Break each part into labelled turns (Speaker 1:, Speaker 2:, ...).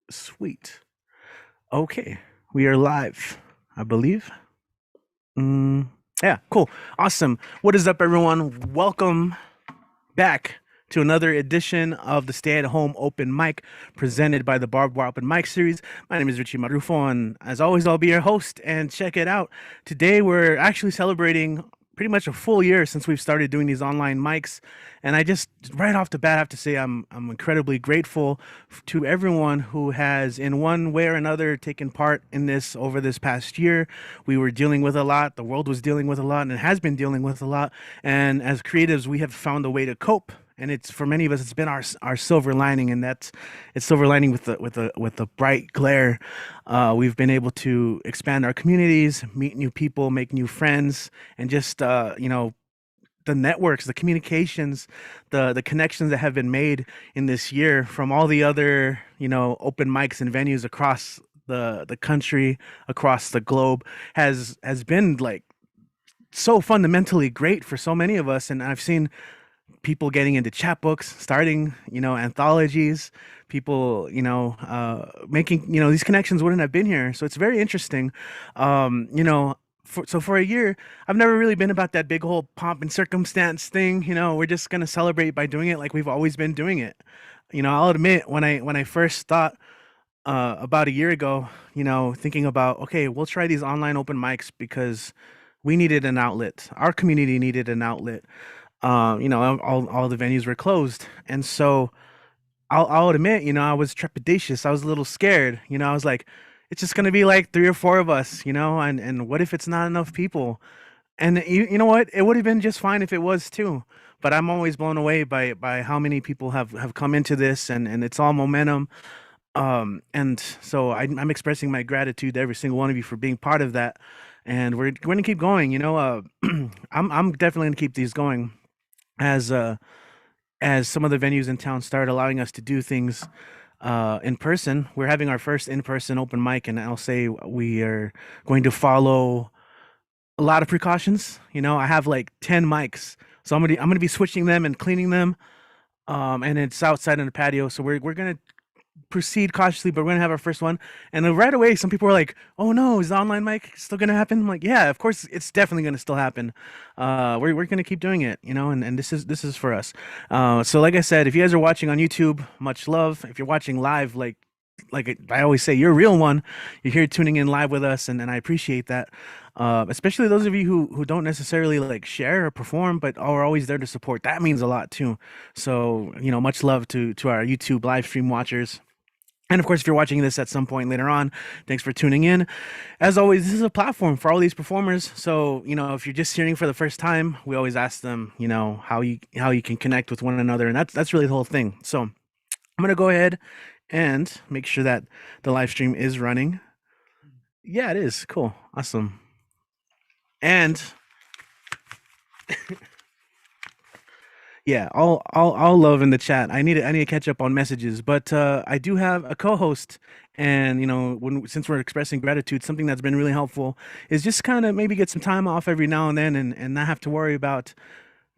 Speaker 1: Sweet. Okay, we are live, I believe. Mm, yeah, cool. Awesome. What is up, everyone? Welcome back to another edition of the Stay at Home Open Mic presented by the Barbed Open Mic series. My name is Richie Marufo, and as always, I'll be your host. And check it out. Today, we're actually celebrating pretty much a full year since we've started doing these online mics. And I just right off the bat have to say I'm incredibly grateful to everyone who has in one way or another taken part in this over this past year. We were dealing with a lot, the world was dealing with a lot, and it has been dealing with a lot. And as creatives, we have found a way to cope. And it's for many of us, it's been our silver lining, and that's it's silver lining with the bright glare. We've been able to expand our communities, meet new people, make new friends, and just the networks, the communications, the connections that have been made in this year from all the other open mics and venues across the country, across the globe, has been like so fundamentally great for so many of us. And I've seen people getting into chapbooks, starting anthologies, people making these connections wouldn't have been here. So it's very interesting. So for a year, I've never really been about that big whole pomp and circumstance thing. We're just gonna celebrate by doing it like we've always been doing it. I'll admit when I first thought about a year ago, thinking about, okay, we'll try these online open mics because we needed an outlet. Our community needed an outlet. All the venues were closed, and so I'll admit, I was trepidatious. I was a little scared. I was like, it's just gonna be like three or four of us, and what if it's not enough people? And you know what? It would have been just fine if it was too. But I'm always blown away by how many people have come into this, and it's all momentum. And so I'm expressing my gratitude to every single one of you for being part of that. And we're going to keep going. I'm definitely going to keep these going as some of the venues in town start allowing us to do things in person. We're having our first in-person open mic, and I'll say we are going to follow a lot of precautions. I have like 10 mics, so I'm gonna be switching them and cleaning them. And it's outside in the patio, so we're gonna proceed cautiously, but we're gonna have our first one. And then right away, some people were like, "Oh no, is the online mic still gonna happen?" I'm like, "Yeah, of course, it's definitely gonna still happen. We're gonna keep doing it, and this is for us." So like I said, if you guys are watching on YouTube, much love. If you're watching live, like I always say, you're a real one. You're here tuning in live with us, and I appreciate that. Especially those of you who don't necessarily like share or perform, but are always there to support. That means a lot too. So much love to our YouTube live stream watchers. And of course, if you're watching this at some point later on, thanks for tuning in. As always, this is a platform for all these performers. So, if you're just hearing for the first time, we always ask them, how you can connect with one another, and that's really the whole thing. So, I'm gonna go ahead and make sure that the live stream is running. Yeah, it is. Cool. Awesome. And yeah, all love in the chat. I need to catch up on messages, but I do have a co-host, and since we're expressing gratitude, something that's been really helpful is just kind of maybe get some time off every now and then, and not have to worry about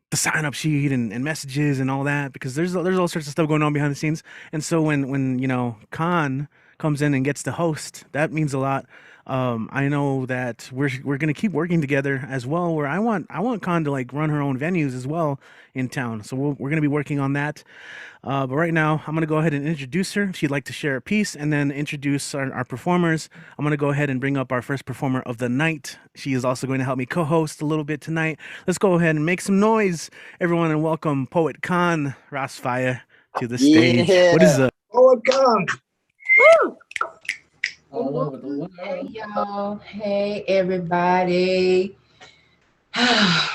Speaker 1: the sign up sheet and messages and all that, because there's all sorts of stuff going on behind the scenes. And so when Khan comes in and gets to host, that means a lot. I know that we're gonna keep working together as well. Where I want Khan to like run her own venues as well in town. So we're gonna be working on that. But right now, I'm gonna go ahead and introduce her. If she'd like to share a piece, and then introduce our performers. I'm gonna go ahead and bring up our first performer of the night. She is also going to help me co-host a little bit tonight. Let's go ahead and make some noise, everyone, and welcome Poet Khan Rasfaya to the stage.
Speaker 2: Yeah.
Speaker 1: What is up?
Speaker 2: Poet Khan.
Speaker 3: Woo! All over the world. Hey, y'all. Hey, everybody.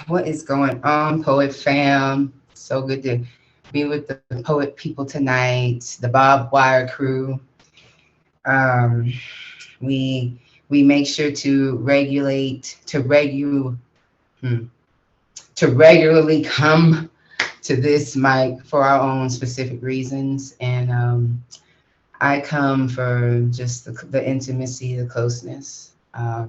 Speaker 3: What is going on, Poet fam? So good to be with the Poet people tonight, the Bob Wire crew. We make sure to regularly come to this mic for our own specific reasons, and I come for just the intimacy, the closeness. I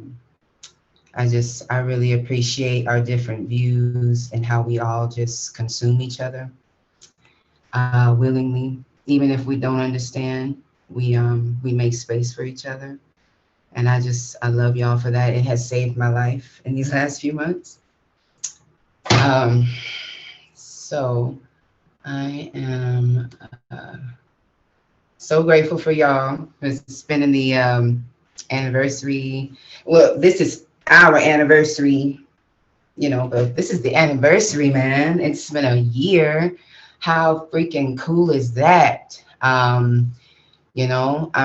Speaker 3: really appreciate our different views and how we all just consume each other. willingly, even if we don't understand. We make space for each other, and I love y'all for that. It has saved my life in these last few months. So I am so grateful for y'all for spending the anniversary. Well, this is our anniversary, but this is the anniversary, man. It's been a year. How freaking cool is that? I'm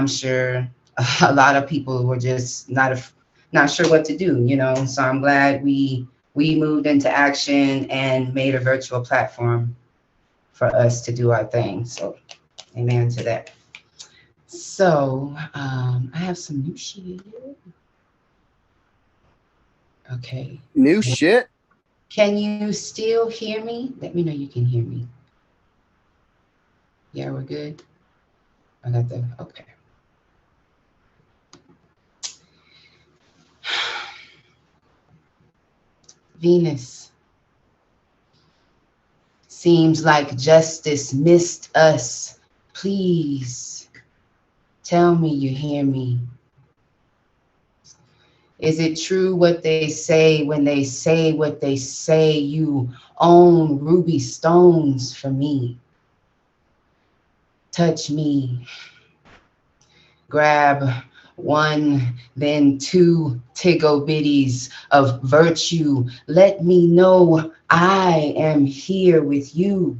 Speaker 3: sure a lot of people were just not sure what to do, So I'm glad we moved into action and made a virtual platform for us to do our thing. So amen to that. So I have some new shit. Okay.
Speaker 2: New shit?
Speaker 3: Can you still hear me? Let me know you can hear me. Yeah, we're good. Okay. Venus. Seems like justice missed us. Please tell me you hear me. Is it true what they say when they say what they say? You own ruby stones for me. Touch me. Grab one, then two tiggle bitties of virtue. Let me know I am here with you.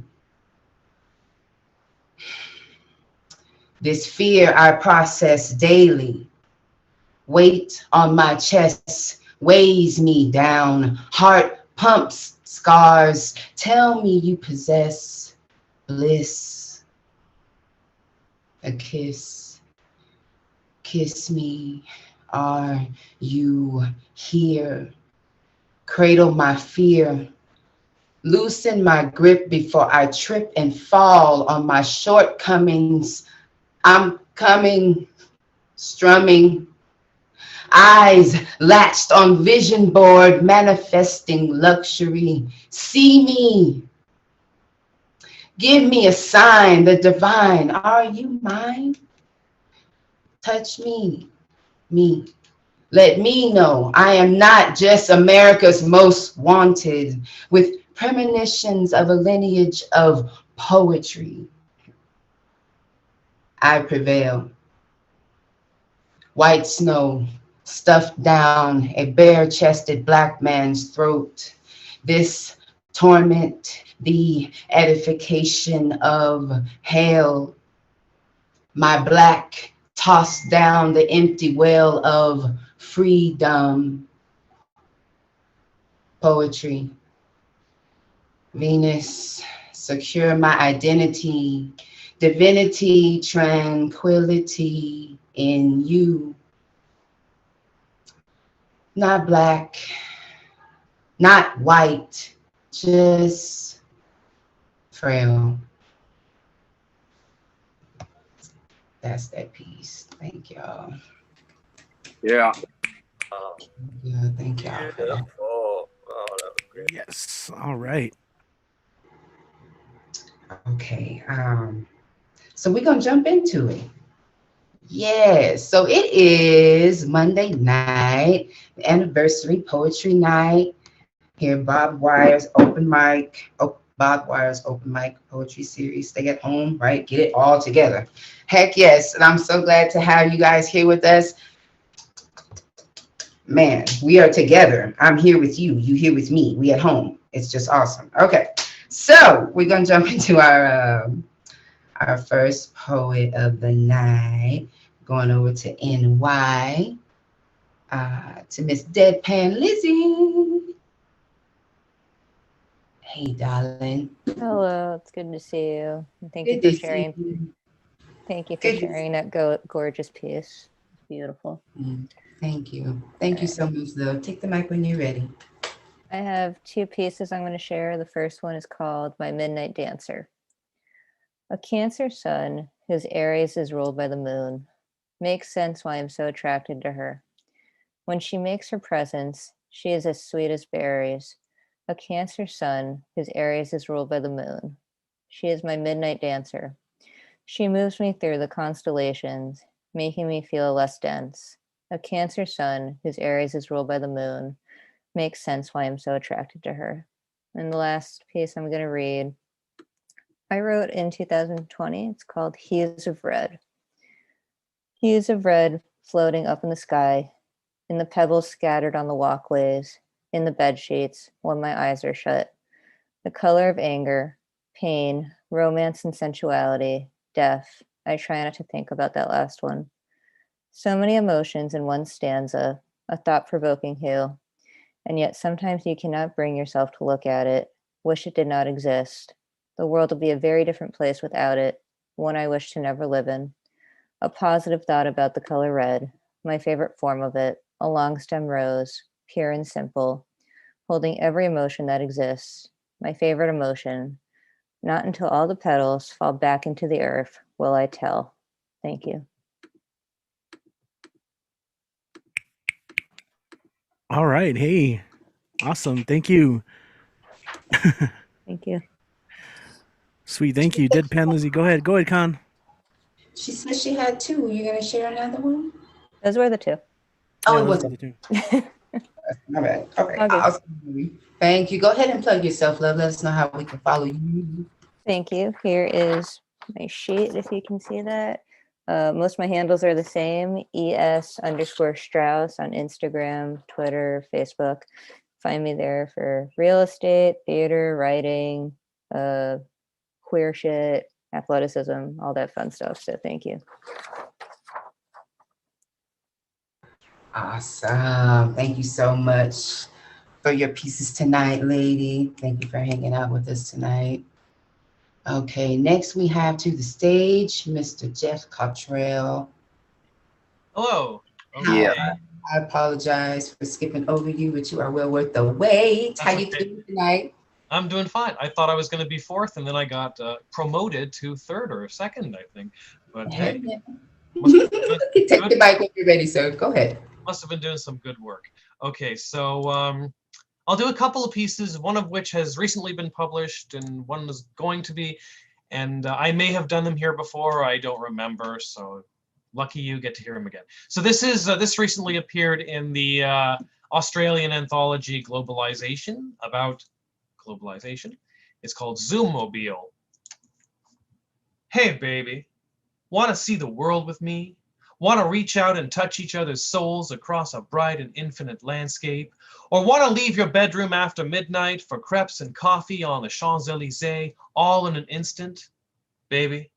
Speaker 3: This fear I process daily. Weight on my chest weighs me down. Heart pumps scars. Tell me you possess bliss. A kiss. Kiss me. Are you here? Cradle my fear. Loosen my grip before I trip and fall on my shortcomings. I'm coming, strumming. Eyes latched on vision board, manifesting luxury. See me. Give me a sign, the divine. Are you mine? Touch me. Me. Let me know I am not just America's most wanted, with premonitions of a lineage of poetry. I prevail. White snow stuffed down a bare-chested black man's throat. This torment, the edification of hell. My black tossed down the empty well of freedom. Poetry. Venus, secure my identity, divinity, tranquility in you. Not black, not white, just frail. That's that piece. Thank y'all.
Speaker 2: Yeah.
Speaker 3: Yeah, thank y'all for that.
Speaker 2: Oh, that was great.
Speaker 1: Yes. All right.
Speaker 3: Okay. So we're gonna jump into it. Yes. So it is Monday night, the anniversary poetry night. Here, Bob Wire's open mic. Oh, Bob Wire's open mic poetry series. Stay at home, right? Get it all together. Heck yes. And I'm so glad to have you guys here with us. Man, we are together. I'm here with you. You here with me. We at home. It's just awesome. Okay. So we're gonna jump into our first poet of the night. Going over to NY, to Miss Deadpan Lizzie. Hey, darling.
Speaker 4: Hello, it's good to see you. And thank
Speaker 3: Good
Speaker 4: you
Speaker 3: to
Speaker 4: for sharing.
Speaker 3: see you.
Speaker 4: Thank you for
Speaker 3: Good to
Speaker 4: sharing that gorgeous piece. It's beautiful.
Speaker 3: Thank you. Thank you so much, love. Take the mic when you're ready.
Speaker 4: I have two pieces I'm going to share. The first one is called My Midnight Dancer. A Cancer sun whose Aries is ruled by the moon. Makes sense why I'm so attracted to her. When she makes her presence, she is as sweet as berries. A Cancer sun whose Aries is ruled by the moon. She is my midnight dancer. She moves me through the constellations, making me feel less dense. A Cancer sun whose Aries is ruled by the moon. Makes sense why I'm so attracted to her. And the last piece I'm going to read, I wrote in 2020. It's called Hues of Red. Hues of red floating up in the sky, in the pebbles scattered on the walkways, in the bed sheets when my eyes are shut. The color of anger, pain, romance and sensuality, death. I try not to think about that last one. So many emotions in one stanza, a thought-provoking hue. And yet sometimes you cannot bring yourself to look at it, wish it did not exist. The world will be a very different place without it, one I wish to never live in. A positive thought about the color red, my favorite form of it, a long stem rose, pure and simple, holding every emotion that exists. My favorite emotion. Not until all the petals fall back into the earth will I tell. Thank you.
Speaker 1: All right. Hey, awesome. Thank you.
Speaker 4: Thank you.
Speaker 1: Sweet. Thank you. Deadpan Lizzie. Go ahead. Go ahead, Con.
Speaker 3: She said she had two. You gonna share another one?
Speaker 4: Those were the two.
Speaker 3: Oh,
Speaker 1: Yeah,
Speaker 3: it
Speaker 1: those
Speaker 3: wasn't.
Speaker 1: are the two.
Speaker 3: My bad. Okay.
Speaker 4: Okay.
Speaker 3: Awesome. Thank you. Go ahead and plug yourself, love. Let us know how we can follow you.
Speaker 4: Thank you. Here is my sheet, if you can see that. Most of my handles are the same, ES_Strauss on Instagram, Twitter, Facebook. Find me there for real estate, theater, writing, queer shit, athleticism, all that fun stuff. So thank you.
Speaker 3: Awesome. Thank you so much for your pieces tonight, lady. Thank you for hanging out with us tonight. Okay, next we have to the stage, Mr. Jeff Cottrell.
Speaker 5: Hello.
Speaker 2: Yeah.
Speaker 3: I apologize for skipping over you, but you are well worth the wait. How you doing tonight?
Speaker 5: I'm doing fine. I thought I was going to be fourth, and then I got promoted to third or second, I think. But hey,
Speaker 3: Take the mic when you're ready, sir. Go ahead.
Speaker 5: must have been doing some good work. Okay, so I'll do a couple of pieces, one of which has recently been published, and one is going to be. And I may have done them here before. I don't remember. So lucky you get to hear them again. So this recently appeared in the Australian anthology Globalization, about globalization. It's called Zoommobile. Hey, baby, want to see the world with me? Want to reach out and touch each other's souls across a bright and infinite landscape? Or want to leave your bedroom after midnight for crepes and coffee on the Champs-Elysees all in an instant? Baby,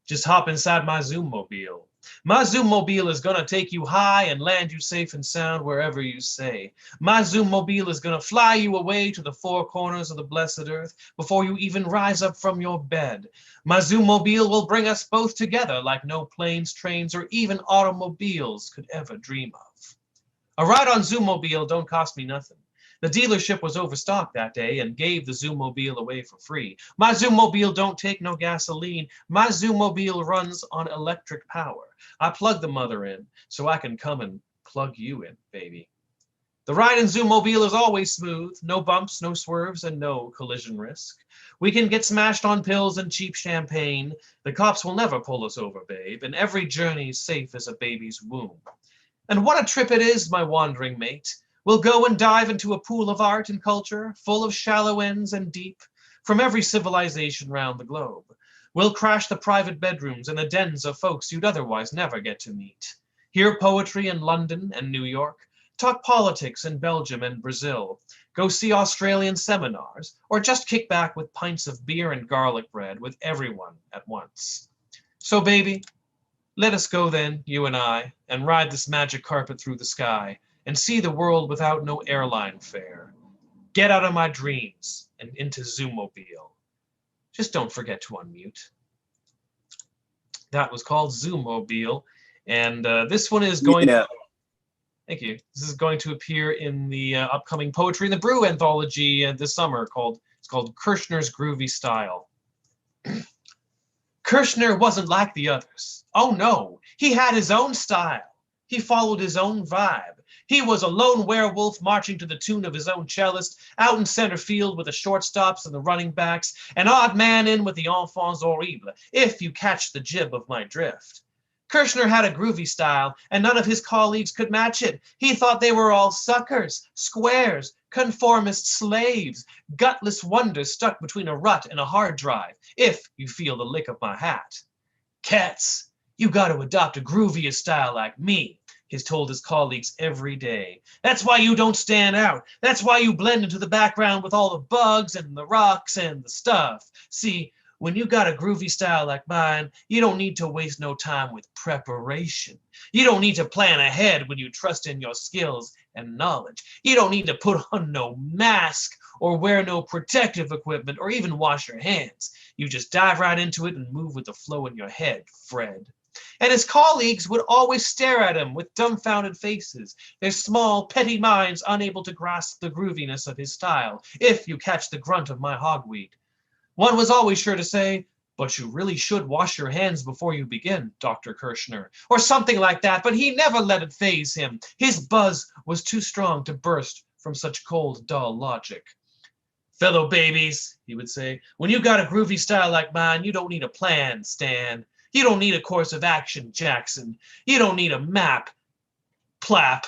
Speaker 5: just hop inside my Zoommobile. My Zoommobile is going to take you high and land you safe and sound wherever you say. My Zoommobile is going to fly you away to the four corners of the blessed earth before you even rise up from your bed. My Zoommobile will bring us both together like no planes, trains, or even automobiles could ever dream of. A ride on Zoommobile don't cost me nothing. The dealership was overstocked that day and gave the Zoommobile away for free. My Zoommobile don't take no gasoline. My Zoommobile runs on electric power. I plug the mother in so I can come and plug you in, baby. The ride in Zoommobile is always smooth, no bumps, no swerves, and no collision risk. We can get smashed on pills and cheap champagne. The cops will never pull us over, babe, and every journey's safe as a baby's womb. And what a trip it is, my wandering mate. We'll go and dive into a pool of art and culture, full of shallow ends and deep, from every civilization round the globe. We'll crash the private bedrooms and the dens of folks you'd otherwise never get to meet. Hear poetry in London and New York, talk politics in Belgium and Brazil, go see Australian seminars, or just kick back with pints of beer and garlic bread with everyone at once. So baby, let us go then, you and I, and ride this magic carpet through the sky, and see the world without no airline fare. Get out of my dreams and into Zoommobile. Just don't forget to unmute. That was called Zoommobile, and this one is going to, thank you. This is going to appear in the upcoming Poetry in the Brew anthology this summer. It's called Kirschner's Groovy Style. Kirschner wasn't like the others. Oh no, he had his own style. He followed his own vibe. He was a lone werewolf marching to the tune of his own cellist, out in center field with the shortstops and the running backs, an odd man in with the enfants horribles, if you catch the jib of my drift. Kirschner had a groovy style, and none of his colleagues could match it. He thought they were all suckers, squares, conformist slaves, gutless wonders stuck between a rut and a hard drive, if you feel the lick of my hat. Cats, you got to adopt a groovier style like me, he's told his colleagues every day. That's why you don't stand out. That's why you blend into the background with all the bugs and the rocks and the stuff. See, when you got a groovy style like mine, you don't need to waste no time with preparation. You don't need to plan ahead when you trust in your skills and knowledge. You don't need to put on no mask or wear no protective equipment or even wash your hands. You just dive right into it and move with the flow in your head, Fred. And his colleagues would always stare at him with dumbfounded faces, their small, petty minds unable to grasp the grooviness of his style, if you catch the grunt of my hogweed. One was always sure to say, but you really should wash your hands before you begin, Dr. Kirschner, or something like that, but he never let it faze him. His buzz was too strong to burst from such cold, dull logic. Fellow babies, he would say, when you got a groovy style like mine, you don't need a plan, Stan. You don't need a course of action, Jackson. You don't need a map, Plap.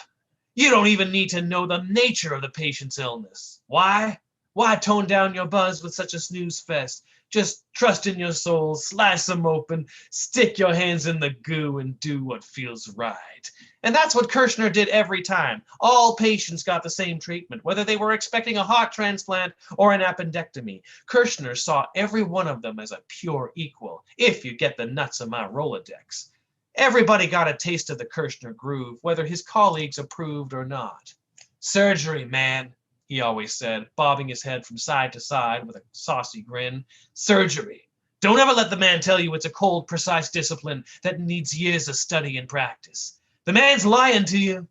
Speaker 5: You don't even need to know the nature of the patient's illness. Why? Why tone down your buzz with such a snooze fest? Just trust in your soul, slice them open, stick your hands in the goo and do what feels right. And that's what Kirschner did every time. All patients got the same treatment, whether they were expecting a heart transplant or an appendectomy. Kirschner saw every one of them as a pure equal, if you get the nuts of my Rolodex. Everybody got a taste of the Kirschner groove, whether his colleagues approved or not. Surgery, man, he always said, bobbing his head from side to side with a saucy grin. Surgery. Don't ever let the man tell you it's a cold, precise discipline that needs years of study and practice. The man's lying to you.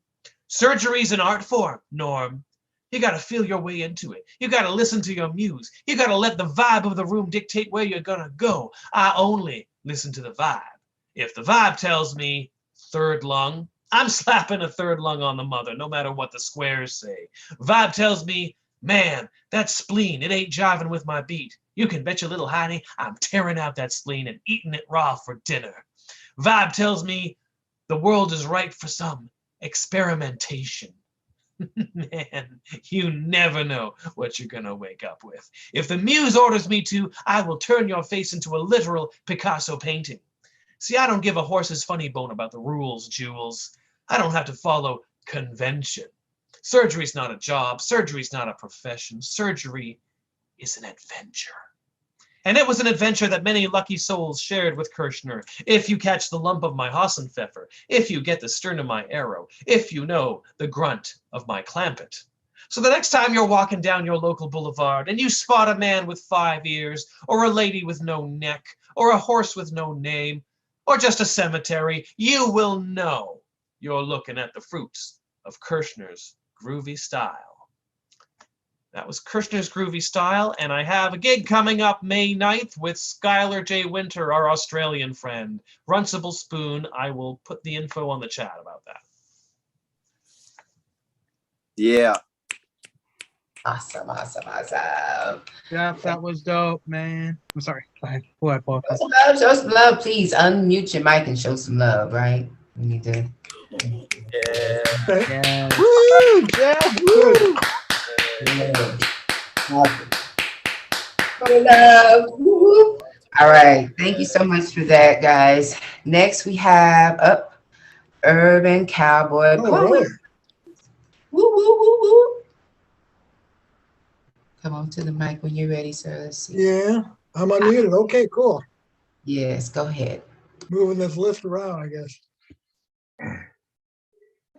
Speaker 5: Surgery's an art form, Norm. You got to feel your way into it. You got to listen to your muse. You got to let the vibe of the room dictate where you're going to go. I only listen to the vibe. If the vibe tells me third lung, I'm slapping a third lung on the mother, no matter what the squares say. Vibe tells me, man, that spleen, it ain't jiving with my beat. You can bet your little hiney I'm tearing out that spleen and eating it raw for dinner. Vibe tells me the world is ripe for some experimentation. Man, you never know what you're gonna wake up with. If the muse orders me to, I will turn your face into a literal Picasso painting. See, I don't give a horse's funny bone about the rules, Jules. I don't have to follow convention. Surgery's not a job. Surgery's not a profession. Surgery is an adventure. And it was an adventure that many lucky souls shared with Kirschner. If you catch the lump of my Hassenpfeffer, if you get the stern of my arrow, if you know the grunt of my clampet. So the next time you're walking down your local boulevard and you spot a man with 5 ears, or a lady with no neck, or a horse with no name, or just a cemetery, you will know you're looking at the fruits of Kirschner's groovy style. That was Kirschner's groovy style, and I have a gig coming up May 9th with Skylar J. Winter, our Australian friend. Runcible Spoon. I will put the info on the chat about that.
Speaker 2: Yeah.
Speaker 3: Awesome.
Speaker 1: Yeah, that was dope, man. I'm sorry. Go ahead. Go ahead, Paul.
Speaker 3: Show some love, please. Unmute your mic and show some love, right? We need to.
Speaker 1: Yeah.
Speaker 6: Woo! Yeah, woo!
Speaker 3: Love. Woo-hoo. All right. Thank you so much for that, guys. Next, we have up Urban Cowboy.
Speaker 6: Oh, really?
Speaker 3: Woo, woo, woo, woo. Come on to the mic when you're ready, sir. Let's see.
Speaker 6: Yeah, I'm unmuted. Okay, cool.
Speaker 3: Yes, go ahead.
Speaker 6: Moving this list around, I guess.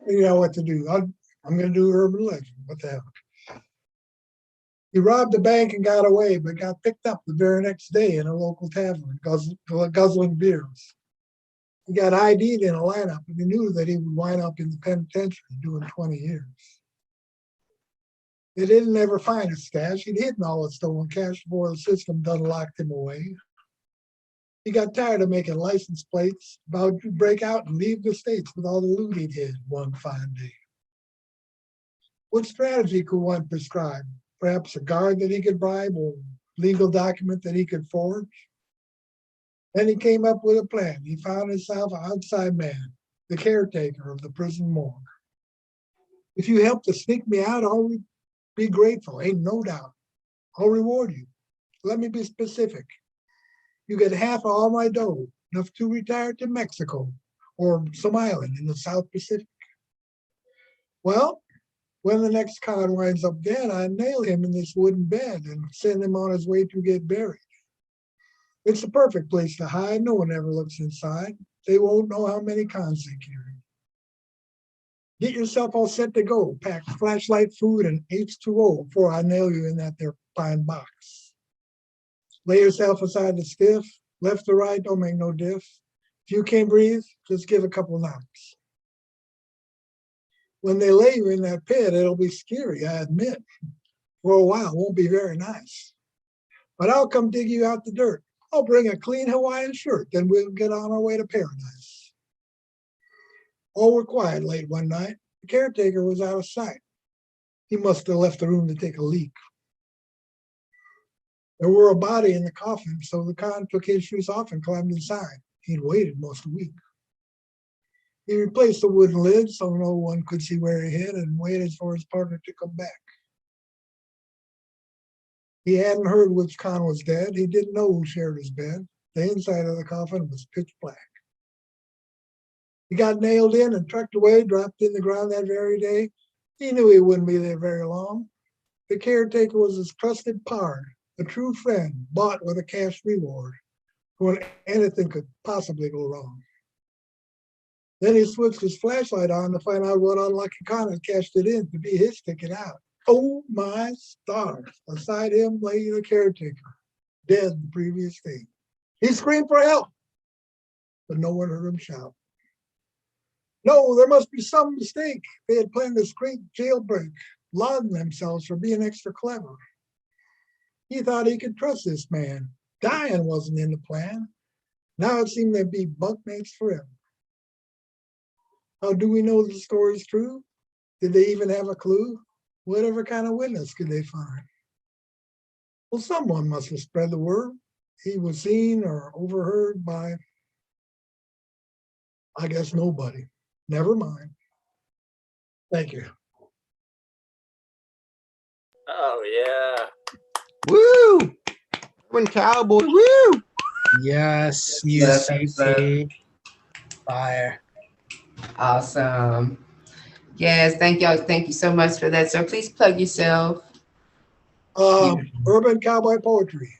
Speaker 6: You know what to do. I'm going to do urban legend. What the hell? He robbed a bank and got away, but got picked up the very next day in a local tavern, guzzling beers. He got ID'd in a lineup, and he knew that he would wind up in the penitentiary doing 20 years. They didn't ever find his stash. He'd hidden all the stolen cash before the system done locked him away. He got tired of making license plates, vowed to break out and leave the States with all the loot he'd hid one fine day. What strategy could one prescribe? Perhaps a guard that he could bribe or legal document that he could forge? Then he came up with a plan. He found himself an outside man, the caretaker of the prison morgue. If you help to sneak me out, I'll be grateful, ain't no doubt. I'll reward you. Let me be specific. You get half of all my dough, enough to retire to Mexico or some island in the South Pacific. Well, when the next con winds up dead, I nail him in this wooden bed and send him on his way to get buried. It's the perfect place to hide. No one ever looks inside. They won't know how many cons they carry. Get yourself all set to go. Pack flashlight, food, and H2O before I nail you in that there pine box. Lay yourself aside the stiff. Left or right, don't make no diff. If you can't breathe, just give a couple knocks. When they lay you in that pit, it'll be scary, I admit. For a while, it won't be very nice. But I'll come dig you out the dirt. I'll bring a clean Hawaiian shirt, then we'll get on our way to paradise. All were quiet late one night. The caretaker was out of sight. He must have left the room to take a leak. There were a body in the coffin, so the con took his shoes off and climbed inside. He'd waited most of the week. He replaced the wooden lid so no one could see where he hid and waited for his partner to come back. He hadn't heard which con was dead. He didn't know who shared his bed. The inside of the coffin was pitch black. He got nailed in and trucked away, dropped in the ground that very day. He knew he wouldn't be there very long. The caretaker was his trusted pard, a true friend, bought with a cash reward for when anything could possibly go wrong. Then he switched his flashlight on to find out what unlucky con had cashed it in to be his ticket out. Oh my stars! Beside him lay the caretaker, dead the previous day. He screamed for help, but no one heard him shout. No, there must be some mistake. They had planned this great jailbreak, lauding themselves for being extra clever. He thought he could trust this man. Dying wasn't in the plan. Now it seemed they'd be bunkmates forever. How do we know the story's true? Did they even have a clue? Whatever kind of witness could they find? Well, someone must have spread the word. He was seen or overheard by, I guess, nobody. Never mind. Thank you.
Speaker 2: Oh, yeah.
Speaker 7: Woo! When Cowboy, woo!
Speaker 3: Yes,
Speaker 8: Yes,
Speaker 3: yes.
Speaker 8: UCC. Fire.
Speaker 3: Awesome. Yes, thank y'all. Thank you so much for that. So please plug yourself.
Speaker 6: Urban Cowboy Poetry,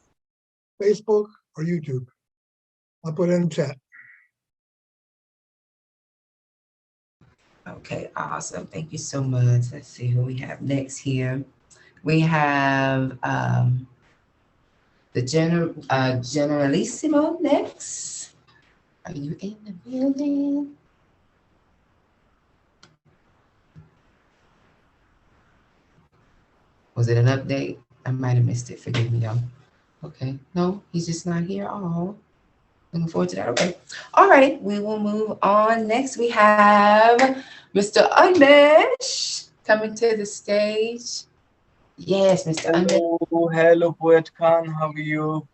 Speaker 6: Facebook or YouTube. I'll put it in the chat.
Speaker 3: Okay, awesome. Thank you so much. Let's see who we have next here. We have the Generalissimo next. Are you in the building? Was it an update? I might have missed it. Forgive me, y'all. Okay. No, he's just not here. Oh, looking forward to that. Okay. All right. We will move on. Next, we have Mr. Unmesh coming to the stage. Yes, Mr. Unmesh.
Speaker 9: Hello, Poet Khan. How are you?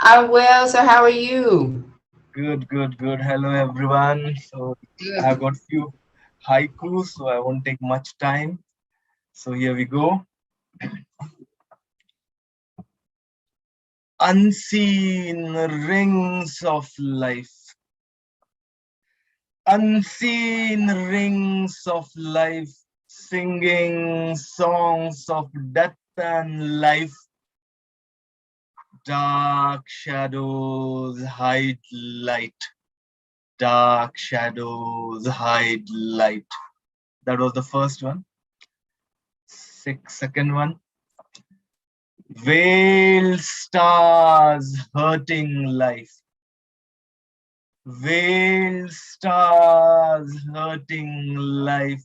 Speaker 3: I'm well, sir. How are you?
Speaker 9: Good. Hello, everyone. So I've got few haikus, so I won't take much time. So here we go. Unseen rings of life. Unseen rings of life, singing songs of death and life. Dark shadows hide light. Dark shadows hide light. That was the first one. Second one. Veiled stars hurting life. Veiled stars hurting life.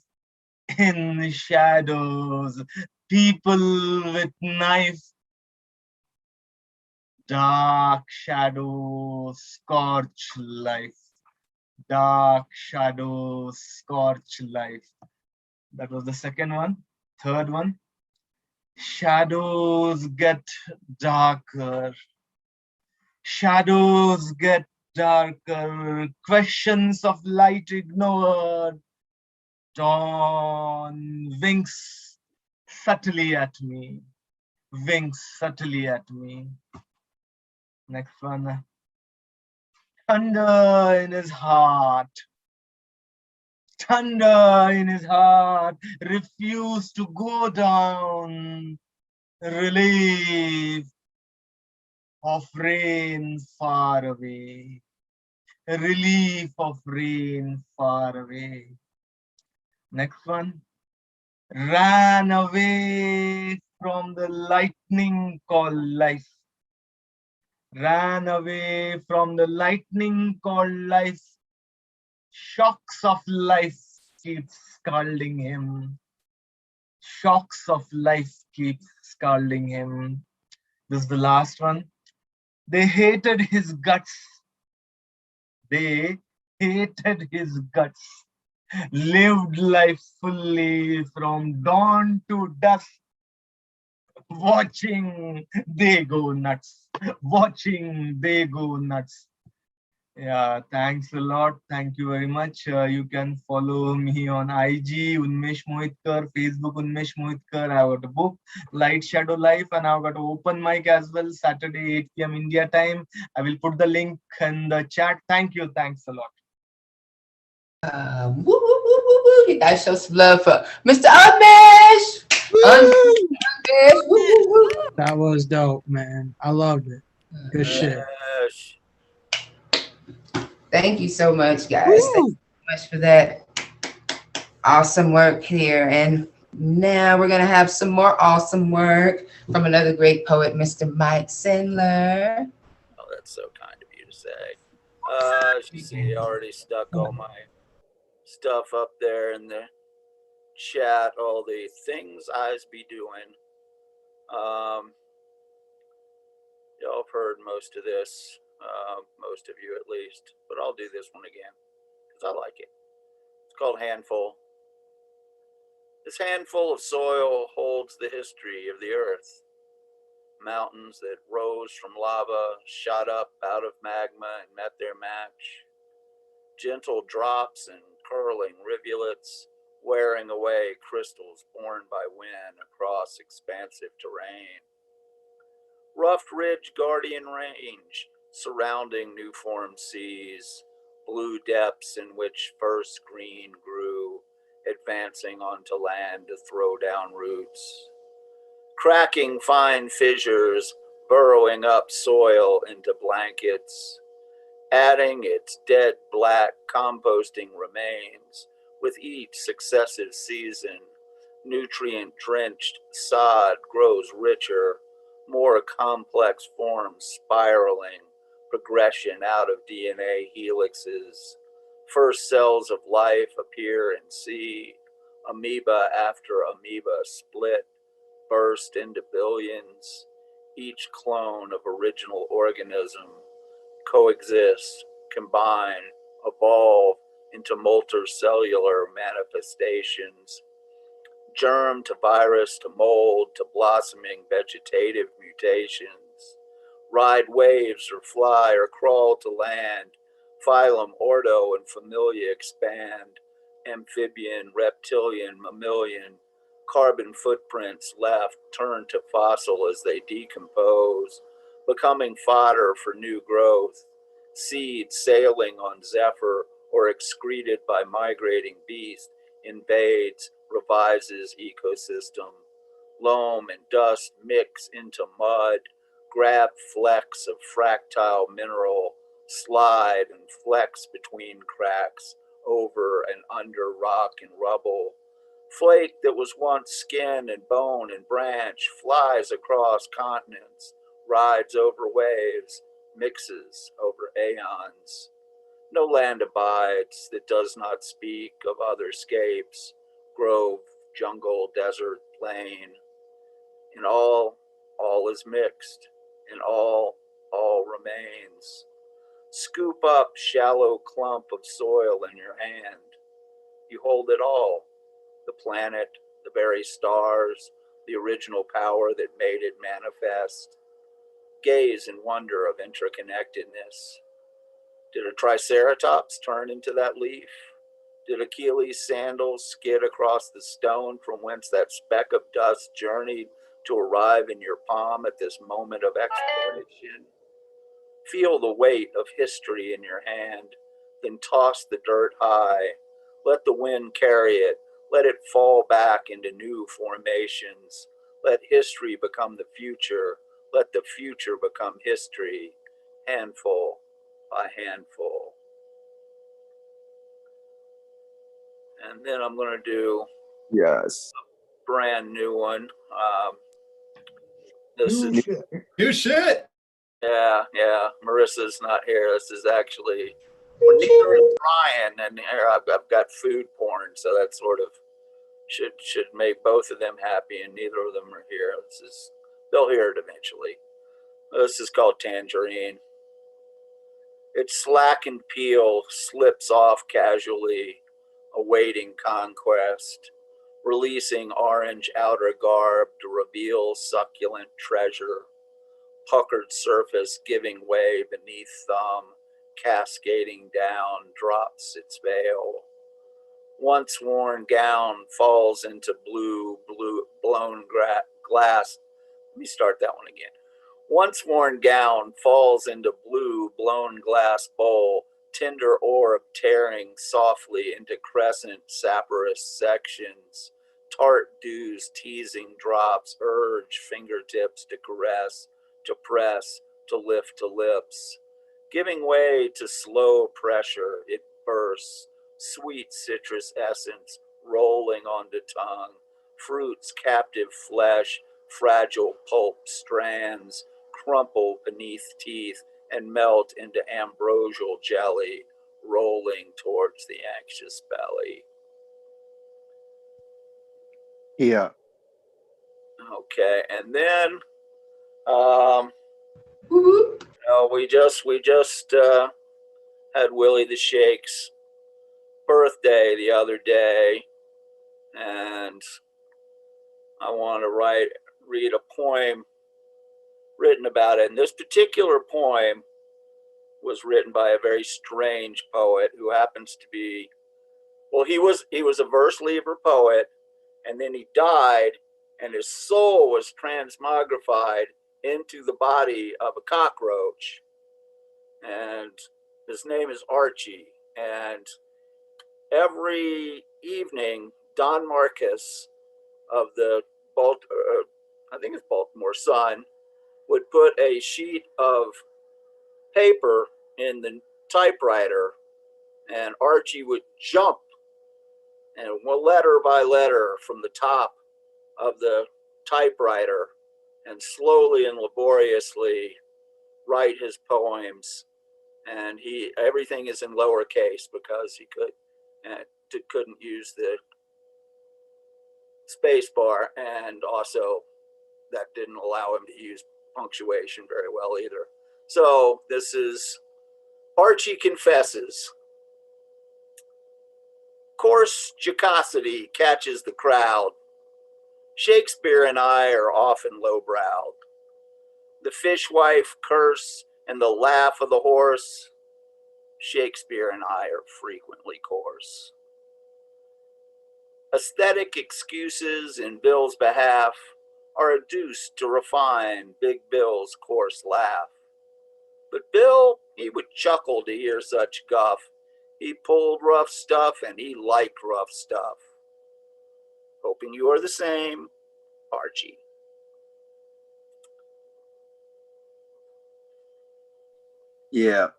Speaker 9: In the shadows, people with knife. Dark shadows scorch life. Dark shadows scorch life. That was the second one. Third one, shadows get darker. Shadows get darker. Questions of light ignored. Dawn winks subtly at me. Winks subtly at me. Next one. Thunder in his heart. Thunder in his heart. Refuse to go down. Relief of rain far away. Relief of rain far away. Next one. Ran away from the lightning called life. Ran away from the lightning called life. Shocks of life keep scalding him. Shocks of life keep scalding him. This is the last one. They hated his guts. They hated his guts. Lived life fully from dawn to dusk. Watching they go nuts. Watching they go nuts. Yeah, thanks a lot. Thank you very much. You can follow me on IG, Unmesh Mohitkar, Facebook, Unmesh Mohitkar. I've got a book, Light Shadow Life, and I've got an open mic as well, Saturday, 8 p.m. India time. I will put the link in the chat. Thank you. Thanks a lot.
Speaker 3: Woo, woo, woo, woo, woo. You guys show some love for Mr. Unmesh. Unmesh. Woo, woo, woo.
Speaker 8: That was dope, man. I loved it. Good shit.
Speaker 2: Yes.
Speaker 3: Thank you so much, guys. Thank you so much for that awesome work here. And now we're going to have some more awesome work from another great poet, Mr. Mike Sindler.
Speaker 2: Oh, that's so kind of you to say. As you see, I already stuck all my stuff up there in the chat, all the things I's be doing. Y'all have heard most of this, most of you at least, but I'll do this one again because I like it. It's called Handful. This handful of soil holds the history of the earth. Mountains that rose from lava, shot up out of magma and met their match. Gentle drops and curling rivulets, wearing away crystals borne by wind across expansive terrain. Rough ridge guardian range, surrounding new formed seas, blue depths in which first green grew, advancing onto land to throw down roots. Cracking fine fissures, burrowing up soil into blankets, adding its dead black composting remains with each successive season. Nutrient-drenched sod grows richer, more complex forms spiraling, progression out of DNA helixes. First cells of life appear in sea, amoeba after amoeba split, burst into billions. Each clone of original organism coexist, combine, evolve into multicellular manifestations. Germ to virus to mold to blossoming vegetative mutations. Ride waves or fly or crawl to land. Phylum, ordo, and familia expand. Amphibian, reptilian, mammalian. Carbon footprints left turn to fossil as they decompose, becoming fodder for new growth. Seeds sailing on zephyr or excreted by migrating beast invades, revises ecosystem. Loam and dust mix into mud, grab flecks of fractile mineral, slide and flex between cracks, over and under rock and rubble. Flake that was once skin and bone and branch flies across continents, rides over waves, mixes over aeons. No land abides that does not speak of other scapes, grove, jungle, desert, plain. In all is mixed. In all remains. Scoop up shallow clump of soil in your hand. You hold it all, the planet, the very stars, the original power that made it manifest. Gaze in wonder of interconnectedness. Did a triceratops turn into that leaf? Did Achilles' sandals skid across the stone from whence that speck of dust journeyed to arrive in your palm at this moment of exploration? Feel the weight of history in your hand, then toss the dirt high. Let the wind carry it. Let it fall back into new formations. Let history become the future. Let the future become history, handful by handful. And then I'm going to do
Speaker 7: Yes.
Speaker 2: a brand new one. This
Speaker 6: New
Speaker 2: is
Speaker 6: shit.
Speaker 10: New shit.
Speaker 2: Yeah. Marissa's not here. This is actually, well, neither is Brian, and here I've got food porn, so that sort of should make both of them happy, and neither of them are here. They'll hear it eventually. This is called Tangerine. Its slackened peel slips off casually, awaiting conquest, releasing orange outer garb to reveal succulent treasure. Puckered surface giving way beneath thumb, cascading down, drops its veil. Once worn gown falls into blue blown glass. Let me start that one again. Once worn gown falls into blue blown glass bowl, tender orb tearing softly into crescent saporous sections. Tart dews teasing drops urge fingertips to caress, to press, to lift to lips. Giving way to slow pressure, it bursts, sweet citrus essence rolling onto tongue, fruits captive flesh, fragile pulp strands, crumple beneath teeth and melt into ambrosial jelly, rolling towards the anxious belly.
Speaker 7: Yeah.
Speaker 2: Okay, and then we just had Willie the Shake's birthday the other day, and I want to read a poem written about it. And this particular poem was written by a very strange poet who happens to be, well, he was a verse lever poet, and then he died, and his soul was transmogrified into the body of a cockroach. And his name is Archie. And every evening, Don Marcus of the I think it's Baltimore Sun, would put a sheet of paper in the typewriter, and Archie would jump, and one letter by letter from the top of the typewriter, and slowly and laboriously write his poems. And everything is in lowercase because he couldn't use the space bar, and also that didn't allow him to use punctuation very well either. So this is Archie Confesses. Coarse jocosity catches the crowd. Shakespeare and I are often lowbrowed. The fishwife curse and the laugh of the horse. Shakespeare and I are frequently coarse. Aesthetic excuses in Bill's behalf are adduced to refine Big Bill's coarse laugh. But Bill, he would chuckle to hear such guff. He pulled rough stuff and he liked rough stuff. Hoping you are the same, Archie.
Speaker 7: Yeah.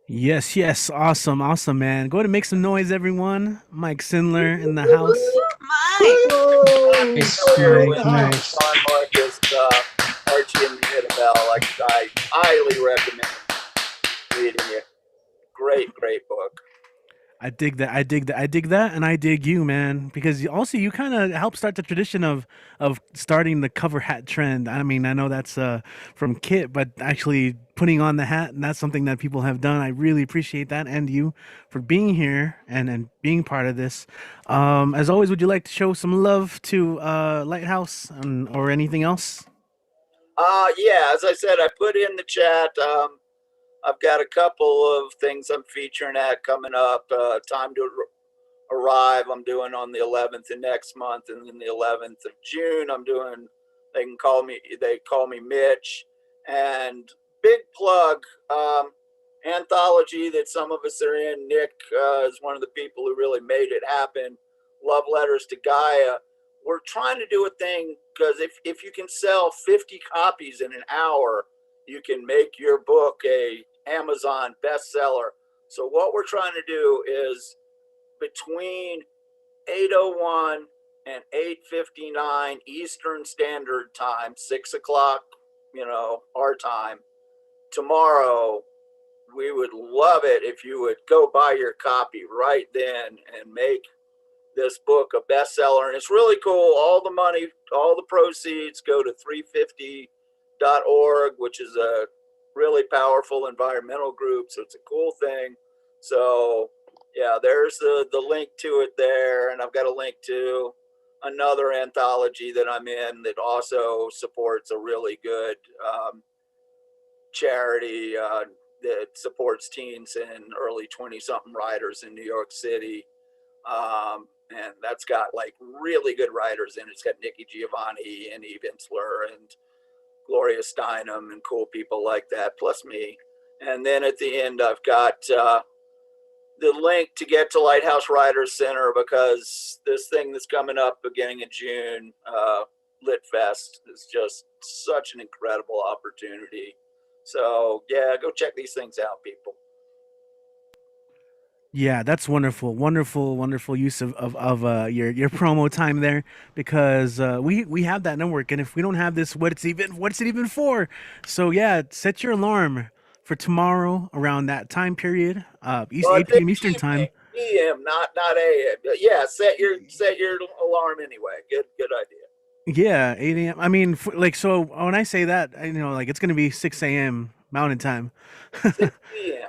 Speaker 1: Yes, awesome, man. Go ahead and make some noise, everyone. Mike Sindler in the house.
Speaker 8: Nice.
Speaker 2: Don Marcus, Archie and Annabelle. I highly recommend reading it. Great book.
Speaker 1: I dig that. I dig that. I dig that, and I dig you, man. Because also you kind of helped start the tradition of starting the cover hat trend. I mean, I know that's from Kit, but actually putting on the hat, and that's something that people have done. I really appreciate that, and you for being here and being part of this. As always, would you like to show some love to Lighthouse or anything else?
Speaker 2: Yeah, as I said, I put in the chat. I've got a couple of things I'm featuring at coming up. Time to arrive. I'm doing on the 11th of next month, and then the 11th of June, I'm doing. They call me Mitch, and big plug. Anthology that some of us are in. Nick is one of the people who really made it happen. Love Letters to Gaia. We're trying to do a thing because if you can sell 50 copies in an hour, you can make your book a Amazon bestseller. So what we're trying to do is between 8:01 and 8:59 Eastern Standard Time, 6 o'clock, our time, tomorrow, we would love it if you would go buy your copy right then and make this book a bestseller. And it's really cool. All the money, all the proceeds go to 350.org, which is a really powerful environmental group. So it's a cool thing. So yeah, there's the link to it there. And I've got a link to another anthology that I'm in that also supports a really good charity that supports teens and early 20-something writers in New York City. And that's got like really good writers in it. It's got Nikki Giovanni and Eve Ensler and Gloria Steinem and cool people like that, plus me. And then at the end, I've got the link to get to Lighthouse Writers Center, because this thing that's coming up beginning in June, Lit Fest, is just such an incredible opportunity. So yeah, go check these things out, people.
Speaker 1: Yeah, that's wonderful, wonderful, wonderful use of your promo time there, because we have that network, and if we don't have this, what's it even for? So yeah, set your alarm for tomorrow around that time period, East
Speaker 2: Well,
Speaker 1: 8 p.m. Eastern time.
Speaker 2: PM, not AM. But yeah, set your alarm anyway. Good idea.
Speaker 1: Yeah, 8 a.m. I mean, so when I say that, like it's gonna be 6 a.m. Mountain time.
Speaker 2: 6 p.m.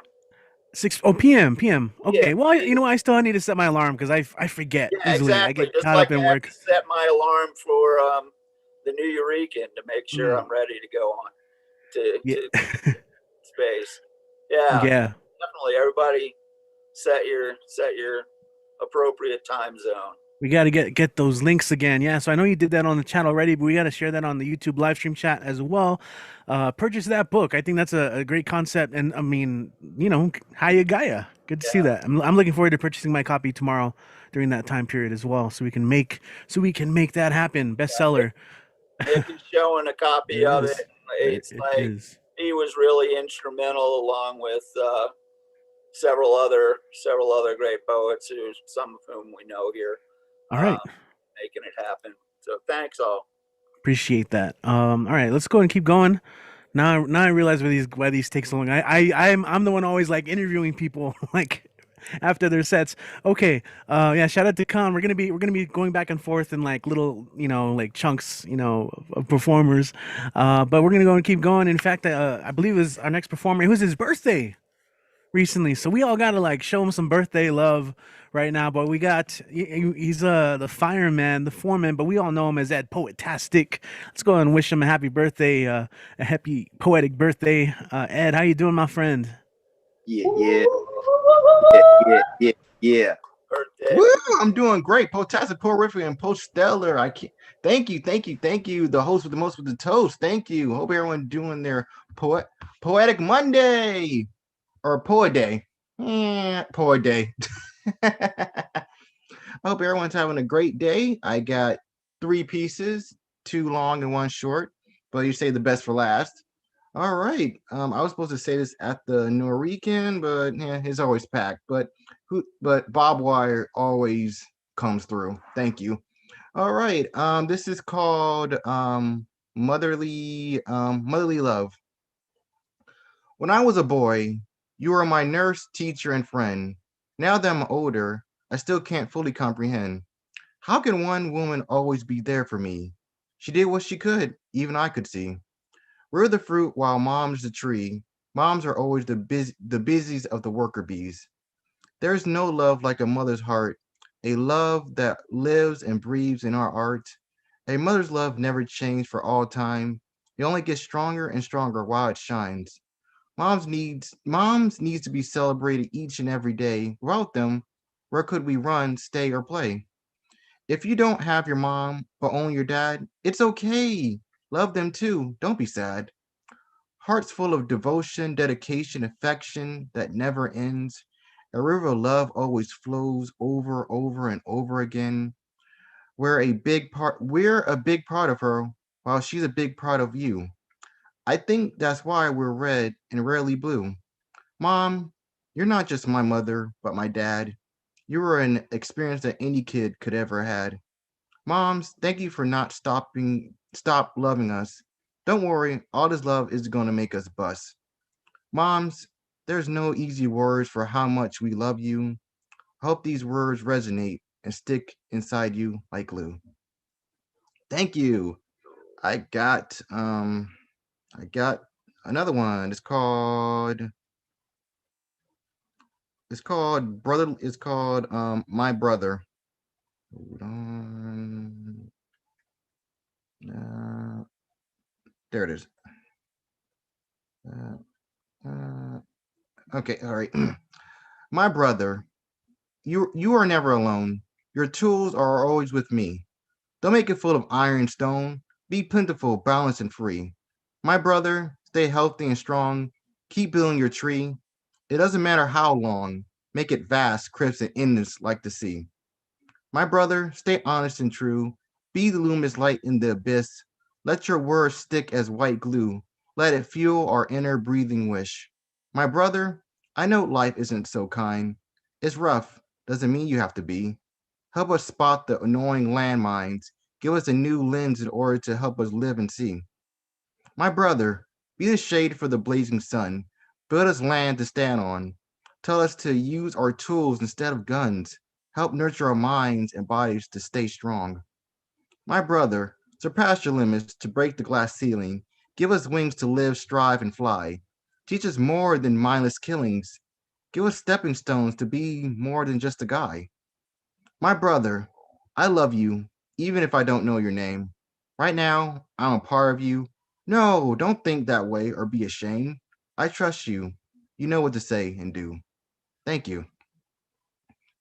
Speaker 1: 6 p.m. Okay.
Speaker 2: Yeah.
Speaker 1: Well, I still need to set my alarm because I forget
Speaker 2: Yeah,
Speaker 1: easily. I
Speaker 2: exactly.
Speaker 1: get
Speaker 2: Just
Speaker 1: caught
Speaker 2: like
Speaker 1: up in
Speaker 2: I have
Speaker 1: work.
Speaker 2: to set my alarm for the New Eurekan to make sure
Speaker 1: Mm.
Speaker 2: I'm ready to go on to
Speaker 1: Yeah.
Speaker 2: space. Yeah,
Speaker 1: Yeah.
Speaker 2: definitely. Everybody set your appropriate time zone.
Speaker 1: We got to get those links again. Yeah. So I know you did that on the chat already, but we got to share that on the YouTube live stream chat as well. Purchase that book. I think that's a great concept. And I mean, hiya Gaia. Good to see that. I'm looking forward to purchasing my copy tomorrow during that time period as well, so we can make that happen. Bestseller.
Speaker 2: Nick is showing a copy
Speaker 1: There it
Speaker 2: of
Speaker 1: is.
Speaker 2: it. It's
Speaker 1: It
Speaker 2: like
Speaker 1: is.
Speaker 2: he was really instrumental, along with several other great poets, some of whom we know here,
Speaker 1: All right.
Speaker 2: making it happen. So thanks all.
Speaker 1: Appreciate that. All right, let's go and keep going. Now I realize why these take so long. I'm the one always like interviewing people like after their sets. Okay. Yeah, shout out to Khan. We're gonna be going back and forth in like little, like chunks, of performers. But we're gonna go and keep going. In fact, I believe it was our next performer. It was his birthday recently, so we all gotta like show him some birthday love right now. But he's the fireman, the foreman, but we all know him as Ed Poetastic. Let's go and wish him a happy birthday, a happy poetic birthday. Ed, how you doing, my friend?
Speaker 7: Yeah.
Speaker 2: Birthday.
Speaker 7: Woo, I'm doing great. Potastic, Porrific, and Post-Stellar. I can't. Thank you. The host with the most with the toast. Thank you. Hope everyone doing their poetic Monday or Poet Day. Poet Day. I hope everyone's having a great day. I got 3 pieces, 2 long and 1 short, but you say the best for last. All right. I was supposed to say this at the Norwegian, but yeah, it's always packed. But Bob Wire always comes through. Thank you. All right. This is called Motherly Love. When I was a boy, you were my nurse, teacher, and friend. Now that I'm older, I still can't fully comprehend. How can one woman always be there for me? She did what she could, even I could see. We're the fruit while mom's the tree. Moms are always the busies of the worker bees. There's no love like a mother's heart, a love that lives and breathes in our art. A mother's love never changed for all time. It only gets stronger and stronger while it shines. Moms needs to be celebrated each and every day. Without them, where could we run, stay, or play? If you don't have your mom, but only your dad, it's okay. Love them too. Don't be sad. Hearts full of devotion, dedication, affection that never ends. A river of love always flows over and over again. We're a big part of her, while she's a big part of you. I think that's why we're red and rarely blue. Mom, you're not just my mother, but my dad. You were an experience that any kid could ever had. Moms, thank you for not stop loving us. Don't worry, all this love is gonna make us bust. Moms, there's no easy words for how much we love you. I hope these words resonate and stick inside you like glue. Thank you. I got another one. It's called My Brother. Hold on. There it is. Okay, all right. My brother, you are never alone. Your tools are always with me. Don't make it full of iron and stone. Be plentiful, balanced, and free. My brother, stay healthy and strong. Keep building your tree. It doesn't matter how long. Make it vast, crisp, and endless like the sea. My brother, stay honest and true. Be the luminous light in the abyss. Let your words stick as white glue. Let it fuel our inner breathing wish. My brother, I know life isn't so kind. It's rough. Doesn't mean you have to be. Help us spot the annoying landmines. Give us a new lens in order to help us live and see. My brother, be the shade for the blazing sun. Build us land to stand on. Tell us to use our tools instead of guns. Help nurture our minds and bodies to stay strong. My brother, surpass your limits to break the glass ceiling. Give us wings to live, strive, and fly. Teach us more than mindless killings. Give us stepping stones to be more than just a guy. My brother, I love you, even if I don't know your name. Right now, I'm a part of you. No, don't think that way or be ashamed. I trust you. You know what to say and do. Thank you.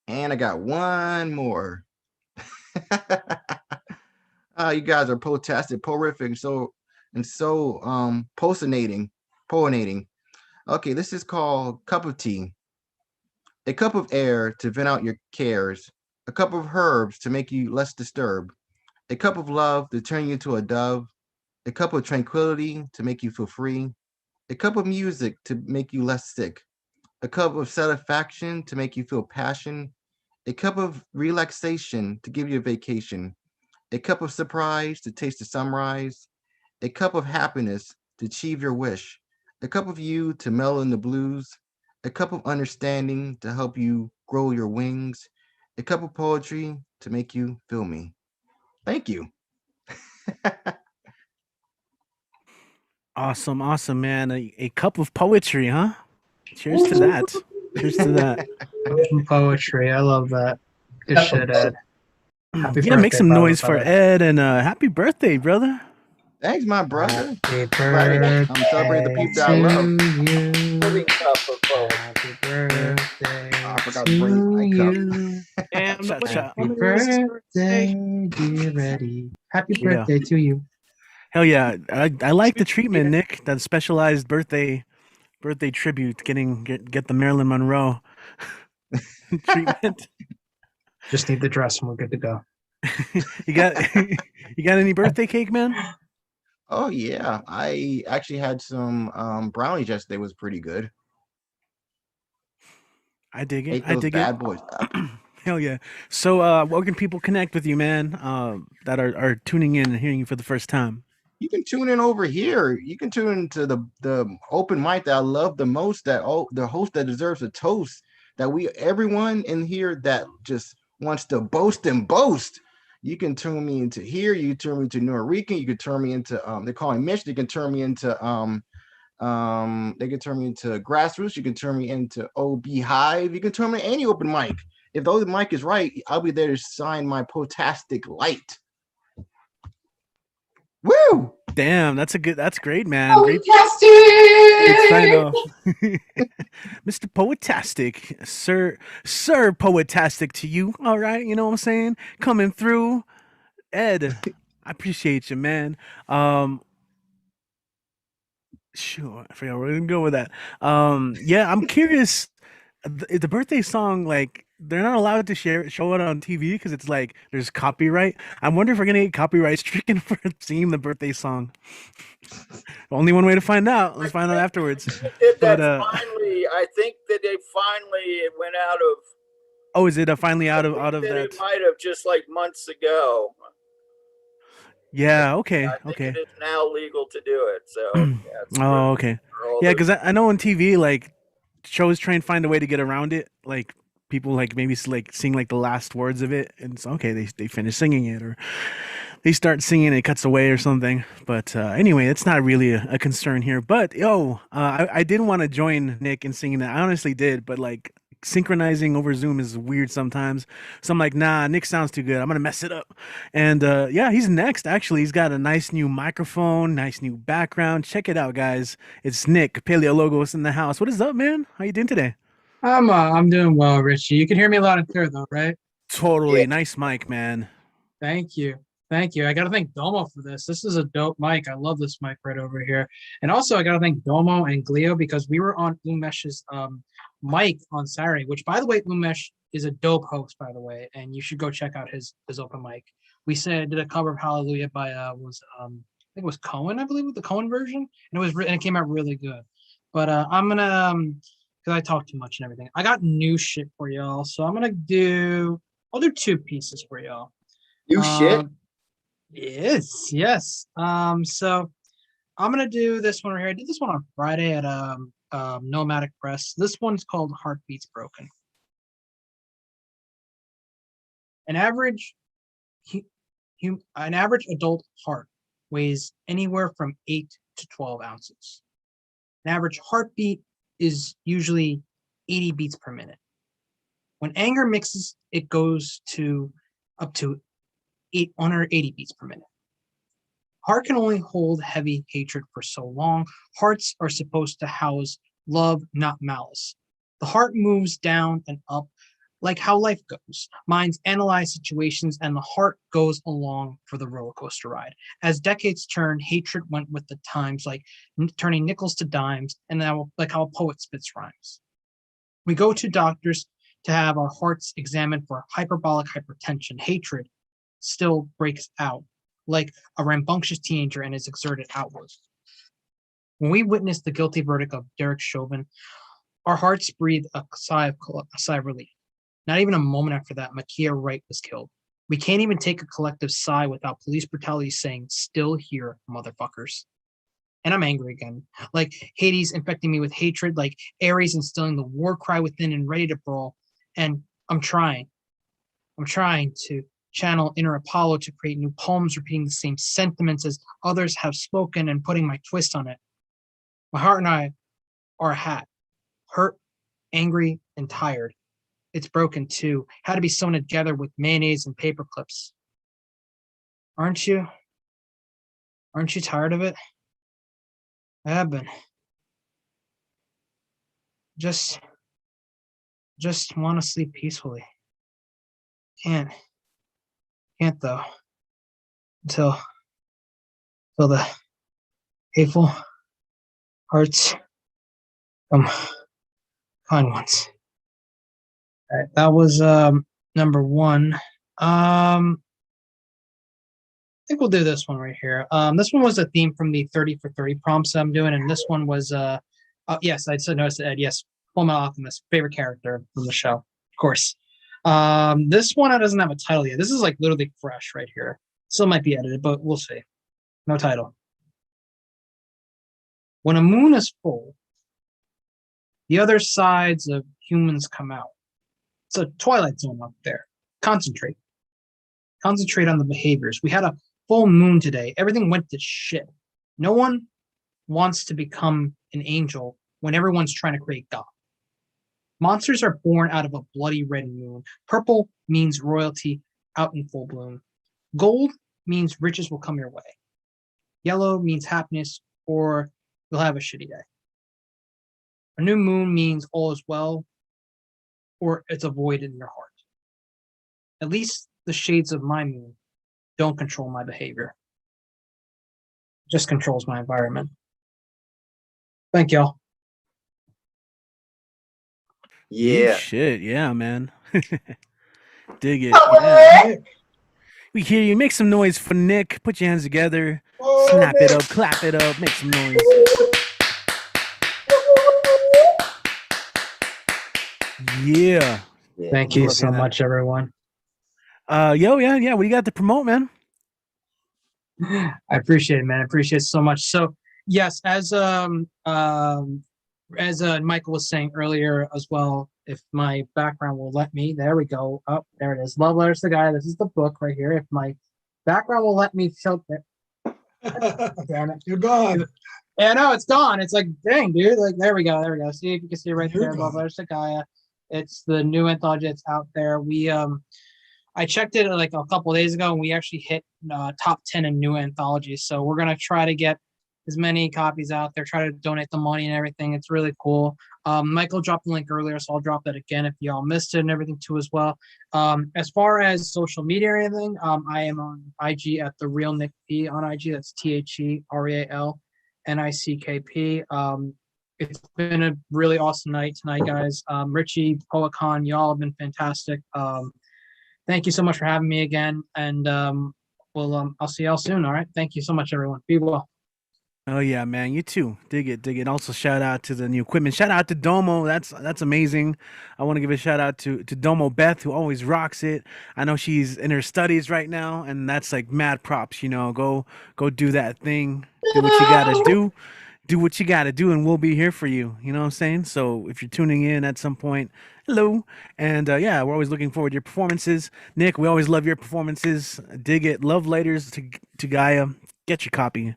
Speaker 7: And I got one more. You guys are potastic, porific, so pollinating. Okay, this is called Cup of Tea. A cup of air to vent out your cares. A cup of herbs to make you less disturbed. A cup of love to turn you into a dove. A cup of tranquility to make you feel free. A cup of music to make you less sick. A cup of satisfaction to make you feel passion. A cup of relaxation to give you a vacation. A cup of surprise to taste the sunrise. A cup of happiness to achieve your wish. A cup of you to mellow in the blues. A cup of understanding to help you grow your wings. A cup of poetry to make you feel me. Thank you.
Speaker 1: Awesome, man. A cup of poetry, huh? Cheers to that. Cheers to that.
Speaker 8: Some poetry. I love that. Good shit, Ed. Happy
Speaker 1: Yeah, make
Speaker 8: birthday,
Speaker 1: some
Speaker 8: brother,
Speaker 1: noise for
Speaker 8: brother.
Speaker 1: Ed, and happy birthday, brother.
Speaker 7: Thanks, my brother.
Speaker 8: Happy
Speaker 7: Right.
Speaker 8: birthday
Speaker 7: I'm celebrating the people that I
Speaker 8: to
Speaker 7: love.
Speaker 8: you.
Speaker 2: Living cup of both.
Speaker 8: Happy birthday
Speaker 7: I forgot
Speaker 8: to
Speaker 7: to bring my cup.
Speaker 8: you.
Speaker 1: Damn, no shot.
Speaker 8: Happy birthday, dear Eddie. Happy
Speaker 1: Yeah.
Speaker 8: birthday to you.
Speaker 1: Hell yeah. I like the treatment, Nick. That specialized birthday tribute. Get the Marilyn Monroe treatment.
Speaker 8: Just need the dress and we're good to go.
Speaker 1: you got any birthday cake, man?
Speaker 7: Oh yeah, I actually had some brownies yesterday. Was pretty good.
Speaker 1: I dig it.
Speaker 7: Ate those bad boys up.
Speaker 1: Hell yeah. So where can people connect with you, man, that are tuning in and hearing you for the first time?
Speaker 7: You can tune in over here. You can tune into the open mic that I love the most. The host that deserves a toast. that everyone in here that just wants to boast and boast, you can turn me into here. You can turn me into Norican. You can turn me into they call me Mitch. They can turn me into they can turn me into Grassroots. You can turn me into OB Hive. You can turn me into any open mic. If the open mic is right, I'll be there to sign my Potastic light. Woo!
Speaker 1: Damn, that's great, man. Great sign off. Mr. Poetastic, Sir Poetastic to you. All right, you know what I'm saying? Coming through. Ed, I appreciate you, man. Sure, I forgot where we're gonna go with that. Yeah, I'm curious. The birthday song, like, they're not allowed to show it on TV because it's like there's copyright. I wonder if we're gonna get copyright stricken for singing the birthday song. Only one way to find out. Let's find out afterwards.
Speaker 2: Did that finally? I think that they finally went out of.
Speaker 1: Oh, is it finally out of that?
Speaker 2: It might have just like months ago.
Speaker 1: Yeah. Okay.
Speaker 2: I think
Speaker 1: okay.
Speaker 2: it is now legal to do it. So.
Speaker 1: Oh, okay. Yeah, because I know on TV, like, shows try and find a way to get around it. Like, people like maybe like sing like the last words of it, and it's okay. They finish singing it, or they start singing and it cuts away or something. But anyway, it's not really a concern here. But I did want to join Nick in singing that. I honestly did, but like synchronizing over Zoom is weird sometimes. So I'm like, nah, Nick sounds too good. I'm gonna mess it up. And yeah, he's next. Actually, he's got a nice new microphone, nice new background. Check it out, guys. It's Nick Paleologos in the house. What is up, man? How you doing today?
Speaker 8: I'm doing well, Richie. You can hear me loud and clear though, right?
Speaker 1: Totally. Yeah. Nice mic, man.
Speaker 8: Thank you. Thank you. I got to thank Domo for this. This is a dope mic. I love this mic right over here. And also, I got to thank Domo and Glio because we were on Umesh's mic on Saturday, which, by the way, Umesh is a dope host, by the way, and you should go check out his open mic. We did a cover of Hallelujah by I think it was Cohen, I believe, with the Cohen version, and it came out really good. But I'm gonna because I talk too much and everything. I got new shit for y'all, so I'll do 2 pieces for y'all.
Speaker 7: New shit.
Speaker 8: Yes. So I'm gonna do this one right here. I did this one on Friday at Nomadic Press. This one's called Heartbeats Broken. An average adult heart weighs anywhere from 8 to 12 ounces. An average heartbeat is usually 80 beats per minute. When anger mixes, it goes to up to 180 beats per minute. Heart can only hold heavy hatred for so long. Hearts are supposed to house love, not malice. The heart moves down and up like how life goes. Minds analyze situations and the heart goes along for the roller coaster ride. As decades turn, hatred went with the times, like turning nickels to dimes, and now like how a poet spits rhymes. We go to doctors to have our hearts examined for hyperbolic hypertension. Hatred still breaks out like a rambunctious teenager and is exerted outwards. When we witnessed the guilty verdict of Derek Chauvin, our hearts breathed a sigh of relief. Not even a moment after that, Makia Wright was killed. We can't even take a collective sigh without police brutality saying, "Still here, motherfuckers." And I'm angry again. Like Hades infecting me with hatred, like Ares instilling the war cry within and ready to brawl. And I'm trying to channel inner Apollo to create new poems repeating the same sentiments as others have spoken and putting my twist on it. My heart and I are a hat, hurt, angry, and tired. It's broken too, had to be sewn together with mayonnaise and paper clips. Aren't you? Aren't you tired of it? I have been. Just want to sleep peacefully. Can't though. Until the hateful hearts come kind ones. All right, that was number 1. I think we'll do this one right here. This one was a theme from the 30 for 30 prompts I'm doing, and this one was yes, I said no, I said yes, Fullmetal Alchemist, favorite character from the show, of course. This one doesn't have a title yet. This is like literally fresh right here. Still might be edited, but we'll see. No title. When a moon is full, The other sides of humans come out. It's a twilight zone up there. Concentrate. Concentrate on the behaviors. We had a full moon today. Everything went to shit. No one wants to become an angel when everyone's trying to create God. Monsters are born out of a bloody red moon. Purple means royalty out in full bloom. Gold means riches will come your way. Yellow means happiness, or you'll have a shitty day. A new moon means all is well, or it's a void in your heart. At least the shades of my moon don't control my behavior. It just controls my environment. Thank y'all.
Speaker 7: Yeah.
Speaker 1: Shit. Yeah, man. Dig it.
Speaker 3: Oh,
Speaker 1: Yeah. We hear you. Make some noise for Nick. Put your hands together. Snap it up. Clap it up. Make some noise. Yeah.
Speaker 8: Thank you
Speaker 1: Love
Speaker 8: so
Speaker 1: hearing that.
Speaker 8: much, everyone.
Speaker 1: Yeah. What do you got to promote, man?
Speaker 8: I appreciate it, man. I appreciate it so much. So yes, as Michael was saying earlier as well, if my background will let me, there we go. Oh, there it is. Love Letters to Gaia. This is the book right here. If my background will let me show it. Damn it.
Speaker 6: You're gone.
Speaker 8: Yeah, no, it's gone. It's like, dang, dude. Like, there we go. See if you can see it right
Speaker 6: You're
Speaker 8: there. Love
Speaker 6: gone.
Speaker 8: Letters to Gaia. It's the new anthology that's out there. I checked it like a couple of days ago, and we actually hit top 10 in new anthologies. So we're gonna try to get as many copies out there. Try to donate the money and everything. It's really cool. Michael dropped the link earlier, so I'll drop that again if y'all missed it and everything too as well. As far as social media or anything, I am on IG at The Real Nick P on IG. That's TheRealNickP. It's been a really awesome night tonight, guys. Richie, PoetCon, y'all have been fantastic. Thank you so much for having me again, and I'll see y'all soon. All right, thank you so much, everyone. Be well.
Speaker 1: Oh yeah, man. You too. Dig it. Also, shout out to the new equipment. Shout out to Domo. That's amazing. I want to give a shout out to Domo Beth, who always rocks it. I know she's in her studies right now, and that's like mad props. You know, go do that thing. Do what you gotta do. Do what you gotta do, and we'll be here for you. You know what I'm saying? So if you're tuning in at some point, hello. And yeah, we're always looking forward to your performances. Nick, we always love your performances. Dig it. Love Letters to Gaia. Get your copy.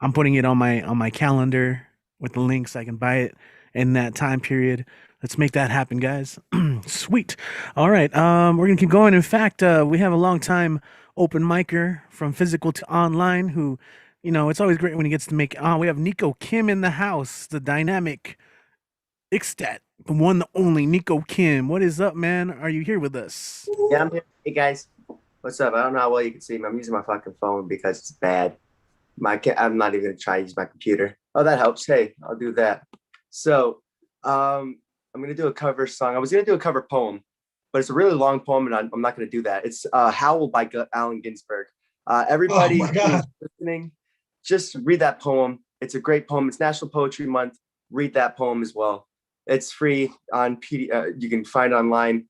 Speaker 1: I'm putting it on my calendar with the links. I can buy it in that time period. Let's make that happen, guys. Sweet. All right. We're gonna keep going. In fact, we have a long time open micer from physical to online who, you know, it's always great when he gets to make. We have Nico Kim in the house, the dynamic Ixtat, the one, the only Nico Kim. What is up, man? Are you here with us?
Speaker 10: Yeah, I'm here. Hey guys, what's up? I don't know how well you can see me. I'm using my fucking phone because it's bad. I'm not even gonna try to use my computer. Oh, that helps. Hey, I'll do that. So, I'm gonna do a cover song. I was gonna do a cover poem, but it's a really long poem, and I'm not gonna do that. It's "Howl" by Allen Ginsberg. Everybody who's listening, just read that poem. It's a great poem. It's National Poetry Month. Read that poem as well. It's free on you can find it online.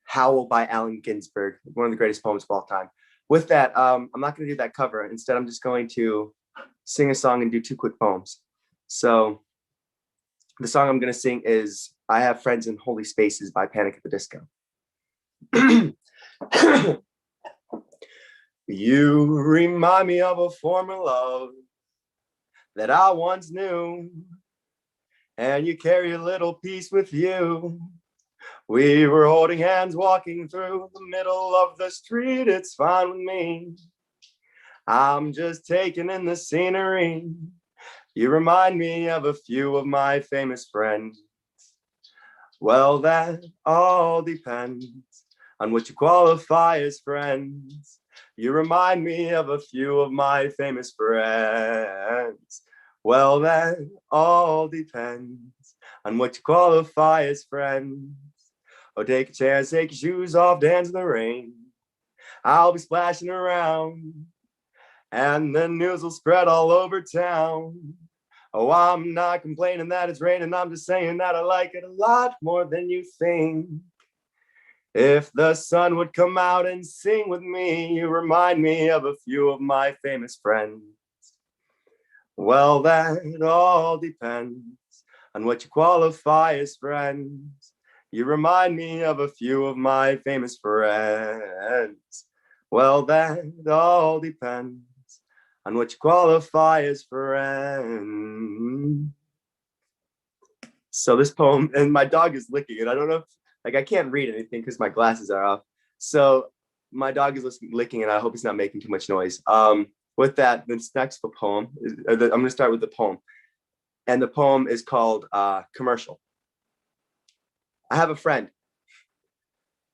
Speaker 10: "Howl" by Allen Ginsberg, one of the greatest poems of all time. With that, I'm not going to do that cover. Instead, I'm just going to sing a song and do 2 quick poems. So the song I'm going to sing is "I Have Friends in Holy Spaces" by Panic at the Disco. You remind me of a former love that I once knew, and you carry a little piece with you. We were holding hands walking through the middle of the street. It's fine with me. I'm just taking in the scenery. You remind me of a few of my famous friends. Well, that all depends on what you qualify as friends. You remind me of a few of my famous friends. Well, that all depends on what you qualify as friends. Oh, take a chance, take your shoes off, dance in the rain. I'll be splashing around, and the news will spread all over town. Oh, I'm not complaining that it's raining. I'm just saying that I like it a lot more than you think. If the sun would come out and sing with me, you remind me of a few of my famous friends. Well, that all depends on what you qualify as friends. You remind me of a few of my famous friends. Well, that all depends on what you qualify as friend. So this poem, and my dog is licking it. I don't know if, like, I can't read anything because my glasses are off. So my dog is licking it. I hope he's not making too much noise. With that, this next poem, I'm going to start with the poem. And the poem is called Commercial. I have a friend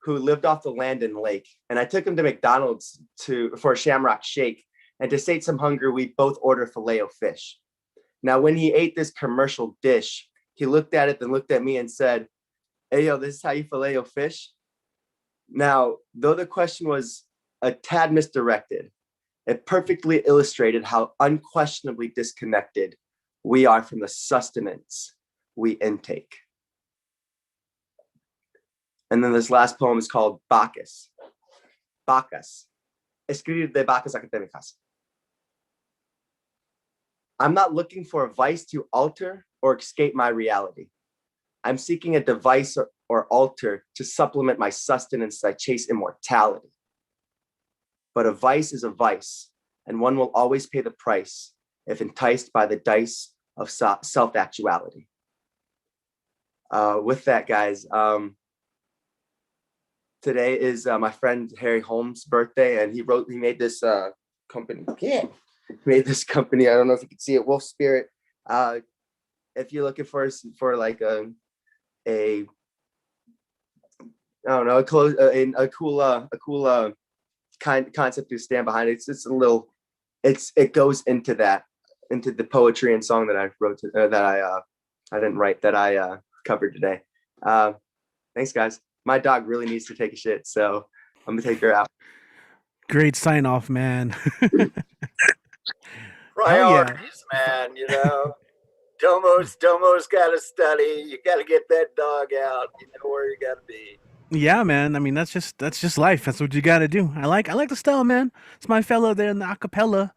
Speaker 10: who lived off the Landon Lake, and I took him to McDonald's for a Shamrock Shake. And to sate some hunger, we both ordered Filet-O-Fish. Now, when he ate this commercial dish, he looked at it, then looked at me and said, "Hey, yo, this is how you Filet-O-Fish?" Now, though the question was a tad misdirected, it perfectly illustrated how unquestionably disconnected we are from the sustenance we intake. And then this last poem is called Bacchus. Bacchus. Escribir de Bacchus académicas. I'm not looking for a vice to alter or escape my reality. I'm seeking a device or altar to supplement my sustenance as I chase immortality. But a vice is a vice, and one will always pay the price if enticed by the dice of self-actuality. With that, guys, today is my friend Harry Holmes' birthday, and he made this company. Yeah, he made this company. I don't know if you can see it, Wolf Spirit. If you're looking for like a I don't know, a cool concept to stand behind. It's a little, it goes into the poetry and song that I wrote I didn't write, that I covered today. Thanks, guys. My dog really needs to take a shit, so I'm gonna take her out.
Speaker 1: Great sign off, man.
Speaker 2: Priorities, man, you know. Domo's gotta study. You gotta get that dog out. You know where you gotta be.
Speaker 1: Yeah, man. I mean, that's just life. That's what you got to do. I like the style, man. It's my fellow there in the acapella.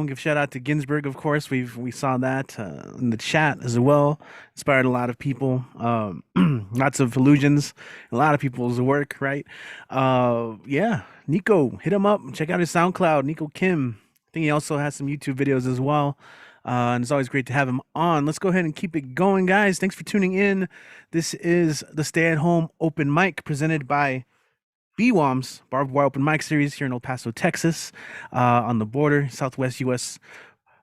Speaker 1: Give shout out to Ginsberg, of course. We saw that in the chat as well. Inspired a lot of people. Lots of illusions, a lot of people's work, right? Yeah, Nico, hit him up. Check out his SoundCloud, Nico Kim. I think he also has some YouTube videos as well. And it's always great to have him on. Let's go ahead and keep it going, guys. Thanks for tuning in. This is the Stay at Home Open Mic presented by BWOMS, Barbed Wire Open Mic Series here in El Paso, Texas, on the border, Southwest U.S.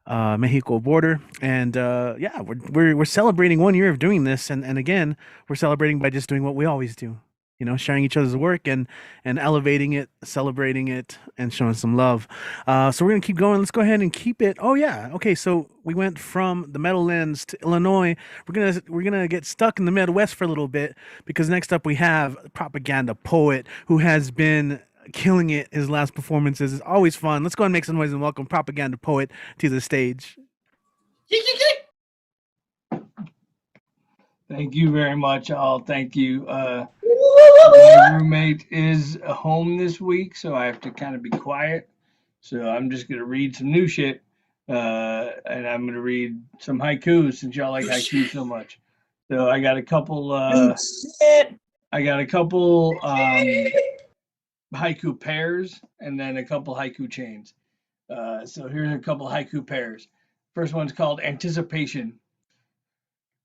Speaker 1: Mexico border. And yeah, we're celebrating 1 year of doing this, and again, we're celebrating by just doing what we always do. You know, sharing each other's work and elevating it, celebrating it, and showing some love. So we're gonna keep going. Let's go ahead and keep it. Oh yeah, okay. So we went from the Meadowlands to Illinois. We're gonna get stuck in the Midwest for a little bit, because next up we have Propaganda Poet, who has been killing it. His last performances is always fun. Let's go and make some noise and welcome Propaganda Poet to the stage.
Speaker 11: Thank you very much, all. Thank you. My roommate is home this week, so I have to kind of be quiet. So I'm just going to read some new shit, and I'm going to read some haikus since y'all like haikus so much. So I got a couple. Haiku pairs and then a couple haiku chains. So here's a couple haiku pairs. First one's called Anticipation.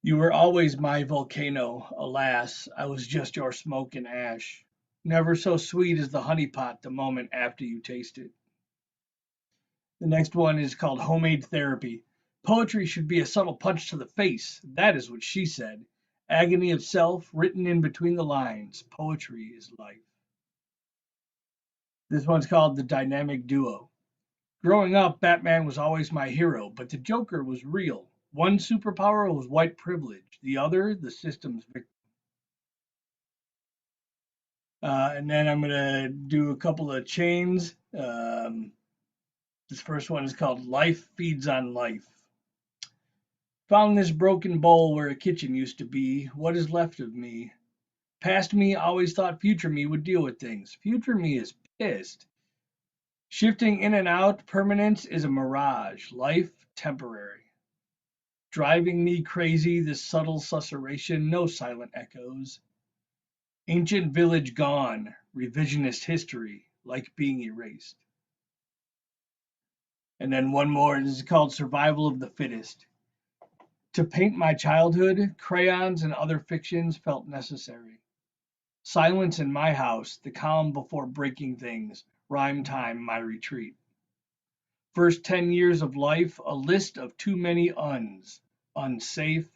Speaker 11: You were always my volcano. Alas, I was just your smoke and ash. Never so sweet as the honey pot the moment after you taste it. The next one is called Homemade Therapy. Poetry should be a subtle punch to the face. That is what she said. Agony of self written in between the lines. Poetry is life. This one's called The Dynamic Duo. Growing up, Batman was always my hero, but the Joker was real. One superpower was white privilege, the other, the system's victim. And then I'm going to do a couple of chains. This first one is called Life Feeds on Life. Found this broken bowl where a kitchen used to be. What is left of me? Past me always thought future me would deal with things. Future me is pissed. Shifting in and out, permanence is a mirage. Life, temporary. Driving me crazy, this subtle susurration, no silent echoes. Ancient village gone, revisionist history, like being erased. And then one more, this is called Survival of the Fittest. To paint my childhood, crayons and other fictions felt necessary. Silence in my house, the calm before breaking things, rhyme time my retreat. First 10 years of life, a list of too many uns. Unsafe,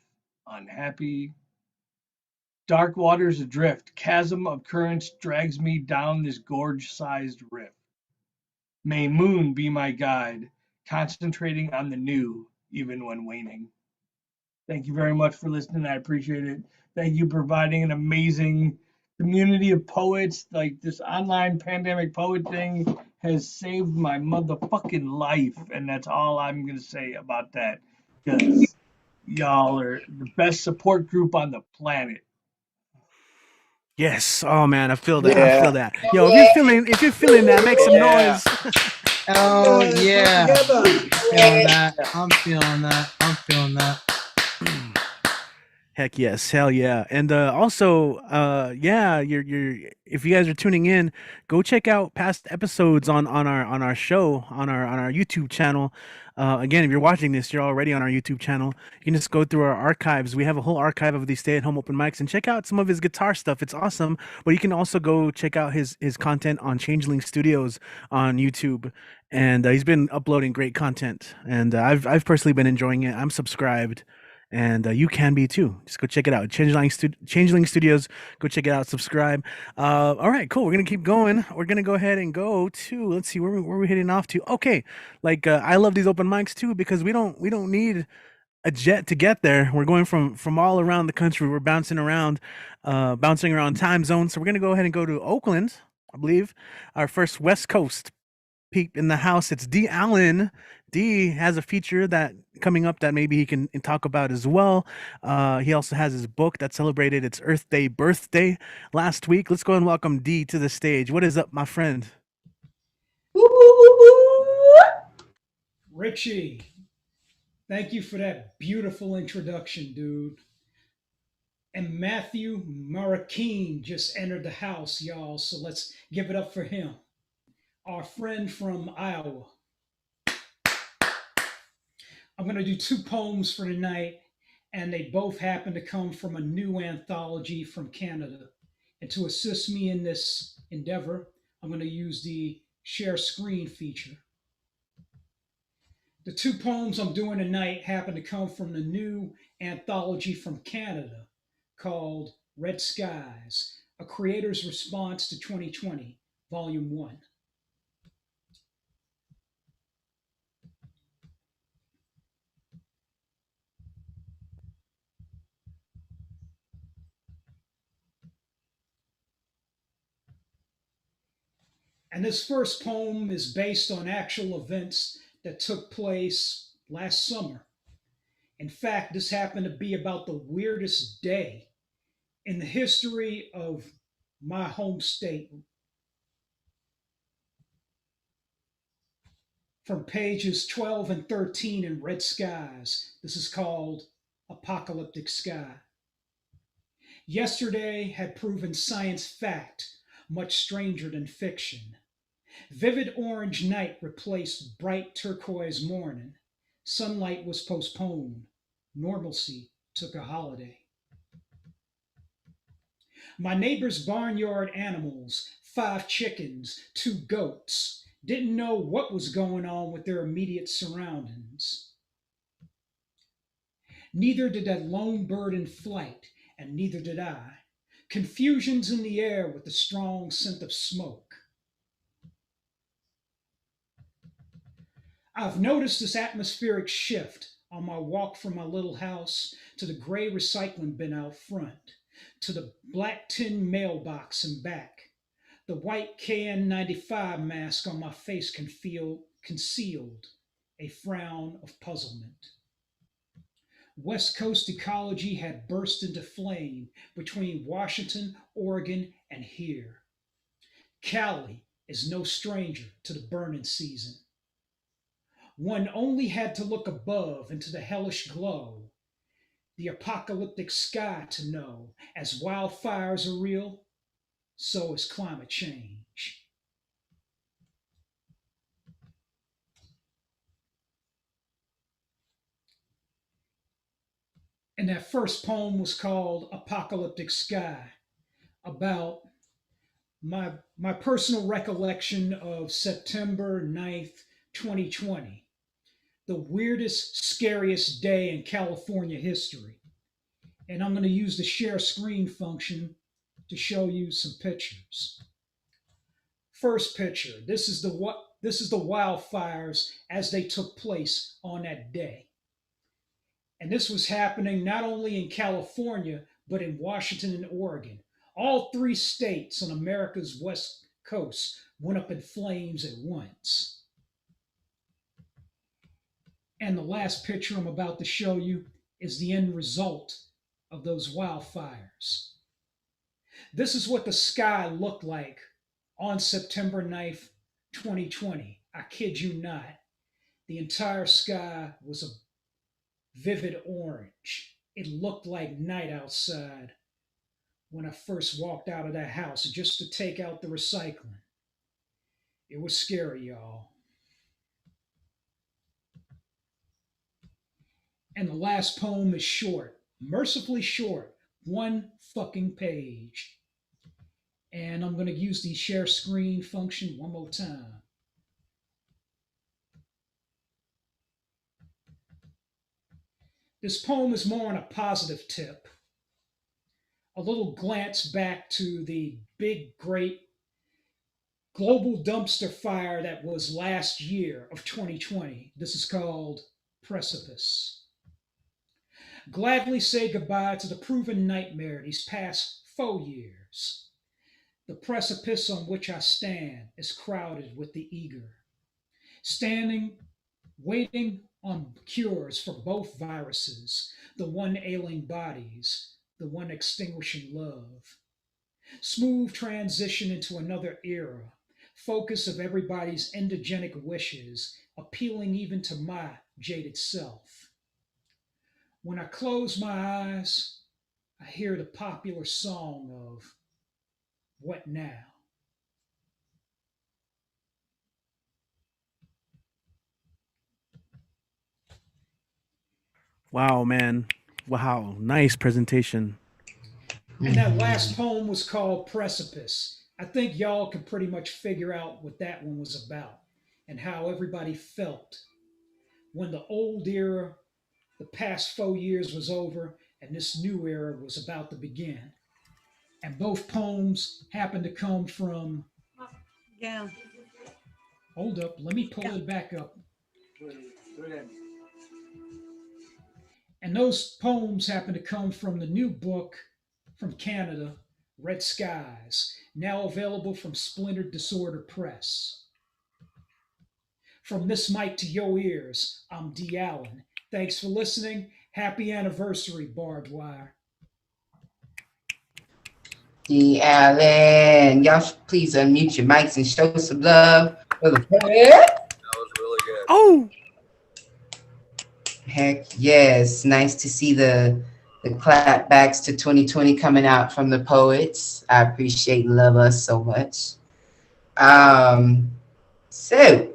Speaker 11: unhappy. Dark waters adrift, chasm of currents drags me down this gorge-sized rift. May moon be my guide, concentrating on the new, even when waning. Thank you very much for listening. I appreciate it. Thank you for providing an amazing community of poets. Like this online pandemic poet thing has saved my motherfucking life. And that's all I'm going to say about that. Because y'all are the best support group on the planet.
Speaker 1: Yes. Oh man, I feel that. I
Speaker 10: Yeah.
Speaker 1: feel that. Yo, if you're feeling that, make some
Speaker 10: Yeah.
Speaker 1: noise.
Speaker 8: Oh yeah.
Speaker 6: Together.
Speaker 8: Feeling that. I'm feeling that. I'm feeling that.
Speaker 1: Heck yes, hell yeah. And also, yeah, you're if you guys are tuning in, go check out past episodes on our show on our YouTube channel. Again, if you're watching this, you're already on our YouTube channel. You can just go through our archives. We have a whole archive of these stay-at-home open mics and check out some of his guitar stuff. It's awesome. But you can also go check out his content on Changeling Studios on YouTube. And he's been uploading great content. And I've personally been enjoying it. I'm subscribed. And you can be too. Just go check it out. Changeling Studios. Go check it out. Subscribe. All right, cool. We're gonna keep going. We're gonna go ahead and go to. Let's see where we're heading off to. Okay, like I love these open mics too because we don't need a jet to get there. We're going from all around the country. We're bouncing around time zones. So we're gonna go ahead and go to Oakland, I believe, our first West Coast peep in the house. It's D Allen. D has a feature that coming up that maybe he can talk about as well. He also has his book that celebrated its Earth Day birthday last week. Let's go and welcome D to the stage. What is up, my friend?
Speaker 12: Richie, thank you for that beautiful introduction, dude. And Matthew Marakeen just entered the house, y'all, so let's give it up for him. Our friend from Iowa. I'm going to do 2 poems for tonight, and they both happen to come from a new anthology from Canada. And to assist me in this endeavor, I'm going to use the share screen feature. The 2 poems I'm doing tonight happen to come from the new anthology from Canada called Red Skies, A Creator's Response to 2020, Volume 1. And this first poem is based on actual events that took place last summer. In fact, this happened to be about the weirdest day in the history of my home state. From pages 12 and 13 in Red Skies, this is called Apocalyptic Sky. Yesterday had proven science fact much stranger than fiction. Vivid orange night replaced bright turquoise morning. Sunlight was postponed. Normalcy took a holiday. My neighbor's barnyard animals, 5 chickens, 2 goats, didn't know what was going on with their immediate surroundings. Neither did that lone bird in flight, and neither did I. Confusion's in the air with the strong scent of smoke. I've noticed this atmospheric shift on my walk from my little house to the gray recycling bin out front, to the black tin mailbox and back. The white KN95 mask on my face can feel concealed, a frown of puzzlement. West Coast ecology had burst into flame between Washington, Oregon, and here. Cali is no stranger to the burning season. One only had to look above into the hellish glow the apocalyptic sky to know. As wildfires are real, so is climate change. And that first poem was called Apocalyptic Sky, about my personal recollection of September 9th, 2020, the weirdest, scariest day in California history. And I'm going to use the share screen function to show you some pictures. First picture. This is the wildfires as they took place on that day. And this was happening not only in California, but in Washington and Oregon. All three states on America's West Coast went up in flames at once. And the last picture I'm about to show you is the end result of those wildfires. This is what the sky looked like on September 9th, 2020. I kid you not. The entire sky was a vivid orange. It looked like night outside when I first walked out of that house just to take out the recycling. It was scary, y'all. And the last poem is short, mercifully short, one fucking page. And I'm going to use the share screen function one more time. This poem is more on a positive tip. A little glance back to the big, great global dumpster fire that was last year of 2020. This is called Precipice. Gladly say goodbye to the proven nightmare these past 4 years. The precipice on which I stand is crowded with the eager, standing, waiting on cures for both viruses, the one ailing bodies, the one extinguishing love. Smooth transition into another era, focus of everybody's endogenic wishes, appealing even to my jaded self. When I close my eyes, I hear the popular song of What Now?
Speaker 1: Wow, man. Wow, nice presentation.
Speaker 12: And that last poem was called Precipice. I think y'all could pretty much figure out what that one was about and how everybody felt when the old era, the past 4 years was over, and this new era was about to begin. And both poems happen to come from.
Speaker 13: Yeah.
Speaker 12: Hold up, let me pull it back up. And those poems happen to come from the new book from Canada, Red Skies, now available from Splintered Disorder Press. From this mic to your ears, I'm D. Allen. Thanks for listening. Happy anniversary, Barbed Wire.
Speaker 3: D. Allen, y'all please unmute your mics and show some love for the poet.
Speaker 2: That was really good.
Speaker 1: Oh,
Speaker 3: Heck yes, nice to see the clapbacks to 2020 coming out from the poets. I appreciate and love us so much. So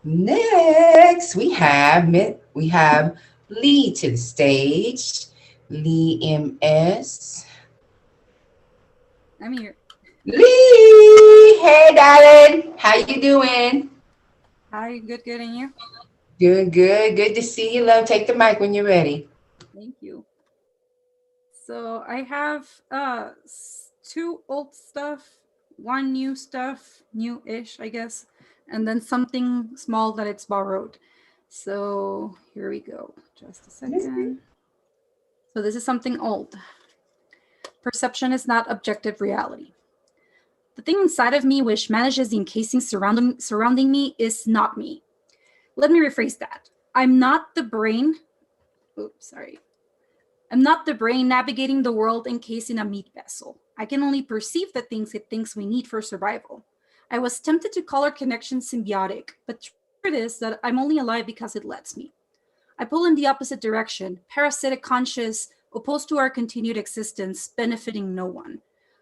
Speaker 3: next we have Lee to the stage. Lee MS.
Speaker 13: I'm here.
Speaker 3: Lee, hey darling, how you doing?
Speaker 13: Hi, good, and you?
Speaker 3: Doing good. Good to see you, love. Take the mic when you're ready.
Speaker 13: Thank you. So I have 2 old stuff, 1 new stuff, new-ish, I guess, and then something small that it's borrowed. So here we go. Just a second. So this is something old. Perception is not objective reality. The thing inside of me which manages the encasing surrounding me is not me. Let me rephrase that. I'm not the brain. Oops, sorry. I'm not the brain navigating the world encased in a meat vessel. I can only perceive the things it thinks we need for survival. I was tempted to call our connection symbiotic, but truth is that I'm only alive because it lets me. I pull in the opposite direction, parasitic conscious, opposed to our continued existence, benefiting no one.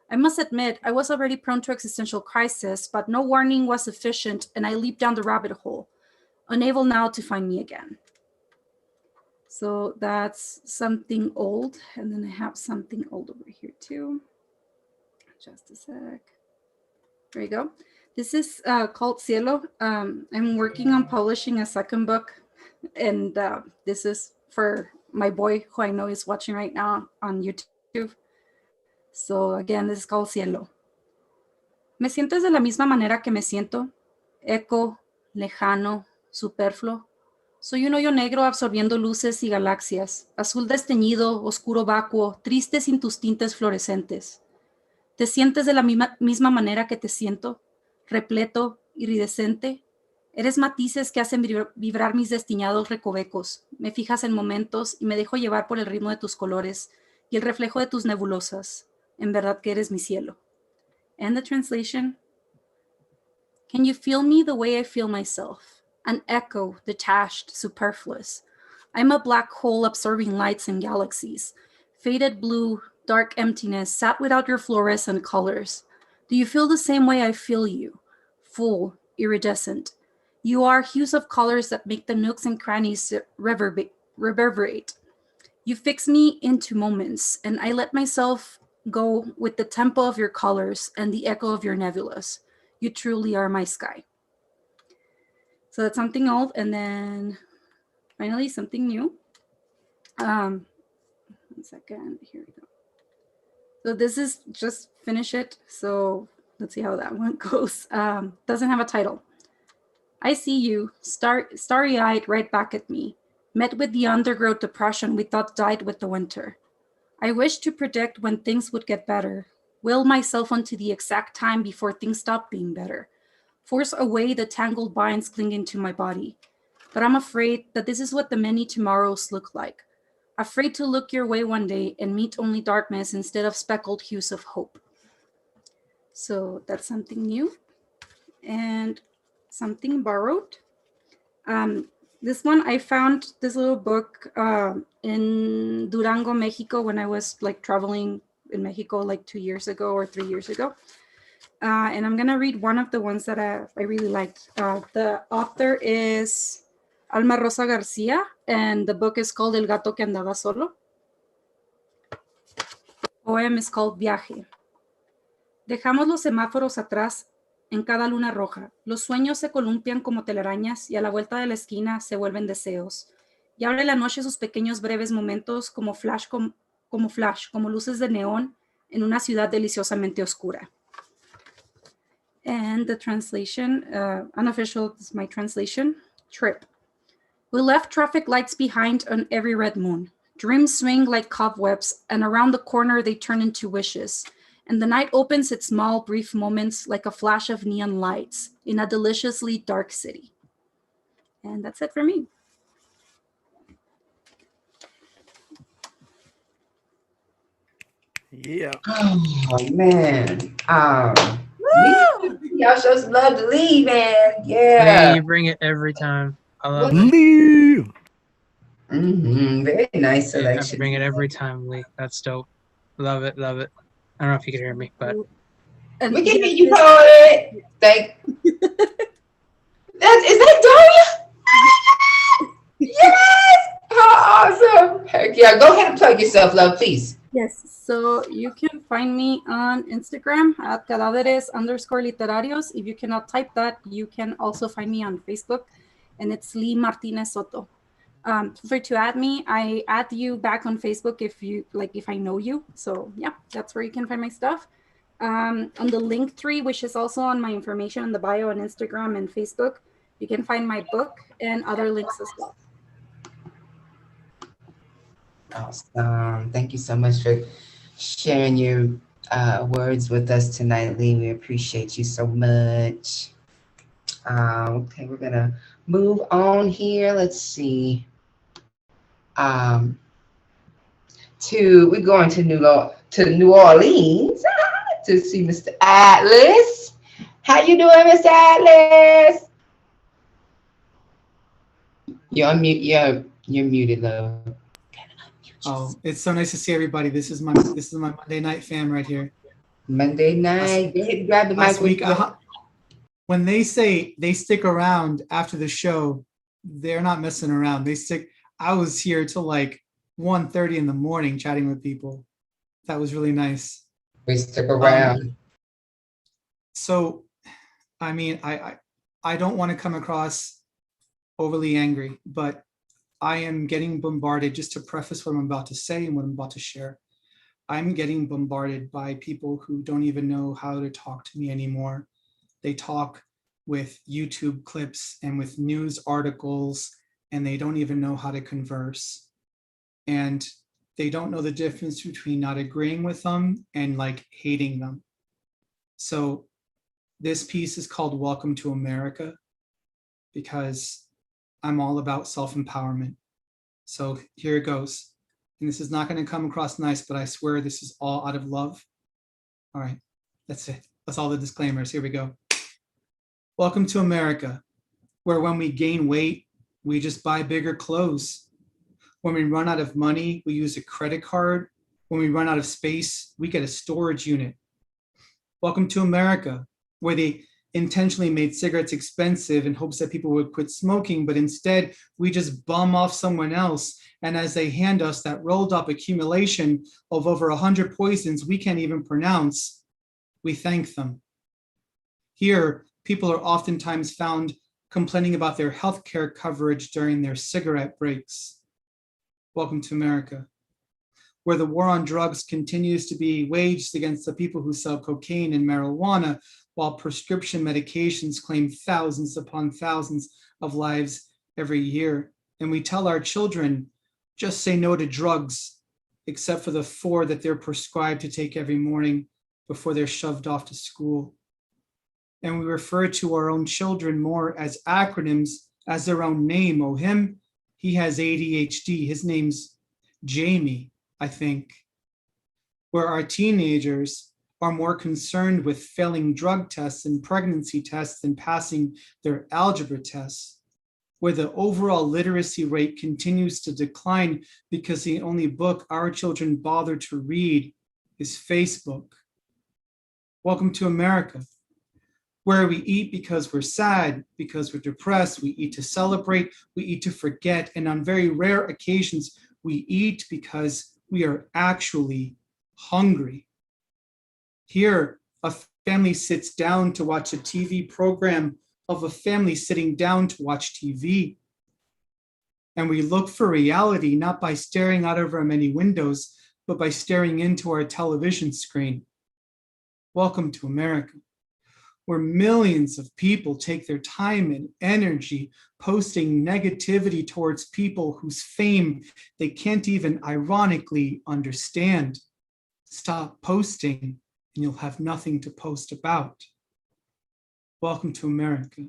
Speaker 13: I must admit, I was already prone to existential crisis, but no warning was sufficient, and I leaped down the rabbit hole, unable now to find me again. So that's something old, and then I have something old over here too. Just a sec. There you go. This is called Cielo. I'm working on publishing a second book, and this is for my boy who I know is watching right now on YouTube. So again, this is called Cielo. ¿Me sientes de la misma manera que me siento? Eco, lejano, superfluo. Soy un hoyo negro absorbiendo luces y galaxias, azul desteñido, oscuro vacuo, triste sin tus tintes fluorescentes. ¿Te sientes de la misma manera que te siento? Repleto, iridescente. Eres matices que hacen vibrar mis destiñados recovecos. Me fijas en momentos y me dejo llevar por el ritmo de tus colores y el reflejo de tus nebulosas. En verdad que eres mi cielo. And the translation. Can you feel me the way I feel myself? An echo, detached, superfluous. I'm a black hole absorbing lights and galaxies. Faded blue, dark emptiness, sat without your fluorescent colors. Do you feel the same way I feel you? Full, iridescent. You are hues of colors that make the nooks and crannies reverberate. You fix me into moments, and I let myself go with the tempo of your colors and the echo of your nebulas. You truly are my sky. So that's something old, and then finally something new. 1 second, here we go. So this is just finish it. So let's see how that one goes. Doesn't have a title. I see you, starry-eyed right back at me, met with the undergrowth depression we thought died with the winter. I wish to predict when things would get better, will myself onto the exact time before things stop being better, force away the tangled binds clinging to my body. But I'm afraid that this is what the many tomorrows look like. Afraid to look your way one day and meet only darkness instead of speckled hues of hope. So that's something new. And something borrowed. This one, I found this little book in Durango, Mexico, when I was like traveling in Mexico like 2 years ago or 3 years ago. And I'm gonna read one of the ones that I really liked. The author is Alma Rosa Garcia, and the book is called El Gato que Andaba Solo. The poem is called Viaje. Dejamos los semáforos atrás en cada luna roja. Los sueños se columpian como telarañas y a la vuelta de la esquina se vuelven deseos. Y abre la noche sus pequeños breves momentos como flash, como luces de neón en una ciudad deliciosamente oscura. And the translation, unofficial, is my translation, trip. We left traffic lights behind on every red moon. Dreams swing like cobwebs, and around the corner they turn into wishes. And the night opens its small, brief moments like a flash of neon lights in a deliciously dark city. And that's it for me.
Speaker 1: Yeah.
Speaker 3: Oh man. Y'all show some love to Lee, man.
Speaker 8: Yeah,
Speaker 3: Yeah.
Speaker 8: you bring it every time. I love it.
Speaker 1: Lee.
Speaker 3: Very nice
Speaker 8: Yeah, I
Speaker 3: selection.
Speaker 8: bring it every time, Lee. That's dope. Love it, love it. I don't know if you can hear me, but
Speaker 13: And
Speaker 3: We can
Speaker 13: yes,
Speaker 3: hear you,
Speaker 13: this-
Speaker 3: poet. Is that Daria? Yes! How awesome. Heck yeah. Go ahead and plug yourself, love, please.
Speaker 13: Yes, so you can find me on Instagram at cadáveres_literarios. If you cannot type that, you can also find me on Facebook, and it's Lee Martinez Soto. Feel free to add me. I add you back on Facebook if I know you. So yeah, that's where you can find my stuff. On the link tree, which is also on my information in the bio on Instagram and Facebook, you can find my book and other links as well.
Speaker 3: Awesome. Thank you so much for sharing your words with us tonight, Lee. We appreciate you so much. Okay, we're gonna move on here. Let's see. We're going to New Orleans to see Mr. Atlas. How you doing, Mr. Atlas? You're on mute. You're muted, love.
Speaker 14: Oh, it's so nice to see everybody. This is my Monday night fam right here.
Speaker 3: Monday night. Go ahead and grab the
Speaker 14: Last week,
Speaker 3: microphone.
Speaker 14: when they say they stick around after the show, they're not messing around. They stick. I was here till like 1:30 in the morning chatting with people. That was really nice.
Speaker 3: We stick around.
Speaker 14: So, I mean, I don't want to come across overly angry, but I am getting bombarded, just to preface what I'm about to say and what I'm about to share. I'm getting bombarded by people who don't even know how to talk to me anymore. They talk with YouTube clips and with news articles, and they don't even know how to converse. And they don't know the difference between not agreeing with them and like hating them. So this piece is called Welcome to America, because I'm all about self-empowerment. So here it goes. And this is not going to come across nice, but I swear this is all out of love. All right, that's it. That's all the disclaimers. Here we go. Welcome to America, where when we gain weight, we just buy bigger clothes. When we run out of money, we use a credit card. When we run out of space, we get a storage unit. Welcome to America, where they intentionally made cigarettes expensive in hopes that people would quit smoking, but instead we just bum off someone else. And as they hand us that rolled up accumulation of over 100 poisons we can't even pronounce, we thank them. Here, people are oftentimes found complaining about their healthcare coverage during their cigarette breaks. Welcome to America, where the war on drugs continues to be waged against the people who sell cocaine and marijuana, while prescription medications claim thousands upon thousands of lives every year. And we tell our children, just say no to drugs, except for the 4 that they're prescribed to take every morning before they're shoved off to school. And we refer to our own children more as acronyms as their own name. Oh, him, he has ADHD. His name's Jamie, I think. Where our teenagers are more concerned with failing drug tests and pregnancy tests than passing their algebra tests, where the overall literacy rate continues to decline because the only book our children bother to read is Facebook. Welcome to America, where we eat because we're sad, because we're depressed, we eat to celebrate, we eat to forget, and on very rare occasions, we eat because we are actually hungry. Here, a family sits down to watch a TV program of a family sitting down to watch TV. And we look for reality not by staring out of our many windows, but by staring into our television screen. Welcome to America, where millions of people take their time and energy posting negativity towards people whose fame they can't even ironically understand. Stop posting, and you'll have nothing to post about. Welcome to America,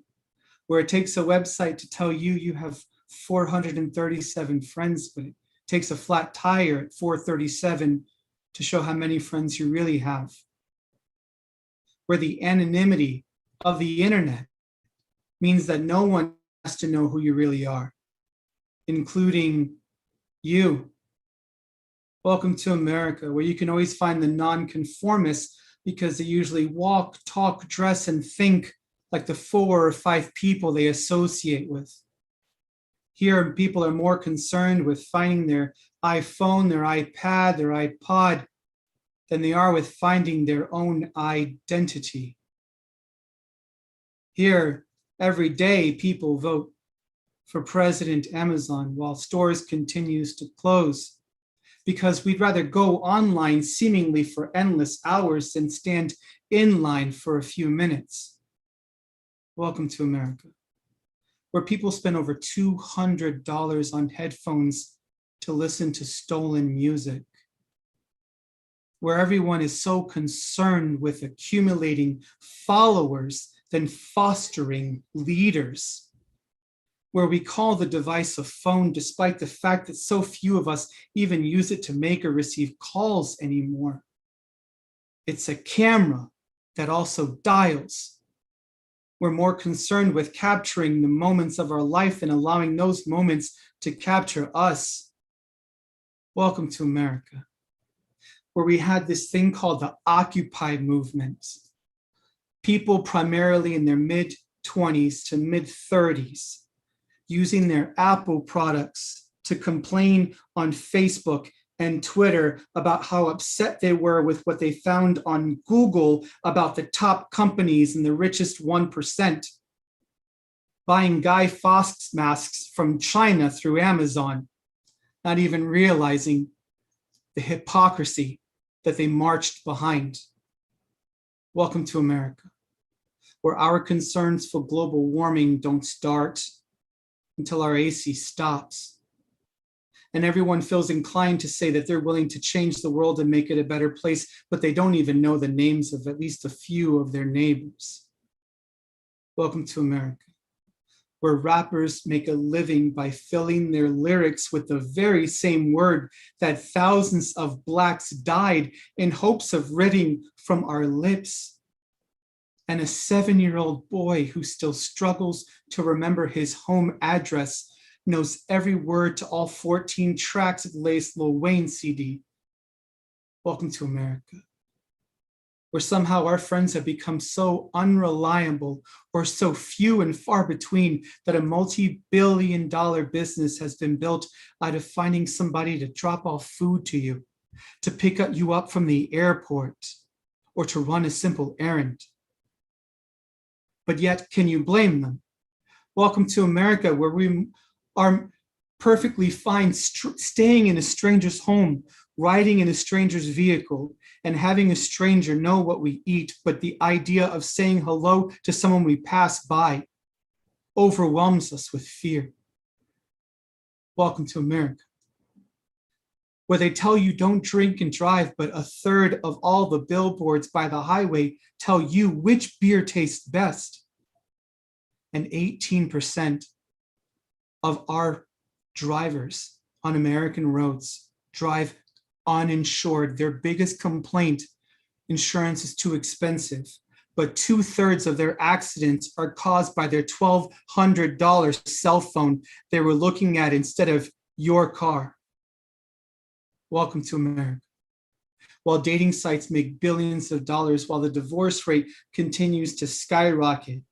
Speaker 14: where it takes a website to tell you you have 437 friends, but it takes a flat tire at 437 to show how many friends you really have. Where the anonymity of the internet means that no one has to know who you really are, including you. Welcome to America, where you can always find the nonconformists because they usually walk, talk, dress, and think like the 4 or 5 people they associate with. Here, people are more concerned with finding their iPhone, their iPad, their iPod, than they are with finding their own identity. Here, every day, people vote for President Amazon while stores continues to close, because we'd rather go online seemingly for endless hours than stand in line for a few minutes. Welcome to America, where people spend over $200 on headphones to listen to stolen music, where everyone is so concerned with accumulating followers than fostering leaders, where we call the device a phone despite the fact that so few of us even use it to make or receive calls anymore. It's a camera that also dials, We're more concerned with capturing the moments of our life and allowing those moments to capture us. Welcome to America, where we had this thing called the Occupy movement. People primarily in their mid-20s to mid-30s using their Apple products to complain on Facebook and Twitter about how upset they were with what they found on Google about the top companies and the richest 1%, buying Guy Fawkes masks from China through Amazon, not even realizing the hypocrisy that they marched behind. Welcome to America, where our concerns for global warming don't start until our AC stops. And everyone feels inclined to say that they're willing to change the world and make it a better place, but they don't even know the names of at least a few of their neighbors. Welcome to America, where rappers make a living by filling their lyrics with the very same word that thousands of Blacks died in hopes of ridding from our lips. And a 7-year-old boy who still struggles to remember his home address knows every word to all 14 tracks of Lay's Lil Wayne CD. Welcome to America, where somehow our friends have become so unreliable or so few and far between that a multi-billion-dollar business has been built out of finding somebody to drop off food to you, to pick you up from the airport, or to run a simple errand. But yet, can you blame them? Welcome to America, where we are perfectly fine staying in a stranger's home, riding in a stranger's vehicle, and having a stranger know what we eat, but the idea of saying hello to someone we pass by overwhelms us with fear. Welcome to America, where they tell you don't drink and drive, but a third of all the billboards by the highway tell you which beer tastes best. And 18% of our drivers on American roads drive uninsured. Their biggest complaint, insurance is too expensive, but 2/3 of their accidents are caused by their $1,200 cell phone they were looking at instead of your car. Welcome to America. While dating sites make billions of dollars, while the divorce rate continues to skyrocket,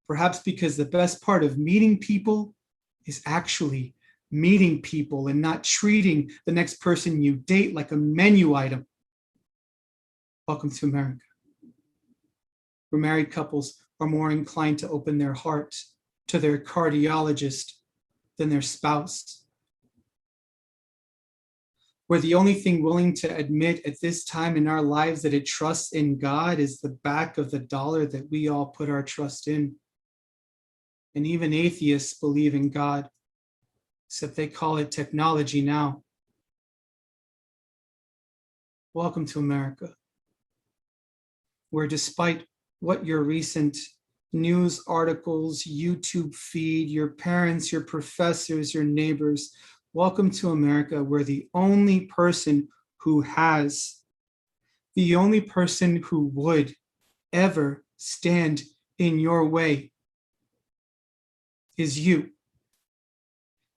Speaker 14: perhaps because the best part of meeting people is actually meeting people and not treating the next person you date like a menu item. Welcome to America, where married couples are more inclined to open their heart to their cardiologist than their spouse, where the only thing willing to admit at this time in our lives that it trusts in God is the back of the dollar that we all put our trust in. And even atheists believe in God, except they call it technology now. Welcome to America, where despite what your recent news articles, YouTube feed, your parents, your professors, your neighbors, welcome to America, where the only person who has, the only person who would ever stand in your way is you.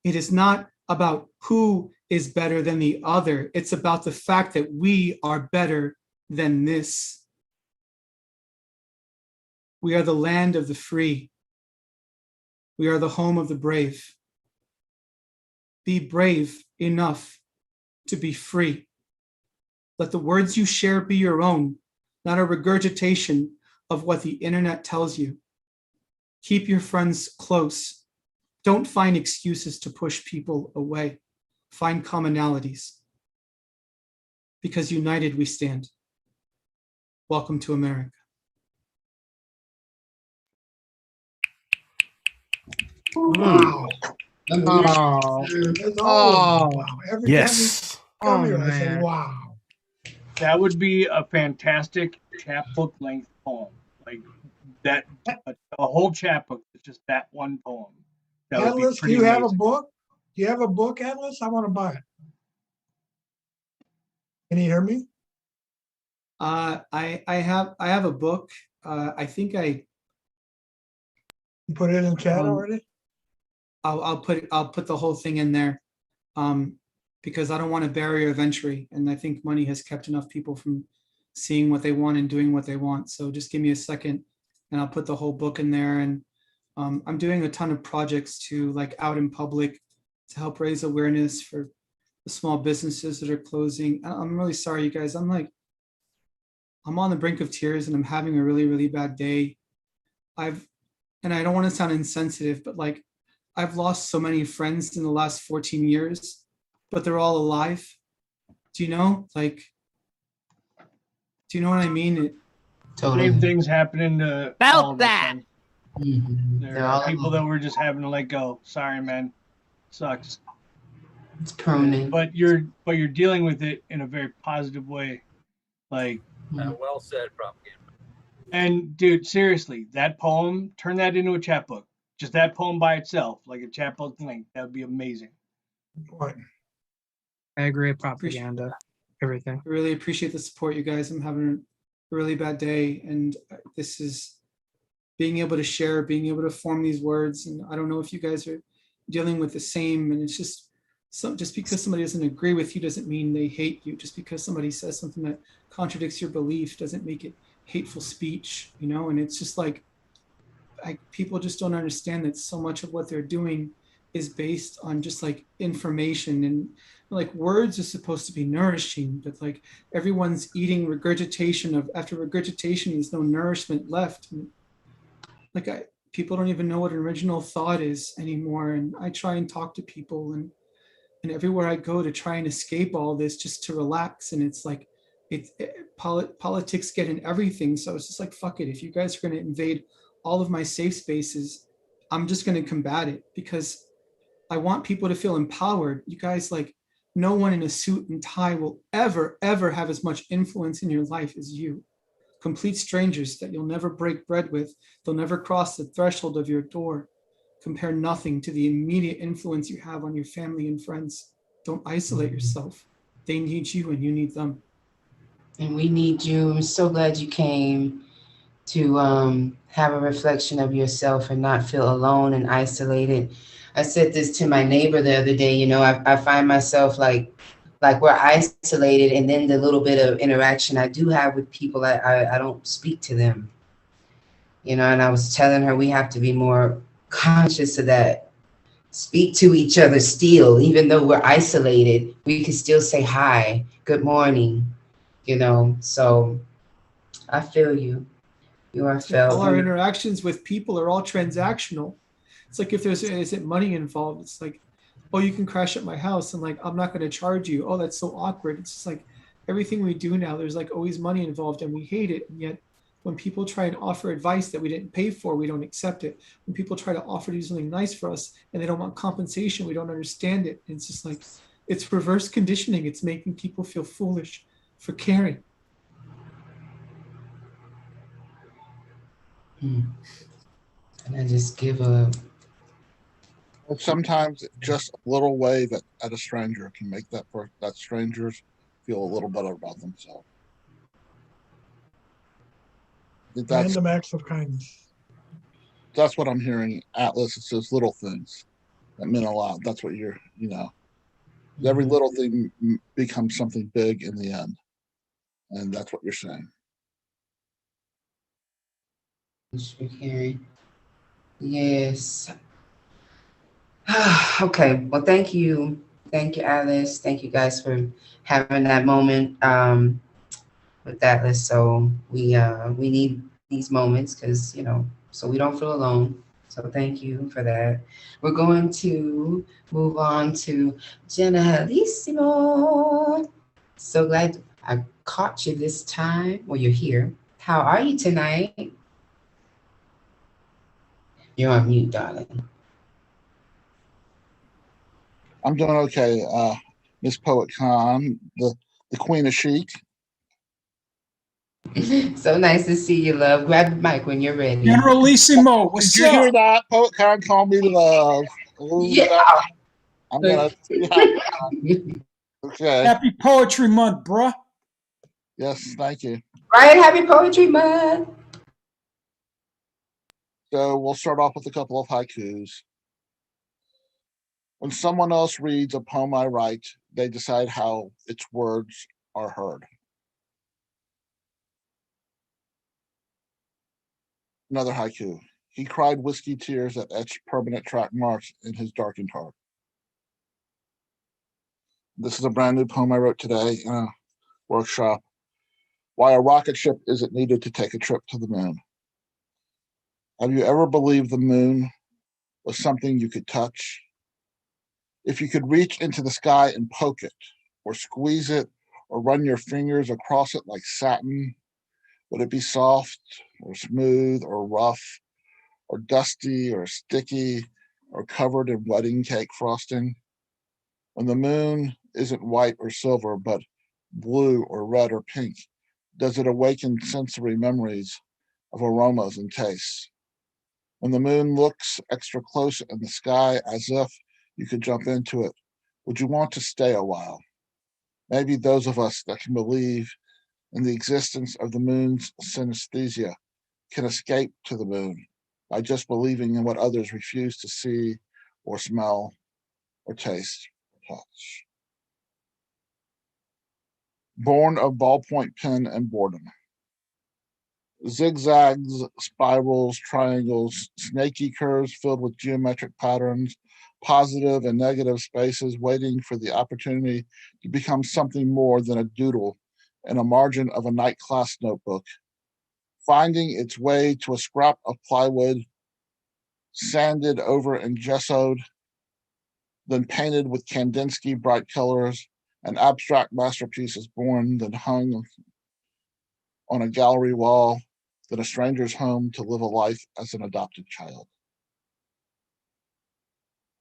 Speaker 14: It is not about who is better than the other. It's about the fact that we are better than this. We are the land of the free. We are the home of the brave. Be brave enough to be free. Let the words you share be your own, not a regurgitation of what the internet tells you. Keep your friends close. Don't find excuses to push people away. Find commonalities. Because united we stand. Welcome to America.
Speaker 6: Wow.
Speaker 8: Oh,
Speaker 6: That's all. Wow. Every
Speaker 1: Yes.
Speaker 6: time you come here, I say,
Speaker 8: man.
Speaker 6: wow.
Speaker 11: That would be a fantastic chapbook length poem. Like that, a whole chapbook is just that one poem. That would be
Speaker 6: Atlas, do
Speaker 11: pretty
Speaker 6: you have a
Speaker 11: amazing.
Speaker 6: book? Do you have a book, Atlas? I want to buy it. Can you hear me?
Speaker 14: I have a book. I think I
Speaker 6: You put it in chat already?
Speaker 14: I'll put the whole thing in there, because I don't want a barrier of entry, and I think money has kept enough people from seeing what they want and doing what they want. So just give me a second, and I'll put the whole book in there. And I'm doing a ton of projects to like out in public to help raise awareness for the small businesses that are closing. I'm really sorry, you guys. I'm on the brink of tears, and I'm having a really, really bad day. And I don't want to sound insensitive, but like I've lost so many friends in the last 14 years, but they're all alive. Do you know? Like, do you know what I mean?
Speaker 11: Same things happening to all of us, man. There are people that we're just having to let go. Sorry, man. Sucks.
Speaker 3: It's pruning.
Speaker 11: But you're dealing with it in a very positive way. Like
Speaker 2: Well said, Propaganda.
Speaker 11: And dude, seriously, that poem, turn that into a chapbook. Just that poem by itself, like a chapbook length, that would be amazing.
Speaker 6: What?
Speaker 8: I agree. Propaganda, everything.
Speaker 14: I really appreciate the support, you guys. I'm having a really bad day, and this is being able to share, being able to form these words. And I don't know if you guys are dealing with the same. And it's just because somebody doesn't agree with you doesn't mean they hate you. Just because somebody says something that contradicts your belief doesn't make it hateful speech, you know. And it's just like people just don't understand that so much of what they're doing is based on just like information, and like words are supposed to be nourishing, but like everyone's eating regurgitation of after regurgitation, there's no nourishment left. And like people don't even know what an original thought is anymore. And I try and talk to people, and everywhere I go to try and escape all this, just to relax. And it's like politics get in everything. So it's just like, fuck it. If you guys are going to invade all of my safe spaces, I'm just going to combat it, because I want people to feel empowered. You guys, like, no one in a suit and tie will ever have as much influence in your life as you. Complete strangers that you'll never break bread with, they'll never cross the threshold of your door, compare nothing to the immediate influence you have on your family and friends. Don't isolate yourself. They need you and you need them.
Speaker 3: And we need you. I'm so glad you came to have a reflection of yourself and not feel alone and isolated. I said this to my neighbor the other day, you know, I find myself like we're isolated, and then the little bit of interaction I do have with people, I don't speak to them, you know. And I was telling her we have to be more conscious of that. Speak to each other still, even though we're isolated, we can still say hi, good morning, you know. So I feel you. You are felt.
Speaker 14: All our interactions with people are all transactional. It's like if is it money involved, it's like, oh, you can crash at my house, and like, I'm not going to charge you. Oh, that's so awkward. It's just like everything we do now, there's like always money involved, and we hate it. And yet when people try and offer advice that we didn't pay for, we don't accept it. When people try to offer to do something nice for us and they don't want compensation, we don't understand it. And it's just like, it's reverse conditioning. It's making people feel foolish for caring.
Speaker 3: And I just give a...
Speaker 15: Sometimes just a little wave at a stranger can make that strangers feel a little better about themselves.
Speaker 6: Random acts of kindness.
Speaker 15: That's what I'm hearing, Atlas. It's those little things that mean a lot. That's what you know. Every little thing becomes something big in the end. And that's what you're saying.
Speaker 3: Yes. Okay. Well, thank you. Thank you, Alice. Thank you guys for having that moment with Atlas. So we need these moments, because, you know, so we don't feel alone. So thank you for that. We're going to move on to Generalissimo. So glad I caught you this time. Well, you're here. How are you tonight? You're on mute, darling.
Speaker 15: I'm doing okay. Miss Poet Khan, the Queen of Chic.
Speaker 3: So nice to see you, love. Grab the mic when you're ready.
Speaker 12: Generalissimo, what's
Speaker 15: Did you hear that? Poet Khan called me love.
Speaker 3: Yeah.
Speaker 15: I'm gonna. Okay.
Speaker 12: Happy Poetry Month, bruh.
Speaker 15: Yes, thank you.
Speaker 3: Right, happy Poetry Month.
Speaker 15: So we'll start off with a couple of haikus. When someone else reads a poem I write, they decide how its words are heard. Another haiku. He cried whiskey tears that etched permanent track marks in his darkened heart. This is a brand new poem I wrote today in a workshop. Why a rocket ship isn't needed to take a trip to the moon. Have you ever believed the moon was something you could touch? If you could reach into the sky and poke it, or squeeze it, or run your fingers across it like satin, would it be soft, or smooth, or rough, or dusty, or sticky, or covered in wedding cake frosting? When the moon isn't white or silver, but blue or red or pink, does it awaken sensory memories of aromas and tastes? When the moon looks extra close in the sky as if you could jump into it, would you want to stay a while? Maybe those of us that can believe in the existence of the moon's synesthesia can escape to the moon by just believing in what others refuse to see or smell or taste or touch. Born of ballpoint pen and boredom. Zigzags, spirals, triangles, snaky curves filled with geometric patterns, positive and negative spaces waiting for the opportunity to become something more than a doodle in a margin of a night class notebook, finding its way to a scrap of plywood, sanded over and gessoed, then painted with Kandinsky bright colors, an abstract masterpiece is born, then hung on a gallery wall, than a stranger's home to live a life as an adopted child.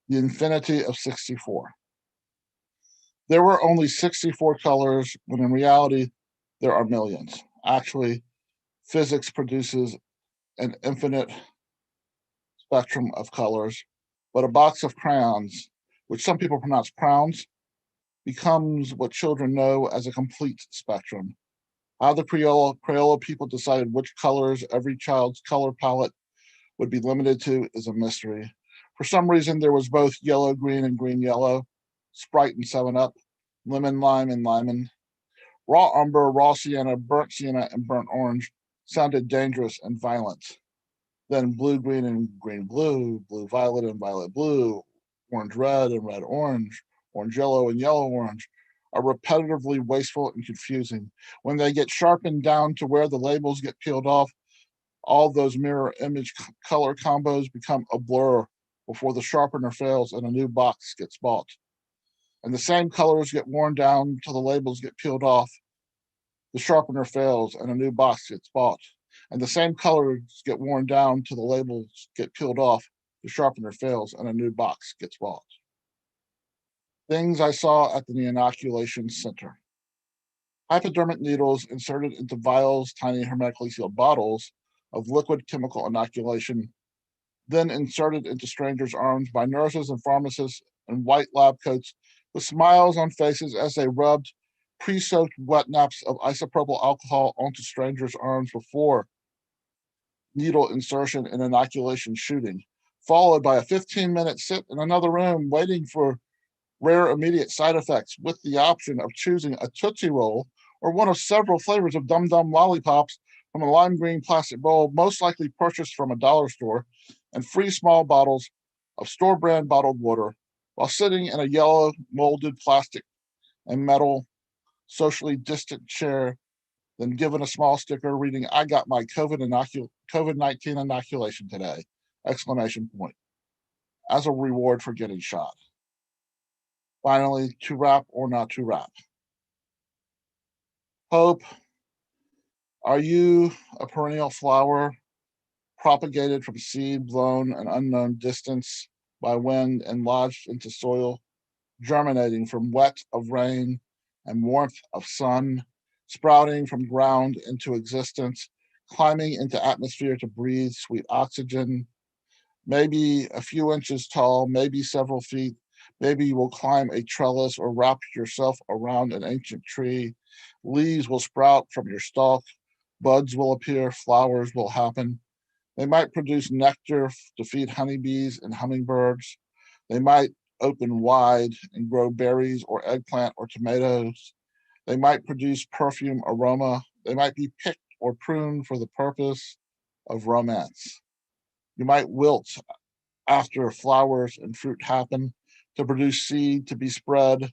Speaker 15: The infinity of 64. There were only 64 colors when in reality there are millions. Actually, physics produces an infinite spectrum of colors, but a box of crayons, which some people pronounce crowns, becomes what children know as a complete spectrum. How the Crayola people decided which colors every child's color palette would be limited to is a mystery. For some reason, there was both yellow, green, and green, yellow, Sprite and 7-Up, lemon, lime, and lemon. Raw umber, raw sienna, and burnt orange sounded dangerous and violent. Then blue, green, and green, blue, blue, violet, and violet, blue, orange, red, and red, orange yellow, and yellow, orange are repetitively wasteful and confusing. When they get sharpened down to where the labels get peeled off, all those mirror image color combos become a blur before the sharpener fails and a new box gets bought. And the same colors get worn down till the labels get peeled off, the sharpener fails and a new box gets bought. And the same colors get worn down till the labels get peeled off, the sharpener fails and a new box gets bought. Things I saw at the inoculation center. Hypodermic needles inserted into vials, tiny hermetically sealed bottles of liquid chemical inoculation, then inserted into strangers' arms by nurses and pharmacists in white lab coats with smiles on faces as they rubbed pre-soaked wet naps of isopropyl alcohol onto strangers' arms before needle insertion and inoculation shooting, followed by a 15-minute sit in another room waiting for rare immediate side effects with the option of choosing a Tootsie Roll or one of several flavors of Dum Dum lollipops from a lime green plastic bowl, most likely purchased from a dollar store, and free small bottles of store brand bottled water while sitting in a yellow molded plastic and metal socially distant chair, then given a small sticker reading, "I got my COVID-19 inoculation today!" Exclamation point, as a reward for getting shot. Finally, to wrap or not to wrap. Hope, are you a perennial flower propagated from seed blown an unknown distance by wind and lodged into soil, germinating from wet of rain and warmth of sun, sprouting from ground into existence, climbing into atmosphere to breathe sweet oxygen, maybe a few inches tall, maybe several feet. Maybe you will climb a trellis or wrap yourself around an ancient tree. Leaves will sprout from your stalk. Buds will appear. Flowers will happen. They might produce nectar to feed honeybees and hummingbirds. They might open wide and grow berries or eggplant or tomatoes. They might produce perfume aroma. They might be picked or pruned for the purpose of romance. You might wilt after flowers and fruit happen to produce seed to be spread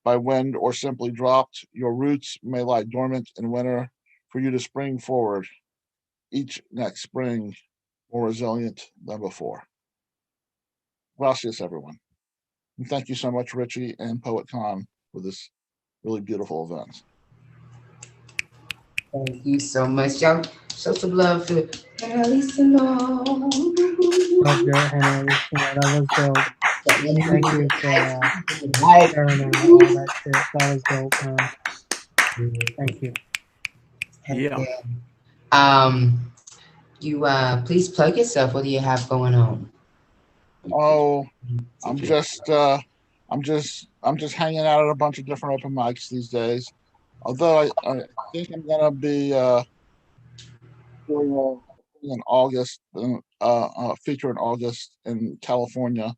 Speaker 15: by wind or simply dropped. Your roots may lie dormant in winter for you to spring forward each next spring more resilient than before. Gracias, everyone. And thank you so much, Richie and Poet Con, for this really beautiful event.
Speaker 3: Thank you so much. Y'all show some love to Hannah.
Speaker 16: Love your Hannah. That was dope. Thank you for sharing all that shit. That was dope, man. Thank you.
Speaker 1: Yeah.
Speaker 3: You please plug yourself. What do you have going on?
Speaker 15: Oh, I'm just hanging out at a bunch of different open mics these days. Although I think I'm gonna be doing an August feature in August in California,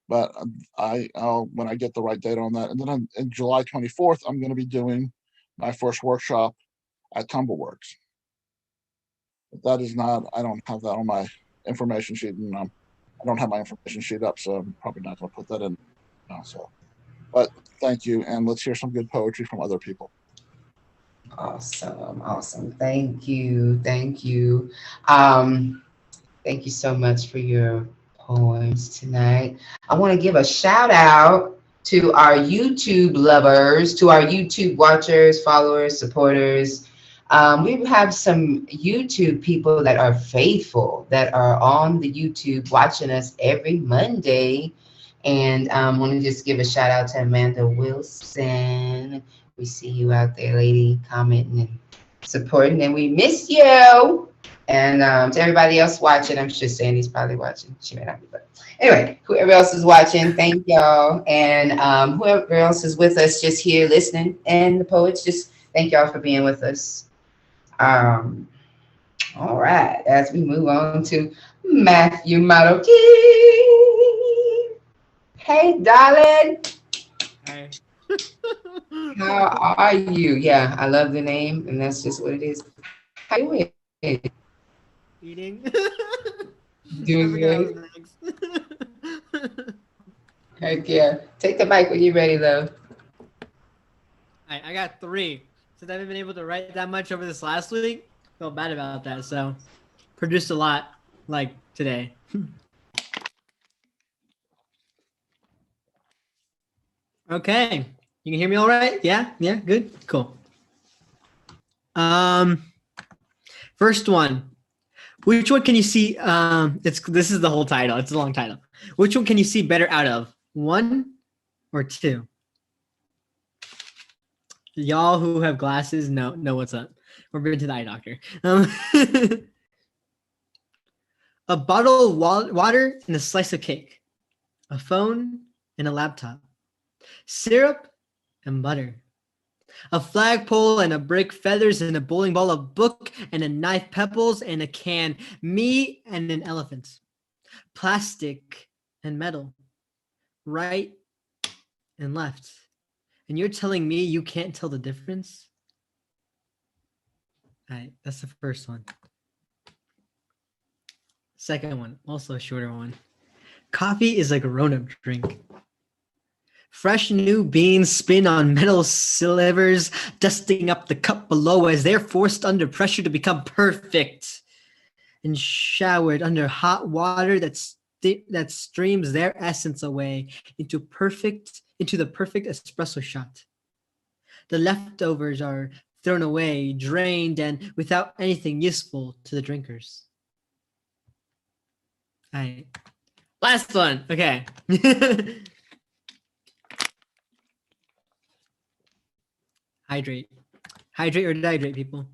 Speaker 15: but I'll when I get the right date on that. And then on July 24th, I'm going to be doing my first workshop at Tumbleworks. But that is not. I don't have that on my information sheet, and I don't have my information sheet up, so I'm probably not going to put that in. So, but thank you, and let's hear some good poetry from other people.
Speaker 3: Awesome. Thank you. Thank you so much for your poems tonight. I want to give a shout out to our YouTube lovers, to our YouTube watchers, followers, supporters. We have some YouTube people that are faithful, that are on the YouTube watching us every Monday. And I want to just give a shout out to Amanda Wilson. We see you out there, lady, commenting and supporting, and we miss you. And to everybody else watching, I'm sure Sandy's probably watching. She may not be, but anyway, whoever else is watching, thank y'all. And whoever else is with us just here listening, and the poets, just thank y'all for being with us. All right, as we move on to Matthew Maroki. Hey, darling.
Speaker 17: Hi.
Speaker 3: How are you? Yeah, I love the name, and that's just what it is. How you doing?
Speaker 17: Eating.
Speaker 3: Doing good. Heck yeah. Take the mic when you're ready, though.
Speaker 17: I got 3. Since I haven't been able to write that much over this last week, felt bad about that. So, produced a lot, like today. Okay. You can hear me all right? Yeah? Yeah? Good? Cool. First one. Which one can you see? This is the whole title. It's a long title. Which one can you see better out of? 1 or 2? Y'all who have glasses know what's up. We're been to the eye doctor. A bottle of water and a slice of cake. A phone and a laptop. Syrup and butter. A flagpole and a brick, feathers and a bowling ball, a book and a knife, pebbles and a can, me and an elephant, plastic and metal, right and left. And you're telling me you can't tell the difference? All right, that's the first one. Second one, also a shorter one. Coffee is a grown-up drink. Fresh new beans spin on metal slivers, dusting up the cup below as they're forced under pressure to become perfect and showered under hot water that streams their essence away into the perfect espresso shot. The leftovers are thrown away, drained, and without anything useful to the drinkers. All right. Last one. Okay. Hydrate or dehydrate, people.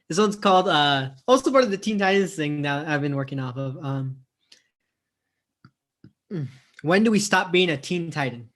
Speaker 17: This one's called also part of the Teen Titans thing that I've been working off of. When do we stop being a Teen Titan?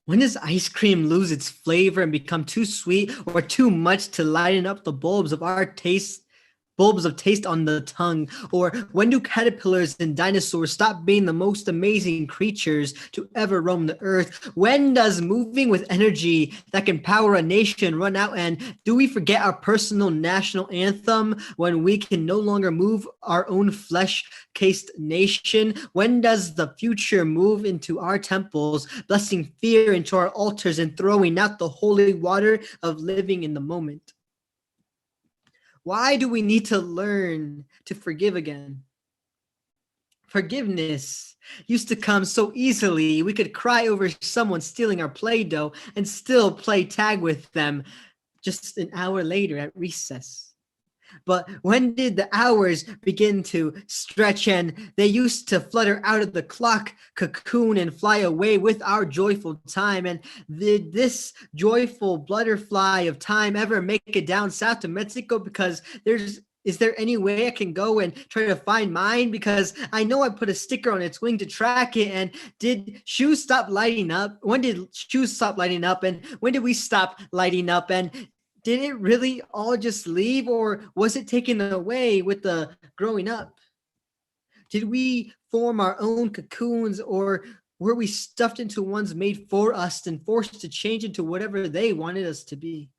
Speaker 17: When does ice cream lose its flavor and become too sweet or too much to lighten up the bulbs of taste on the tongue? Or when do caterpillars and dinosaurs stop being the most amazing creatures to ever roam the earth? When does moving with energy that can power a nation run out? And do we forget our personal national anthem when we can no longer move our own flesh-cased nation? When does the future move into our temples, blessing fear into our altars and throwing out the holy water of living in the moment? Why do we need to learn to forgive again? Forgiveness used to come so easily. We could cry over someone stealing our Play-Doh and still play tag with them just an hour later at recess. But when did the hours begin to stretch and they used to flutter out of the clock cocoon and fly away with our joyful time? And did this joyful butterfly of time ever make it down south to Mexico? Because is there any way I can go and try to find mine? Because I know I put a sticker on its wing to track it. And did shoes stop lighting up? When did shoes stop lighting up? And when did we stop lighting up? And did it really all just leave, or was it taken away with the growing up? Did we form our own cocoons, or were we stuffed into ones made for us and forced to change into whatever they wanted us to be?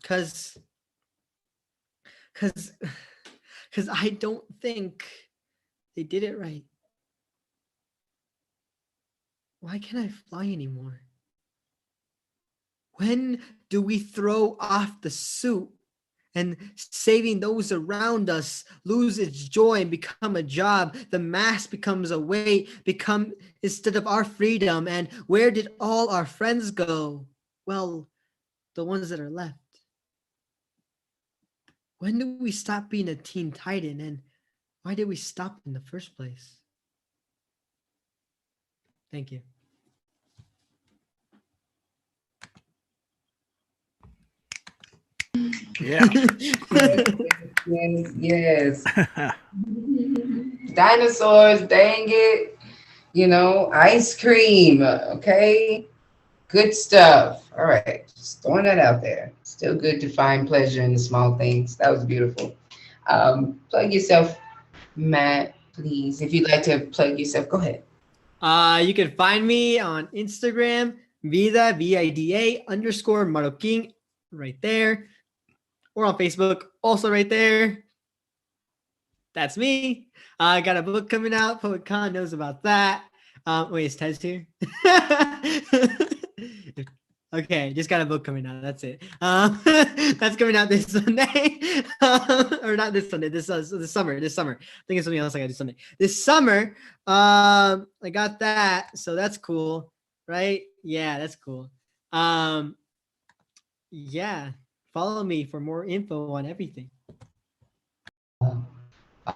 Speaker 17: Because I don't think they did it right. Why can't I fly anymore? When do we throw off the suit and saving those around us lose its joy and become a job? The mask becomes a weight, instead of our freedom. And where did all our friends go? Well, the ones that are left. When do we stop being a Teen Titan, and why did we stop in the first place? Thank you.
Speaker 1: Yeah.
Speaker 3: yes. Dinosaurs, dang it. You know, ice cream. Okay. Good stuff. All right. Just throwing that out there. Still good to find pleasure in the small things. That was beautiful. Plug yourself, Matt, please. If you'd like to plug yourself, go ahead.
Speaker 17: You can find me on Instagram, Vida, VIDA _ Marroquin, right there. Or on Facebook, also right there. That's me. I got a book coming out. Poet Con knows about that. Wait, is Tez here? Okay, just got a book coming out. That's it. That's coming out this Sunday. Or not this Sunday, this summer. I think it's something else I got to do Sunday. This summer, I got that. So that's cool, right? Yeah, that's cool. Yeah. Follow me for more info on everything.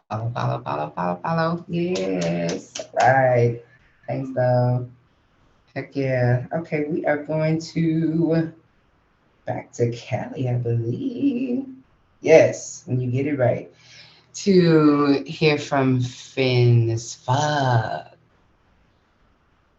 Speaker 3: Follow. Yes. Right. Thanks, love. Heck yeah. Okay, we are going to back to Cali, I believe. Yes, when you get it right. To hear from Finn as fuck.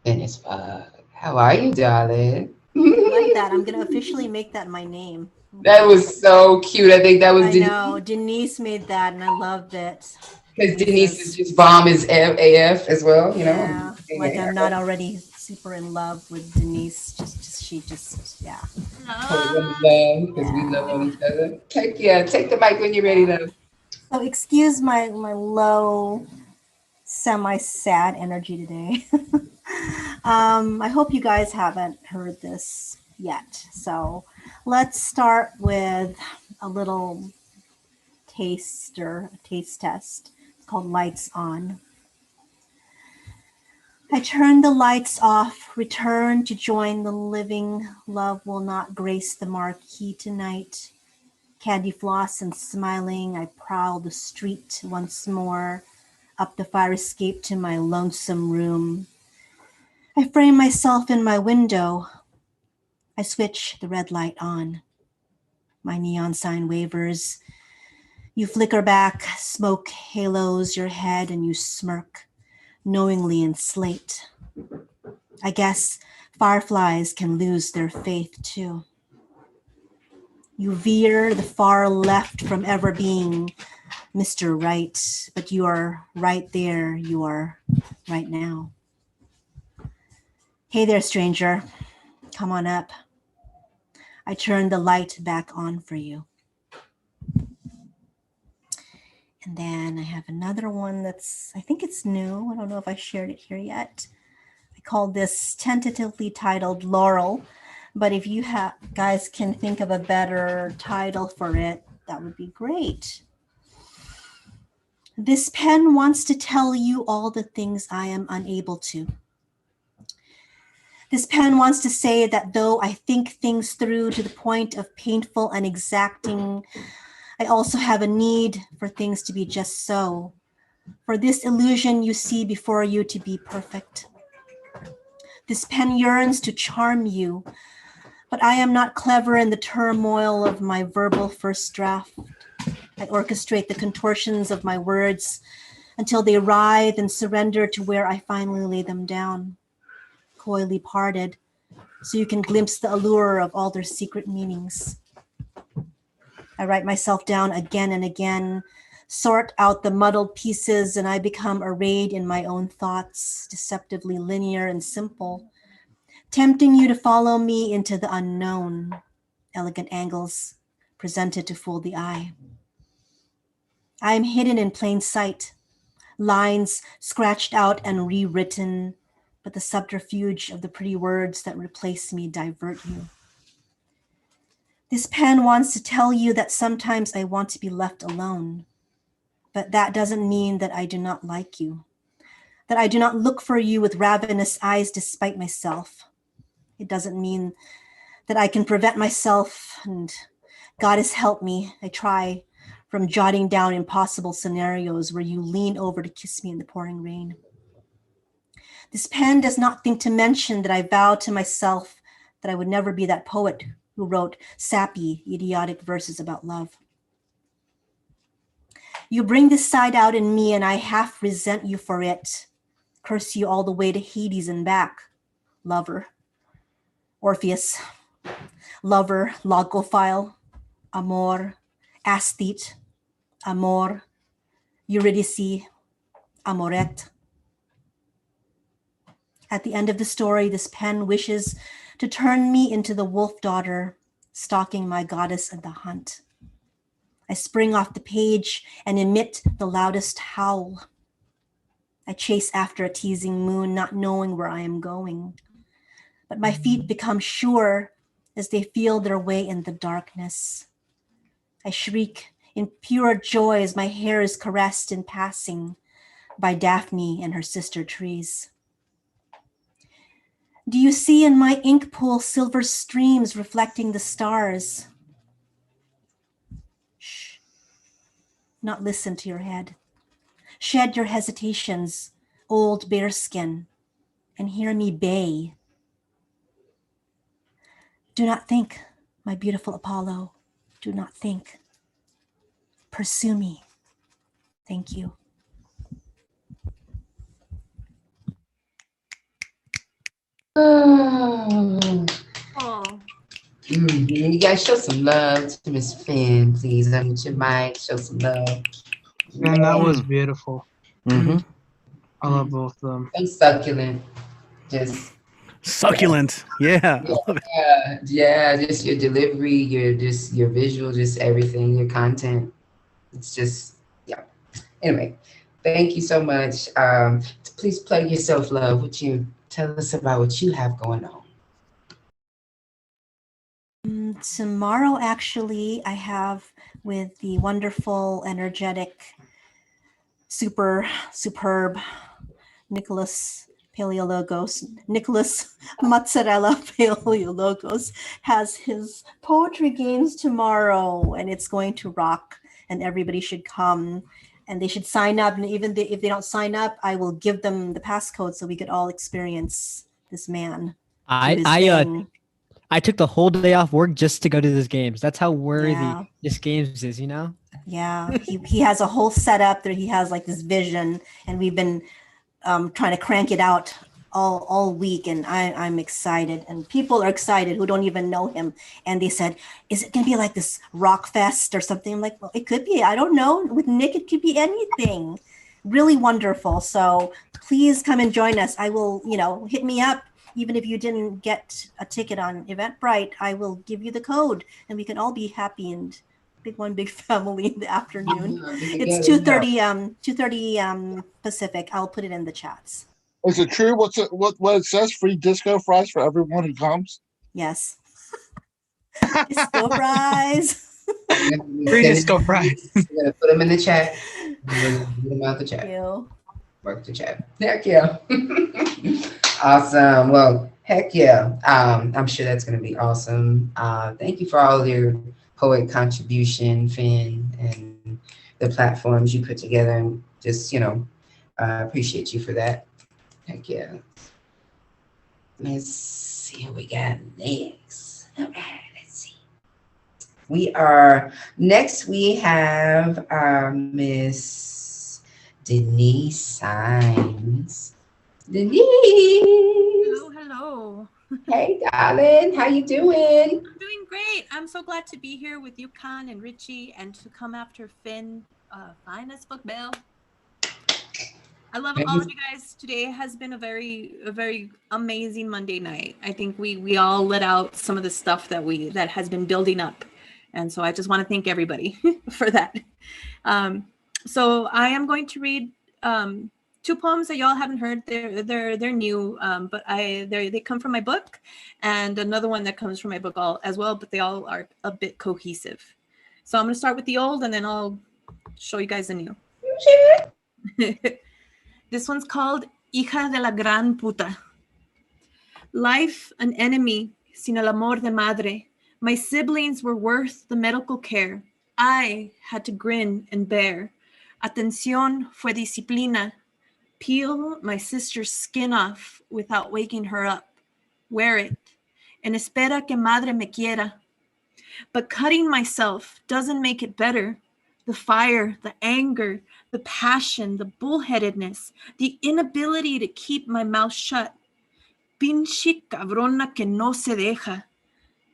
Speaker 3: Finn as fuck. How are you, darling?
Speaker 18: I like that. I'm gonna officially make that my name.
Speaker 3: That was so cute. I think that was
Speaker 18: I know. Denise made that and I loved it.
Speaker 3: because Denise is just bomb as AF as well, you know.
Speaker 18: Yeah. Like I'm not already super in love with Denise. She just yeah.
Speaker 3: Because we love on each other. Take the mic when you're ready, love.
Speaker 18: So excuse my low, semi-sad energy today. I hope you guys haven't heard this yet. So let's start with a little taste test. It's called Lights On. I turn the lights off, return to join the living. Love will not grace the marquee tonight. Candy floss and smiling, I prowl the street once more, up the fire escape to my lonesome room. I frame myself in my window. I switch the red light on. My neon sign wavers. You flicker back, smoke halos your head, and you smirk, knowingly in slate. I guess fireflies can lose their faith too. You veer the far left from ever being Mr. Right, but you are right there. You are right now. Hey there, stranger. Come on up. I turned the light back on for you. And then I have another one I think it's new. I don't know if I shared it here yet. I called this tentatively titled Laurel, but if you guys can think of a better title for it, that would be great. This pen wants to tell you all the things I am unable to. This pen wants to say that though I think things through to the point of painful and exacting, I also have a need for things to be just so. For this illusion you see before you to be perfect. This pen yearns to charm you, but I am not clever in the turmoil of my verbal first draft. I orchestrate the contortions of my words until they writhe and surrender to where I finally lay them down, coyly parted, so you can glimpse the allure of all their secret meanings. I write myself down again and again, sort out the muddled pieces, and I become arrayed in my own thoughts, deceptively linear and simple, tempting you to follow me into the unknown, elegant angles presented to fool the eye. I am hidden in plain sight, lines scratched out and rewritten, but the subterfuge of the pretty words that replace me divert you. This pen wants to tell you that sometimes I want to be left alone, but that doesn't mean that I do not like you, that I do not look for you with ravenous eyes despite myself. It doesn't mean that I can prevent myself, and God has helped me, I try, from jotting down impossible scenarios where you lean over to kiss me in the pouring rain. This pen does not think to mention that I vow to myself that I would never be that poet who wrote sappy, idiotic verses about love. You bring this side out in me and I half resent you for it. Curse you all the way to Hades and back, lover. Orpheus, lover, logophile, amor, aesthete, amor, Eurydice, amoret. At the end of the story, this pen wishes to turn me into the wolf daughter, stalking my goddess at the hunt. I spring off the page and emit the loudest howl. I chase after a teasing moon, not knowing where I am going. But my feet become sure as they feel their way in the darkness. I shriek in pure joy as my hair is caressed in passing by Daphne and her sister trees. Do you see in my ink pool silver streams reflecting the stars? Shh. Not listen to your head. Shed your hesitations, old bearskin, and hear me bay. Do not think, my beautiful Apollo. Do not think. Pursue me. Thank you.
Speaker 3: Oh.
Speaker 13: Oh.
Speaker 3: You guys show some love to Miss Finn, please. Unmute your mic, show some love.
Speaker 16: And that was beautiful.
Speaker 7: Mm-hmm.
Speaker 16: I love both of them.
Speaker 3: So succulent. Just
Speaker 1: Succulent. Yeah. I love it.
Speaker 3: yeah, just your delivery, your visual, just everything, your content. It's just, yeah. Anyway, thank you so much. Please plug yourself, love. Would you tell us about what you have going on?
Speaker 18: Tomorrow, actually, I have with the wonderful, energetic, superb Nicholas Mozzarella Paleologos has his poetry games tomorrow, and it's going to rock, and everybody should come, and they should sign up, and even if they don't sign up, I will give them the passcode so we could all experience this man.
Speaker 17: I took the whole day off work just to go to these games. That's how worthy this games is, you know?
Speaker 18: Yeah, he has a whole setup there. He has like this vision, and we've been trying to crank it out all week, and I'm excited, and people are excited who don't even know him, and they said, is it gonna be like this rock fest or something? I'm like, well, it could be. I don't know. With Nick, it could be anything. Really wonderful. So please come and join us. I will, hit me up. Even if you didn't get a ticket on Eventbrite, I will give you the code, and we can all be happy and big family in the afternoon. It's 2:30 Pacific. I'll put it in the chats.
Speaker 15: Is it true? What it says? Free disco fries for everyone who comes.
Speaker 18: Yes. Disco fries.
Speaker 8: Free disco fries.
Speaker 3: We're gonna put them in the chat. We're gonna put them out the chat.
Speaker 18: Thank you.
Speaker 3: Work the chat. Heck yeah. Awesome. Well, heck yeah. I'm sure that's gonna be awesome. Thank you for all of your poet contribution, Finn, and the platforms you put together, and just appreciate you for that. Heck yeah. Let's see what we got next. All right, let's see. We have Miss Denise Symes. Denise.
Speaker 19: Hello.
Speaker 3: Hey, darling. How you doing?
Speaker 19: I'm doing great. I'm so glad to be here with you, Khan and Richie, and to come after Finn, fine as fuck Bell. I love all of you guys. Today has been a very amazing Monday night. I think we all let out some of the stuff that has been building up, and so I just want to thank everybody for that. So I am going to read two poems that y'all haven't heard. They're new, but they come from my book, and another one that comes from my book as well. But they all are a bit cohesive. So I'm going to start with the old, and then I'll show you guys the new. This one's called Hija de la Gran Puta. Life an enemy, sin el amor de madre. My siblings were worth the medical care. I had to grin and bear. Atención fue disciplina. Peel my sister's skin off without waking her up. Wear it. En espera que madre me quiera. But cutting myself doesn't make it better. The fire, the anger, the passion, the bullheadedness, the inability to keep my mouth shut. Pinche cabrona que no se deja.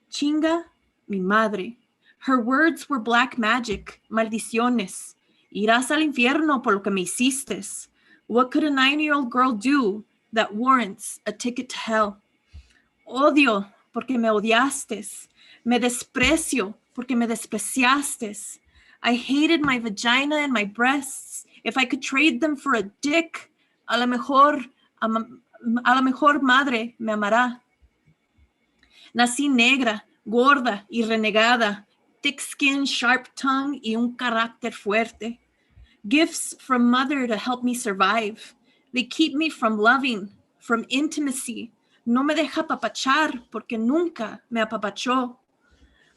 Speaker 19: Chinga mi madre. Her words were black magic, maldiciones. Irás al infierno por lo que me hiciste. What could a 9-year-old girl do that warrants a ticket to hell? Odio porque me odiaste. Me desprecio porque me despreciaste. I hated my vagina and my breasts. If I could trade them for a dick, a la mejor madre me amará. Nací negra, gorda y renegada, thick skin, sharp tongue y un carácter fuerte. Gifts from mother to help me survive. They keep me from loving, from intimacy. No me deja apapachar porque nunca me apapachó.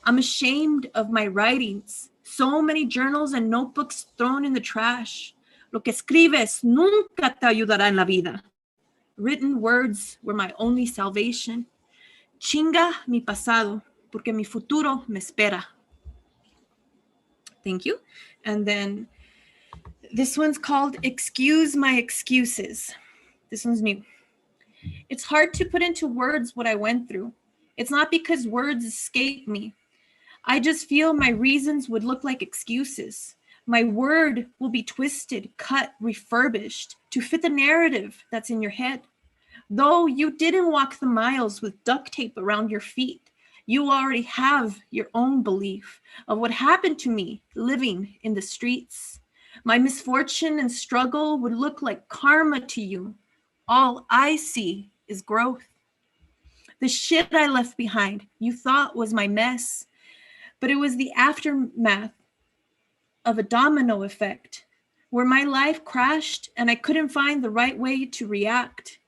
Speaker 19: I'm ashamed of my writings. So many journals and notebooks thrown in the trash. Lo que escribes nunca te ayudará en la vida. Written words were my only salvation. Chinga mi pasado, porque mi futuro me espera. Thank you. And then this one's called Excuse My Excuses. This one's new. It's hard to put into words what I went through. It's not because words escape me. I just feel my reasons would look like excuses. My word will be twisted, cut, refurbished to fit the narrative that's in your head. Though you didn't walk the miles with duct tape around your feet, you already have your own belief of what happened to me living in the streets. My misfortune and struggle would look like karma to you. All I see is growth. The shit I left behind you thought was my mess, but it was the aftermath of a domino effect where my life crashed and I couldn't find the right way to react.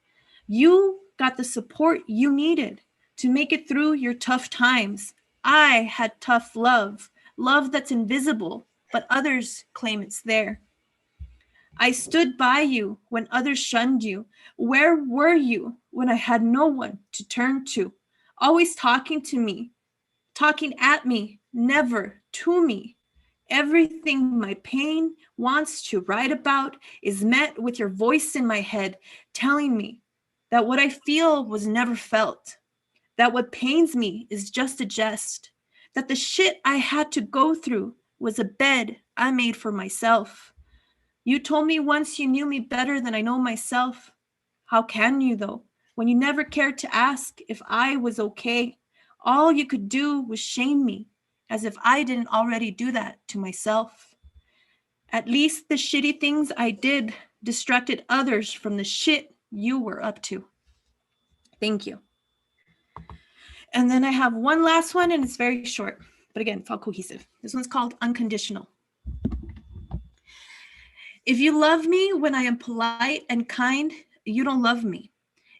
Speaker 19: You got the support you needed to make it through your tough times. I had tough love that's invisible, but others claim it's there. I stood by you when others shunned you. Where were you when I had no one to turn to? Always talking to me, talking at me, never to me. Everything my pain wants to write about is met with your voice in my head telling me that what I feel was never felt, that what pains me is just a jest, that the shit I had to go through was a bed I made for myself. You told me once you knew me better than I know myself. How can you, though, when you never cared to ask if I was okay? All you could do was shame me, as if I didn't already do that to myself. At least the shitty things I did distracted others from the shit you were up to. Thank you. And then I have one last one, and it's very short, but again, it's all cohesive. This one's called Unconditional. If you love me when I am polite and kind, you don't love me.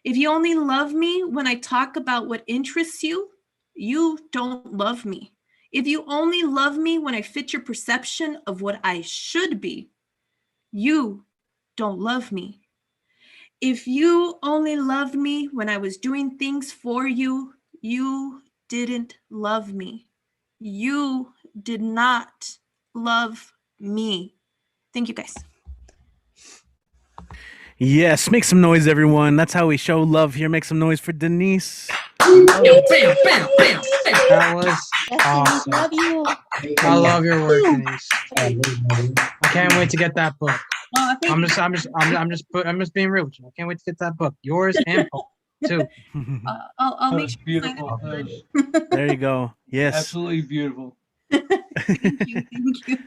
Speaker 19: If you only love me when I talk about what interests you, you don't love me. If you only love me when I fit your perception of what I should be, you don't love me. If you only loved me when I was doing things for you, you didn't love me. You did not love me. Thank you, guys.
Speaker 1: Yes, make some noise, everyone. That's how we show love here. Make some noise for Denise.
Speaker 8: That was awesome.
Speaker 18: Love you.
Speaker 8: I love your work, Denise. I can't wait to get that book. I'm just being real with you. I can't wait to get that book. Yours and Paul too.
Speaker 19: I'll make sure.
Speaker 11: Beautiful.
Speaker 1: There you go. Yes.
Speaker 11: Absolutely beautiful.
Speaker 19: Thank you.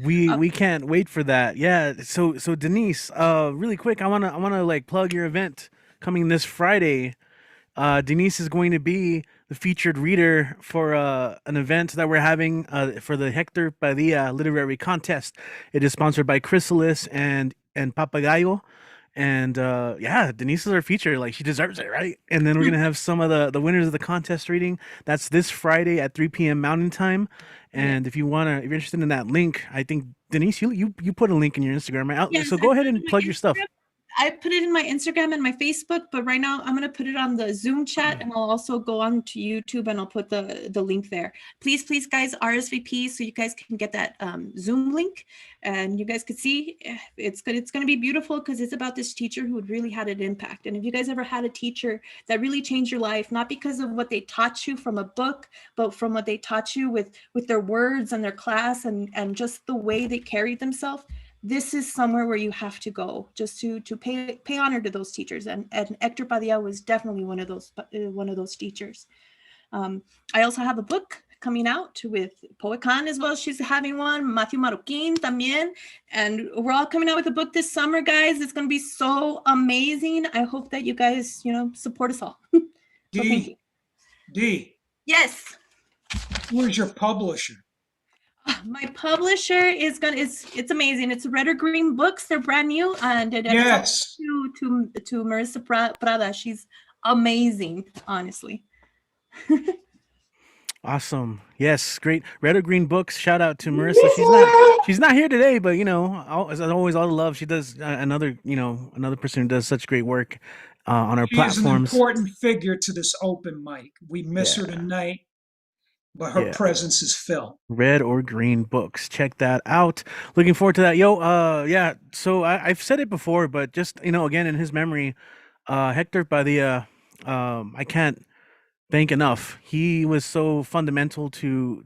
Speaker 1: We can't wait for that. Yeah. So Denise, really quick, I wanna like plug your event coming this Friday. Denise is going to be the featured reader for an event that we're having for the Hector Padilla Literary Contest. It is sponsored by Chrysalis and Papagayo. And yeah, Denise is our feature. Like, she deserves it, right? And then we're gonna have some of the winners of the contest reading. That's this Friday at 3 p.m. Mountain Time. And if you're interested in that link, I think Denise, you put a link in your Instagram, right?
Speaker 19: Yes,
Speaker 1: So go ahead and plug your stuff.
Speaker 19: I put it in my Instagram and my Facebook, but right now I'm going to put it on the Zoom chat, and I'll also go on to YouTube and I'll put the link there. Please, guys, RSVP so you guys can get that Zoom link and you guys could see. It's good. It's going to be beautiful because it's about this teacher who really had an impact. And if you guys ever had a teacher that really changed your life, not because of what they taught you from a book, but from what they taught you with their words and their class and just the way they carried themselves, this is somewhere where you have to go just to pay honor to those teachers. And Hector Padilla was definitely one of those teachers. I also have a book coming out with Poet Khan as well. She's having one, Matthew Marroquin también. And we're all coming out with a book this summer, guys. It's going to be so amazing. I hope that you guys, support us all. So thank you.
Speaker 12: D.
Speaker 19: Yes.
Speaker 12: Where's your publisher?
Speaker 19: My publisher it's amazing. It's Red or Green Books. They're brand new, and
Speaker 12: yes,
Speaker 19: to Marissa Prada. She's amazing, honestly.
Speaker 1: Awesome. Yes, great. Red or Green Books. Shout out to Marissa. She's not here today, but as always, all the love. She does another person who does such great work on our platforms.
Speaker 12: She's an important figure to this open mic. We miss her tonight, but her presence is felt.
Speaker 1: Red or Green Books. Check that out. Looking forward to that. Yeah. So I've said it before, but just, again, in his memory, Hector Padilla, I can't thank enough. He was so fundamental to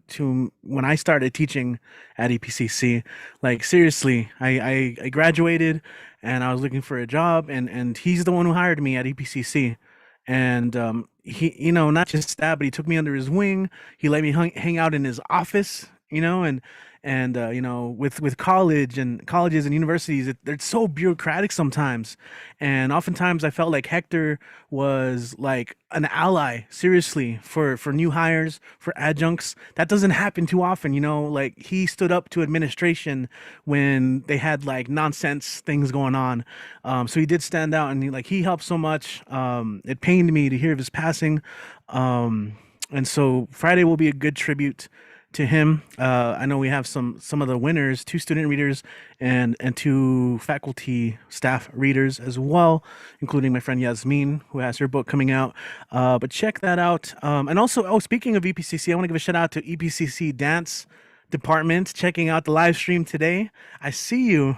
Speaker 1: when I started teaching at EPCC. Like, seriously, I graduated and I was looking for a job, and he's the one who hired me at EPCC. And he, not just that, but he took me under his wing. He let me hang out in his office, and with colleges and universities, they're so bureaucratic sometimes. And oftentimes I felt like Hector was like an ally, seriously, for new hires, for adjuncts. That doesn't happen too often, like he stood up to administration when they had like nonsense things going on. So he did stand out, and he helped so much. It pained me to hear of his passing. And so Friday will be a good tribute to him. I know we have some of the winners, 2 student readers and 2 faculty staff readers as well, including my friend Yasmin, who has her book coming out. But check that out. And also, speaking of EPCC, I want to give a shout out to EPCC Dance Department, checking out the live stream today. I see you.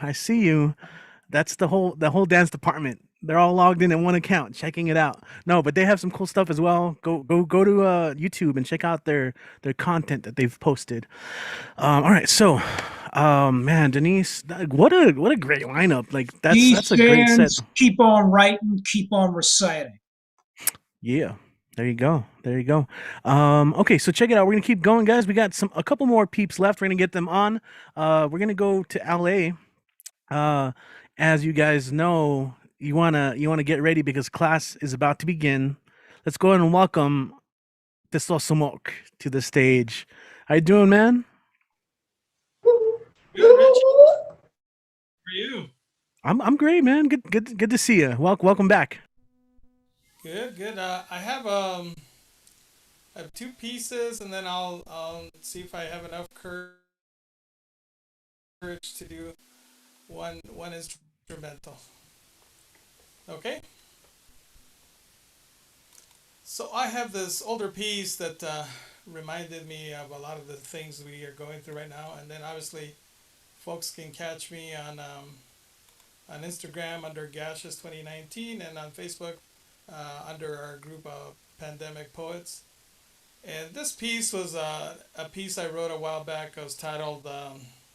Speaker 1: That's the whole dance department. They're all logged in one account, checking it out. No, but they have some cool stuff as well. Go to YouTube and check out their content that they've posted. All right, so, man, Denise, what a great lineup. Like that's a great set.
Speaker 12: Keep on writing, keep on reciting.
Speaker 1: Yeah. There you go. There you go. Okay, so check it out. We're gonna keep going, guys. We got a couple more peeps left. We're gonna get them on. We're gonna go to LA. As you guys know, you wanna get ready because class is about to begin. Let's go ahead and welcome Tesosomok to the stage. How you doing, man?
Speaker 20: Good, Rich. How are you?
Speaker 1: I'm great, man. Good to see you. Welcome back.
Speaker 20: Good. I have two pieces, and then I'll see if I have enough courage to do one instrumental. Okay. So I have this older piece that reminded me of a lot of the things we are going through right now, and then obviously, folks can catch me on Instagram under Gaseous 2019 and on Facebook under our group of Pandemic Poets. And this piece was a piece I wrote a while back. It was titled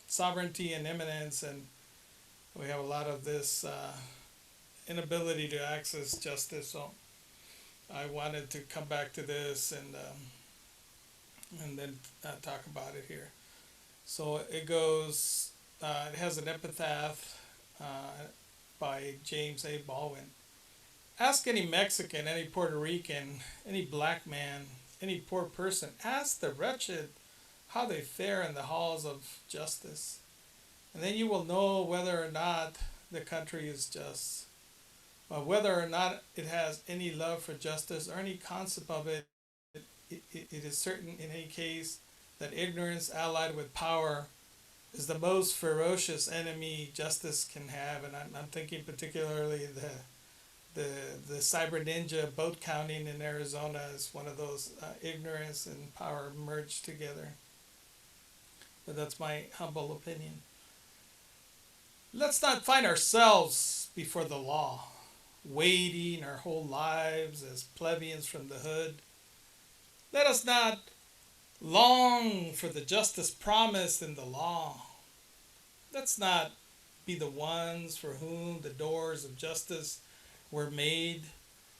Speaker 20: Sovereignty and Imminence, and we have a lot of this inability to access justice. So I wanted to come back to this and then talk about it here. So it goes. It has an epitaph by James A. Baldwin. Ask any Mexican, any Puerto Rican, any black man, any poor person. Ask the wretched how they fare in the halls of justice. And then you will know whether or not the country is just, or whether or not it has any love for justice or any concept of it. It is certain in any case that ignorance allied with power is the most ferocious enemy justice can have. And I'm thinking particularly the cyber ninja boat counting in Arizona is one of those ignorance and power merged together. But that's my humble opinion. Let's not find ourselves before the law, waiting our whole lives as plebeians from the hood. Let us not long for the justice promised in the law. Let's not be the ones for whom the doors of justice were made,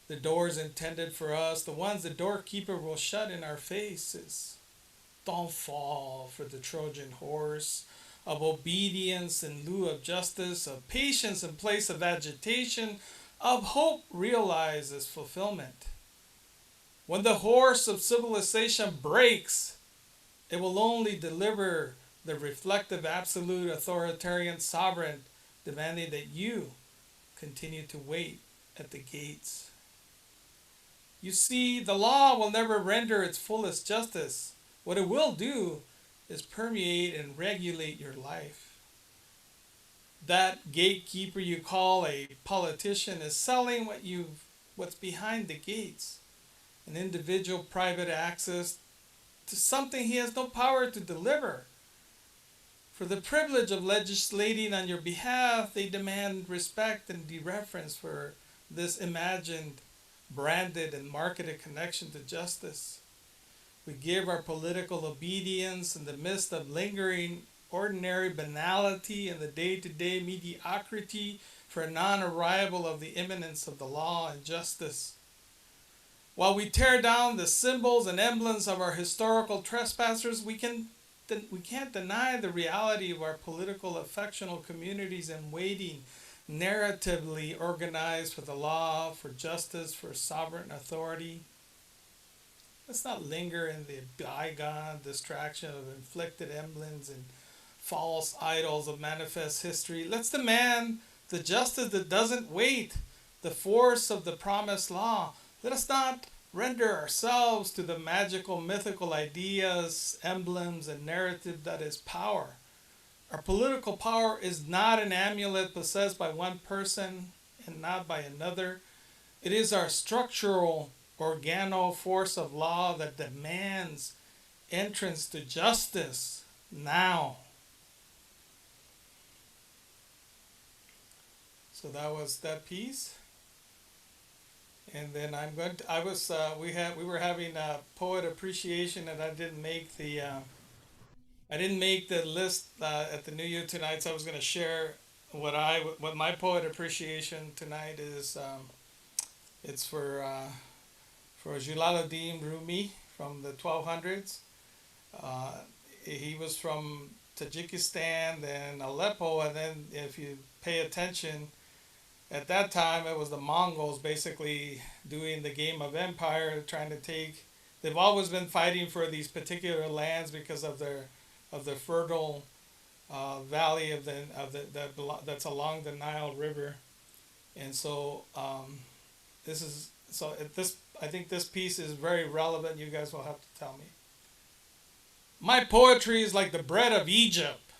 Speaker 20: the doors intended for us, the ones the doorkeeper will shut in our faces. Don't fall for the Trojan horse of obedience in lieu of justice, of patience in place of agitation, of hope realized as fulfillment. When the horse of civilization breaks, it will only deliver the reflective absolute authoritarian sovereign demanding that you continue to wait at the gates. You see, the law will never render its fullest justice. What it will do is permeate and regulate your life. That gatekeeper you call a politician is selling what's behind the gates, an individual private access to something he has no power to deliver. For the privilege of legislating on your behalf, they demand respect and deference for this imagined, branded, and marketed connection to justice. We give our political obedience in the midst of lingering ordinary banality and the day-to-day mediocrity for a non-arrival of the imminence of the law and justice. While we tear down the symbols and emblems of our historical trespassers, we can't deny the reality of our political affectional communities in waiting, narratively organized for the law, for justice, for sovereign authority. Let's not linger in the bygone distraction of inflicted emblems and false idols of manifest history. Let's demand the justice that doesn't wait, the force of the promised law. Let us not render ourselves to the magical, mythical ideas, emblems, and narrative that is power. Our political power is not an amulet possessed by one person and not by another. It is our structural, organo force of law that demands entrance to justice now. So that was that piece. And then we were having a poet appreciation, and I didn't make the list at the New Year tonight, so I was going to share what my poet appreciation tonight is. It's for Jalaluddin Rumi from the 1200s. Uh, he was from Tajikistan, then Aleppo, and then if you pay attention, at that time it was the Mongols basically doing the game of empire, trying to take. They've always been fighting for these particular lands because of their fertile valley that's along the Nile River, and so I think this piece is very relevant. You guys will have to tell me. My poetry is like the bread of Egypt.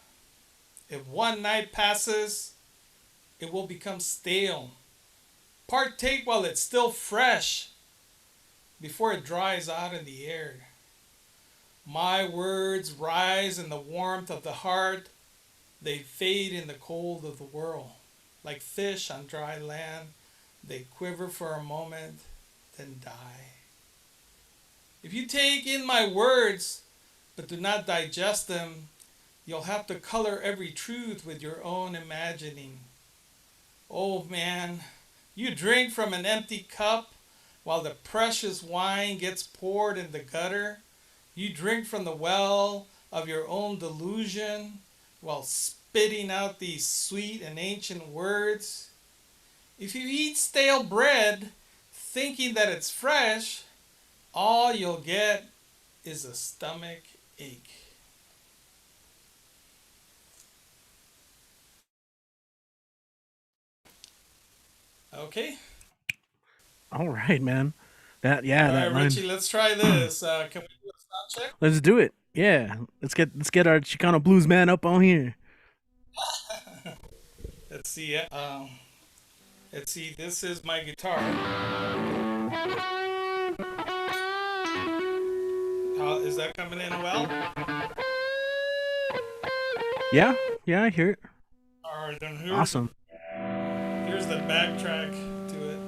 Speaker 20: If one night passes, it will become stale. Partake while it's still fresh before it dries out in the air. My words rise in the warmth of the heart. They fade in the cold of the world. Like fish on dry land, they quiver for a moment, then die. If you take in my words, but do not digest them, you'll have to color every truth with your own imagining. Oh man, you drink from an empty cup while the precious wine gets poured in the gutter. You drink from the well of your own delusion while spitting out these sweet and ancient words. If you eat stale bread thinking that it's fresh, all you'll get is a stomach ache. Okay.
Speaker 1: All right, man.
Speaker 20: All
Speaker 1: That
Speaker 20: right,
Speaker 1: line.
Speaker 20: Richie, let's try this. Can we do a sound check?
Speaker 1: Let's do it. Yeah, let's get our Chicano blues man up on here.
Speaker 20: Let's see. Let's see. This is my guitar. Is that coming in well?
Speaker 1: Yeah, I hear it.
Speaker 20: All right, then
Speaker 1: Awesome.
Speaker 20: Here's the backtrack to it.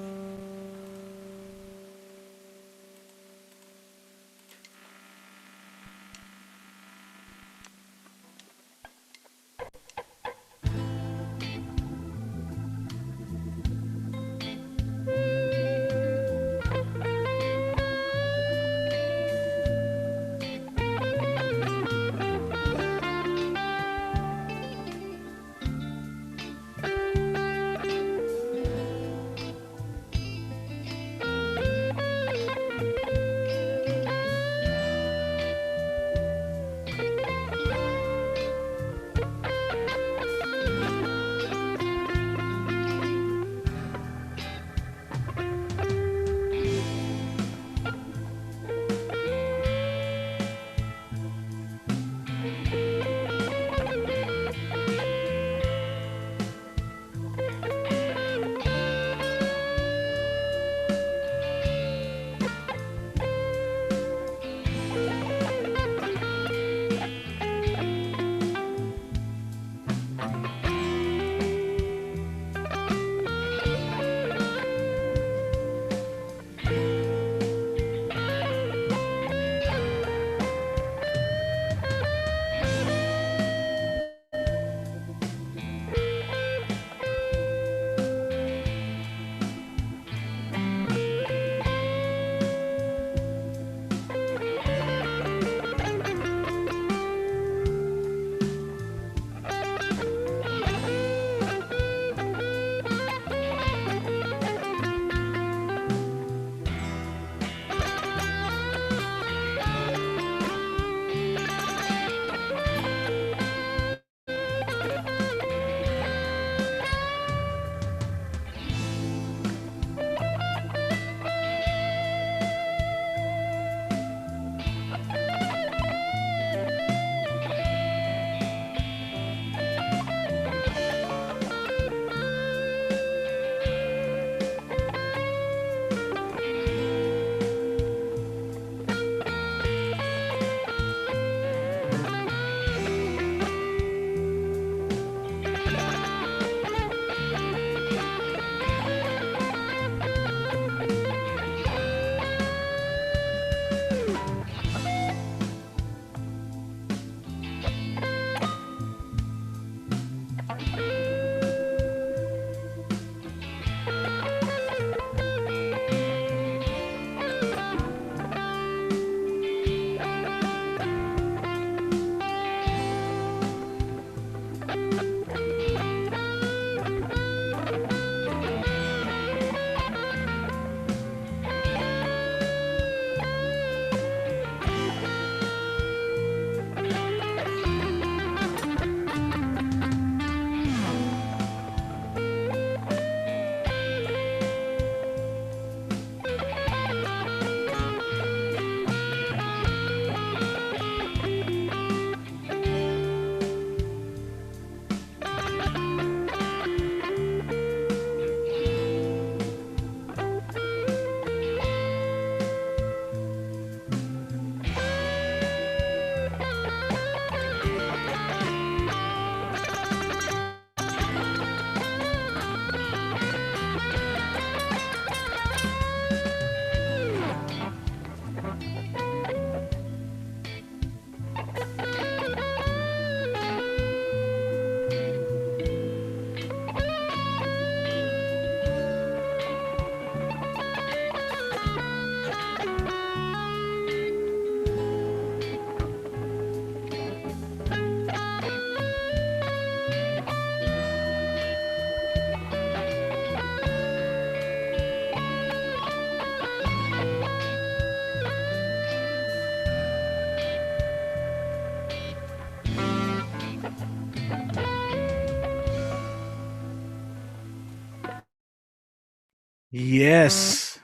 Speaker 1: Yes.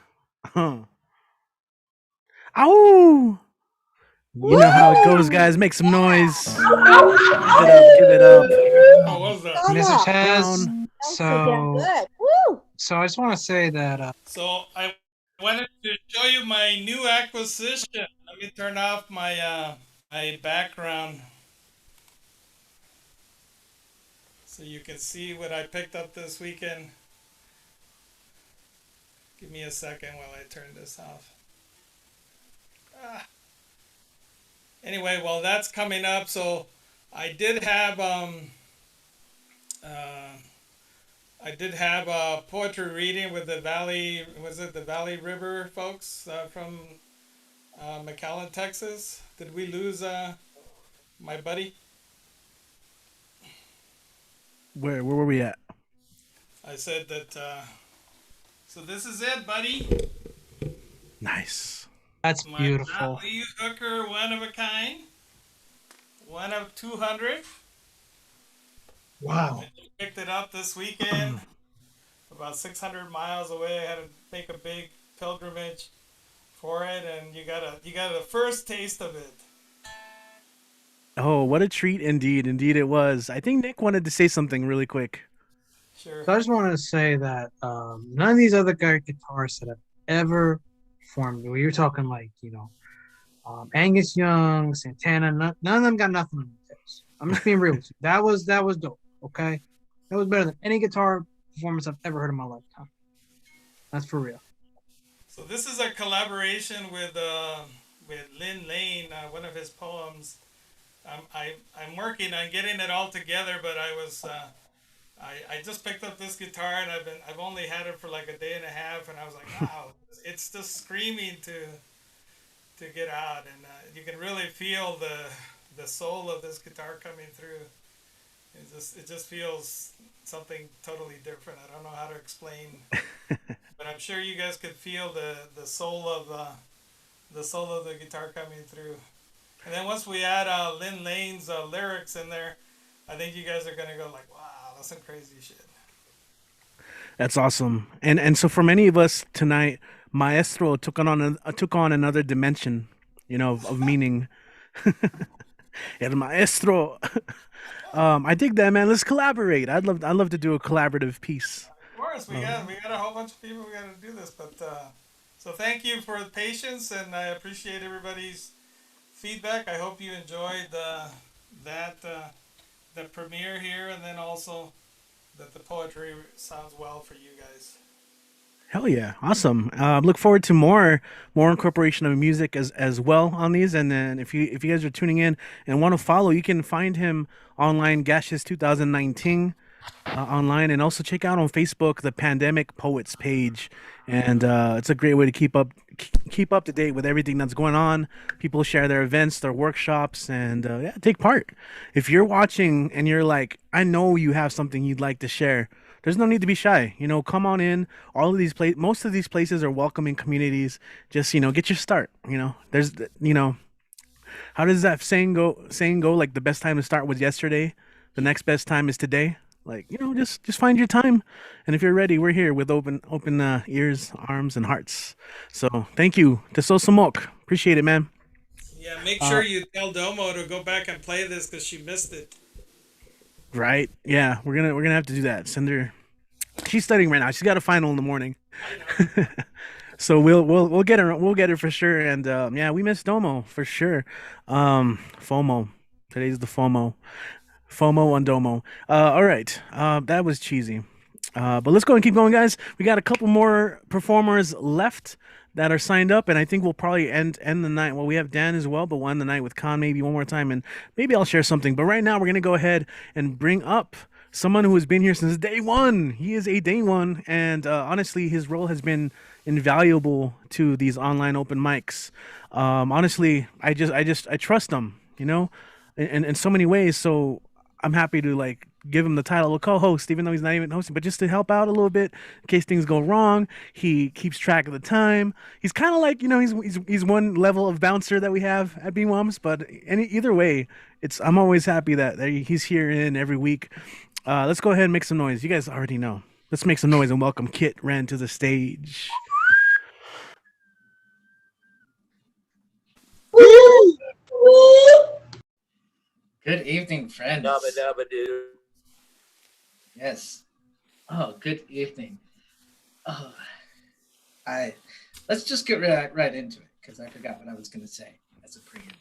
Speaker 1: Huh. Ow! You know how it goes, guys. Make some noise. Give it up. Give it up.
Speaker 20: Oh, what was that?
Speaker 8: Mr. Taz,
Speaker 1: Brown.
Speaker 8: so I just want to say that
Speaker 20: So I wanted to show you my new acquisition. Let me turn off my my background so you can see what I picked up this weekend. Give me a second while I turn this off. Anyway, well, that's coming up. So I did have a poetry reading with the Valley. Was it the Valley River folks from McAllen, Texas? Did we lose my buddy?
Speaker 1: Where were we at?
Speaker 20: I said that. So this is it, buddy.
Speaker 1: Nice.
Speaker 8: That's
Speaker 20: My
Speaker 8: beautiful.
Speaker 20: Lee Hooker, one of a kind, one of 200.
Speaker 6: Wow.
Speaker 20: I picked it up this weekend, about 600 miles away. I had to make a big pilgrimage for it, and you got a first taste of it.
Speaker 1: Oh, what a treat indeed. Indeed it was. I think Nick wanted to say something really quick.
Speaker 20: Sure.
Speaker 8: So I just wanted to say that none of these other guitarists that have ever performed, we were talking like, Angus Young, Santana, none of them got nothing on the tails. I'm just being real with you. That was dope, okay? That was better than any guitar performance I've ever heard in my lifetime. That's for real.
Speaker 20: So this is a collaboration with Lynn Lane, one of his poems. I'm working on getting it all together, but I just picked up this guitar and I've only had it for like a day and a half, and I was like, wow, it's just screaming to get out, and you can really feel the soul of this guitar coming through. It just feels something totally different. I don't know how to explain, but I'm sure you guys could feel the soul of the guitar coming through. And then once we add Lynn Lane's lyrics in there, I think you guys are gonna go like, wow, that's some crazy shit.
Speaker 1: That's awesome. And so for many of us tonight, Maestro took on another dimension, of meaning. El Maestro. I dig that, man. Let's collaborate. I'd love to do a collaborative piece.
Speaker 20: Of course, we got a whole bunch of people we got to do this, but so thank you for the patience, and I appreciate everybody's feedback. I hope you enjoyed the premiere here, and then also that the poetry sounds well for you guys.
Speaker 1: Hell yeah, awesome. Look forward to more incorporation of music as well on these. And then if you guys are tuning in and want to follow, you can find him online, Gaseous 2019 online, and also check out on Facebook the Pandemic Poets page. And it's a great way to keep up to date with everything that's going on. People share their events, their workshops, and take part. If you're watching and you're like, I know you have something you'd like to share, there's no need to be shy. Come on in. All of these most of these places are welcoming communities. Just get your start. There's how does that saying go? Like the best time to start was yesterday. The next best time is today. Like just find your time. And if you're ready, we're here with open ears, arms, and hearts. So thank you to Sosamok. Appreciate it, man.
Speaker 20: Yeah, make sure you tell Domo to go back and play this because she missed it.
Speaker 1: Right. Yeah, we're gonna have to do that. Send her. She's studying right now. She's got a final in the morning. So we'll get her. We'll get her for sure. And yeah, we miss Domo for sure. FOMO. Today's the FOMO. FOMO on Domo. All right. That was cheesy. But let's go and keep going, guys. We got a couple more performers left that are signed up, and I think we'll probably end the night. Well, we have Dan as well, but we'll end the night with Khan maybe one more time, and maybe I'll share something. But right now, we're gonna go ahead and bring up someone who has been here since day one. He is a day one, and honestly, his role has been invaluable to these online open mics. Honestly, I trust him, in so many ways. So I'm happy to give him the title of co-host, even though he's not even hosting, but just to help out a little bit in case things go wrong. He keeps track of the time. He's kind of like, he's one level of bouncer that we have at BWOMS, but either way, I'm always happy that he's here in every week. Let's go ahead and make some noise. You guys already know. Let's make some noise and welcome Kit Ren to the stage.
Speaker 21: Good evening, friends.
Speaker 2: Dabba dabba doo.
Speaker 21: Yes. Oh, good evening. Oh, let's just get right into it because I forgot what I was going to say as a preamble.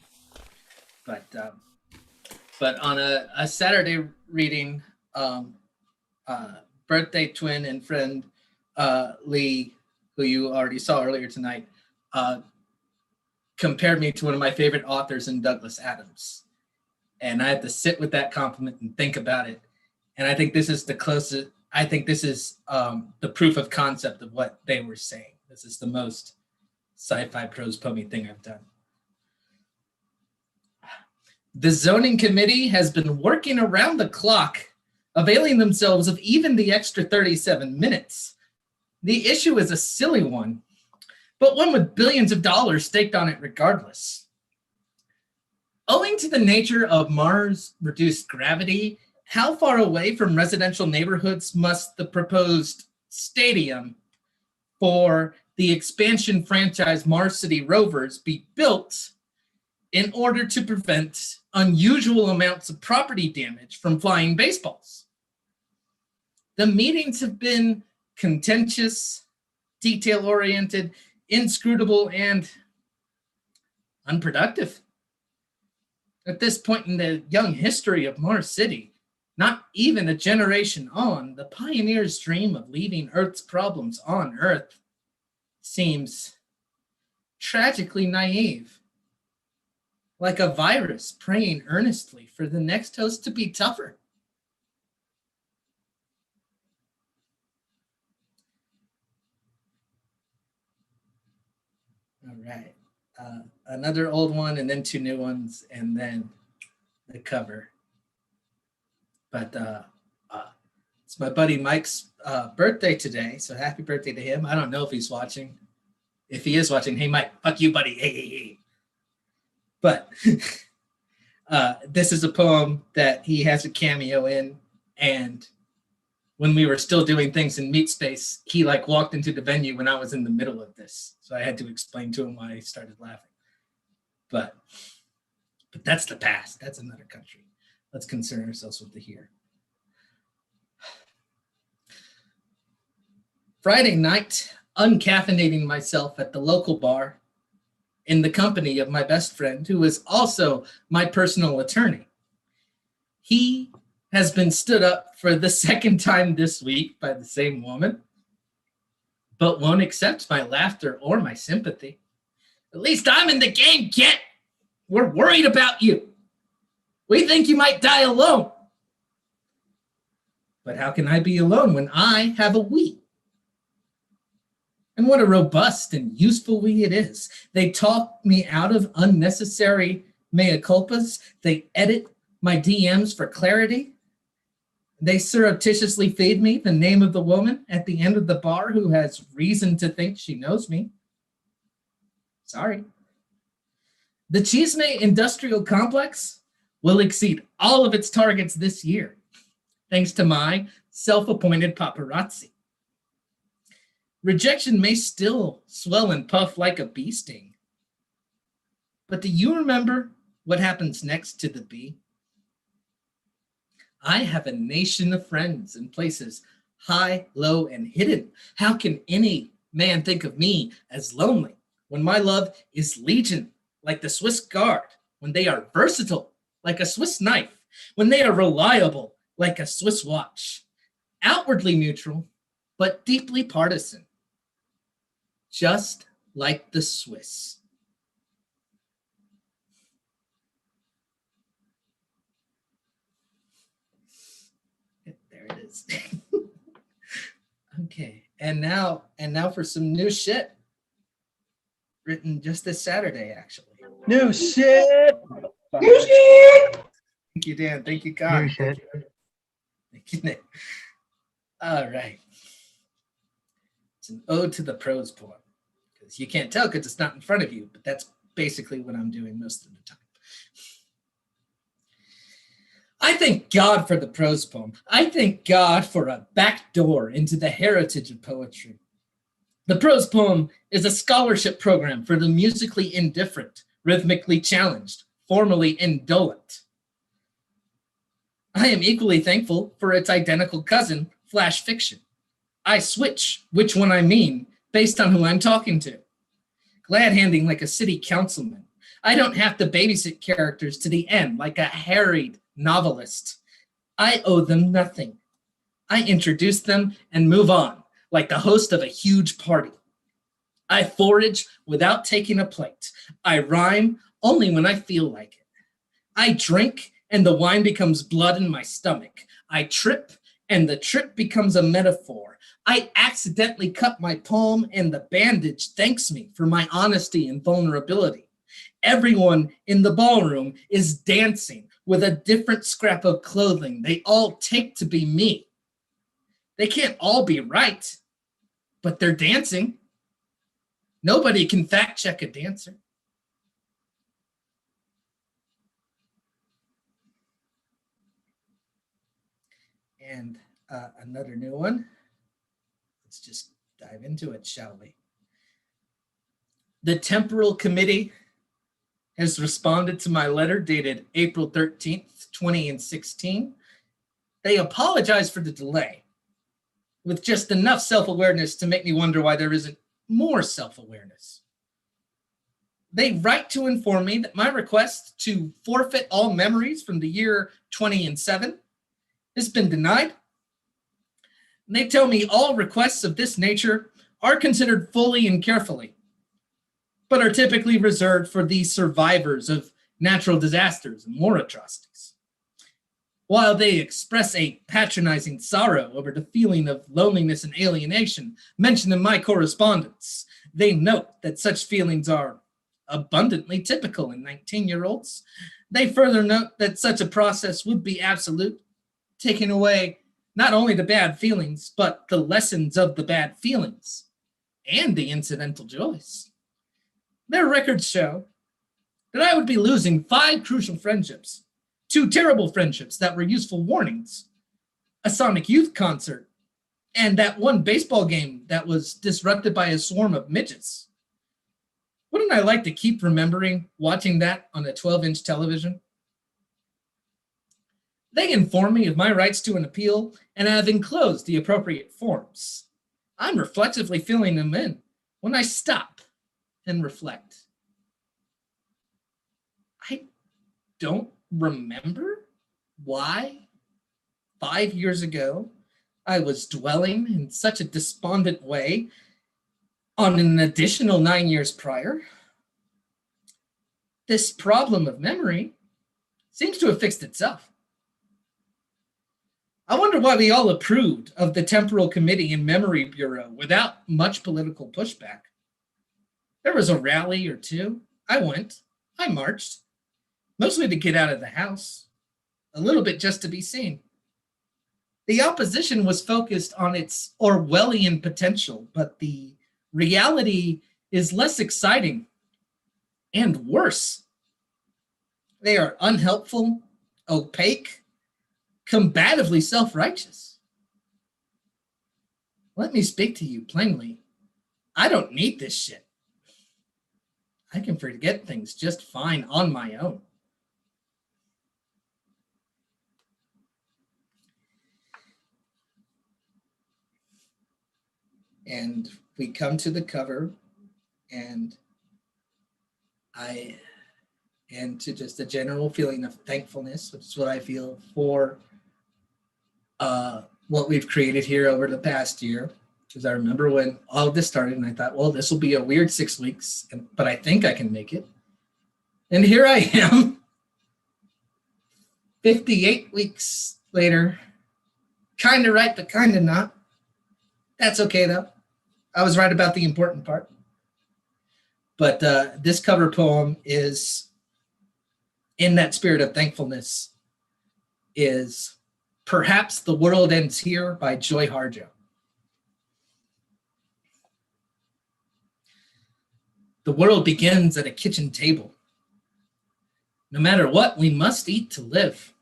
Speaker 21: But on a Saturday reading, birthday twin and friend Lee, who you already saw earlier tonight, compared me to one of my favorite authors in Douglas Adams. And I had to sit with that compliment and think about it. And I think this is the closest, I think this is the proof of concept of what they were saying. This is the most sci-fi prose poemy thing I've done. The zoning committee has been working around the clock, availing themselves of even the extra 37 minutes. The issue is a silly one, but one with billions of dollars staked on it regardless. Owing to the nature of Mars' reduced gravity, how far away from residential neighborhoods must the proposed stadium for the expansion franchise Mars City Rovers be built in order to prevent unusual amounts of property damage from flying baseballs? The meetings have been contentious, detail-oriented, inscrutable, and unproductive. At this point in the young history of Mars City, not even a generation on, the pioneer's dream of leaving Earth's problems on Earth seems tragically naive. Like a virus praying earnestly for the next host to be tougher. All right. Another old one and then two new ones and then the cover. But it's my buddy Mike's birthday today, so happy birthday to him. I don't know if he's watching. If he is watching, hey Mike, fuck you, buddy. Hey. But this is a poem that he has a cameo in, and when we were still doing things in Meat Space, he like walked into the venue when I was in the middle of this. So I had to explain to him why he started laughing. But that's the past. That's another country. Let's concern ourselves with the here. Friday night, uncaffeinating myself at the local bar in the company of my best friend, who is also my personal attorney. He has been stood up for the second time this week by the same woman, but won't accept my laughter or my sympathy. At least I'm in the game, Kit. We're worried about you. We think you might die alone. But how can I be alone when I have a we? And what a robust and useful we it is. They talk me out of unnecessary mea culpas. They edit my DMs for clarity. They surreptitiously feed me the name of the woman at the end of the bar who has reason to think she knows me. Sorry. The Chisme Industrial Complex will exceed all of its targets this year, thanks to my self-appointed paparazzi. Rejection may still swell and puff like a bee sting. But do you remember what happens next to the bee? I have a nation of friends in places high, low, and hidden. How can any man think of me as lonely when my love is legion, like the Swiss Guard, when they are versatile, like a Swiss knife, when they are reliable, like a Swiss watch, outwardly neutral, but deeply partisan, just like the Swiss. There it is. Okay, and now for some new shit written just this Saturday, actually.
Speaker 11: New shit.
Speaker 3: New shit.
Speaker 21: Thank you, Dan. Thank you, God.
Speaker 16: New shit.
Speaker 21: Thank you, Nick. All right. It's an ode to the prose poem. Because you can't tell because it's not in front of you, but that's basically what I'm doing most of the time. I thank God for the prose poem. I thank God for a back door into the heritage of poetry. The prose poem is a scholarship program for the musically indifferent, rhythmically challenged, formally indolent. I am equally thankful for its identical cousin, flash fiction. I switch which one I mean based on who I'm talking to. Glad-handing like a city councilman. I don't have to babysit characters to the end like a harried novelist. I owe them nothing. I introduce them and move on like the host of a huge party. I forage without taking a plate. I rhyme only when I feel like it. I drink and the wine becomes blood in my stomach. I trip and the trip becomes a metaphor. I accidentally cut my palm and the bandage thanks me for my honesty and vulnerability. Everyone in the ballroom is dancing with a different scrap of clothing they all take to be me. They can't all be right, but they're dancing. Nobody can fact check a dancer. And another new one. Let's just dive into it, shall we? The Temporal Committee has responded to my letter dated April 13th, 2016. They apologize for the delay with just enough self-awareness to make me wonder why there isn't more self-awareness. They write to inform me that my request to forfeit all memories from the year 2007 has been denied. And they tell me all requests of this nature are considered fully and carefully, but are typically reserved for the survivors of natural disasters and war atrocities. While they express a patronizing sorrow over the feeling of loneliness and alienation mentioned in my correspondence, they note that such feelings are abundantly typical in 19-year-olds. They further note that such a process would be absolute, taking away not only the bad feelings, but the lessons of the bad feelings and the incidental joys. Their records show that I would be losing 5 crucial friendships, 2 terrible friendships that were useful warnings, a Sonic Youth concert, and that 1 baseball game that was disrupted by a swarm of midgets. Wouldn't I like to keep remembering watching that on a 12-inch television? They inform me of my rights to an appeal and have enclosed the appropriate forms. I'm reflexively filling them in when I stop and reflect. I don't remember why 5 years ago I was dwelling in such a despondent way on an additional 9 years prior. This problem of memory seems to have fixed itself. I wonder why we all approved of the Temporal Committee and Memory Bureau without much political pushback. There was a rally or 2. I went. I marched. Mostly to get out of the house. A little bit just to be seen. The opposition was focused on its Orwellian potential, but the reality is less exciting and worse. They are unhelpful, opaque, combatively self-righteous. Let me speak to you plainly. I don't need this shit. I can forget things just fine on my own. And we come to the cover, and to just a general feeling of thankfulness, which is what I feel for what we've created here over the past year. Because I remember when all of this started and I thought, well, this will be a weird 6 weeks, but I think I can make it. And here I am, 58 weeks later, kind of right, but kind of not. That's okay though. I was right about the important part. But this cover poem is, in that spirit of thankfulness, is Perhaps the World Ends Here by Joy Harjo. The world begins at a kitchen table. No matter what, we must eat to live.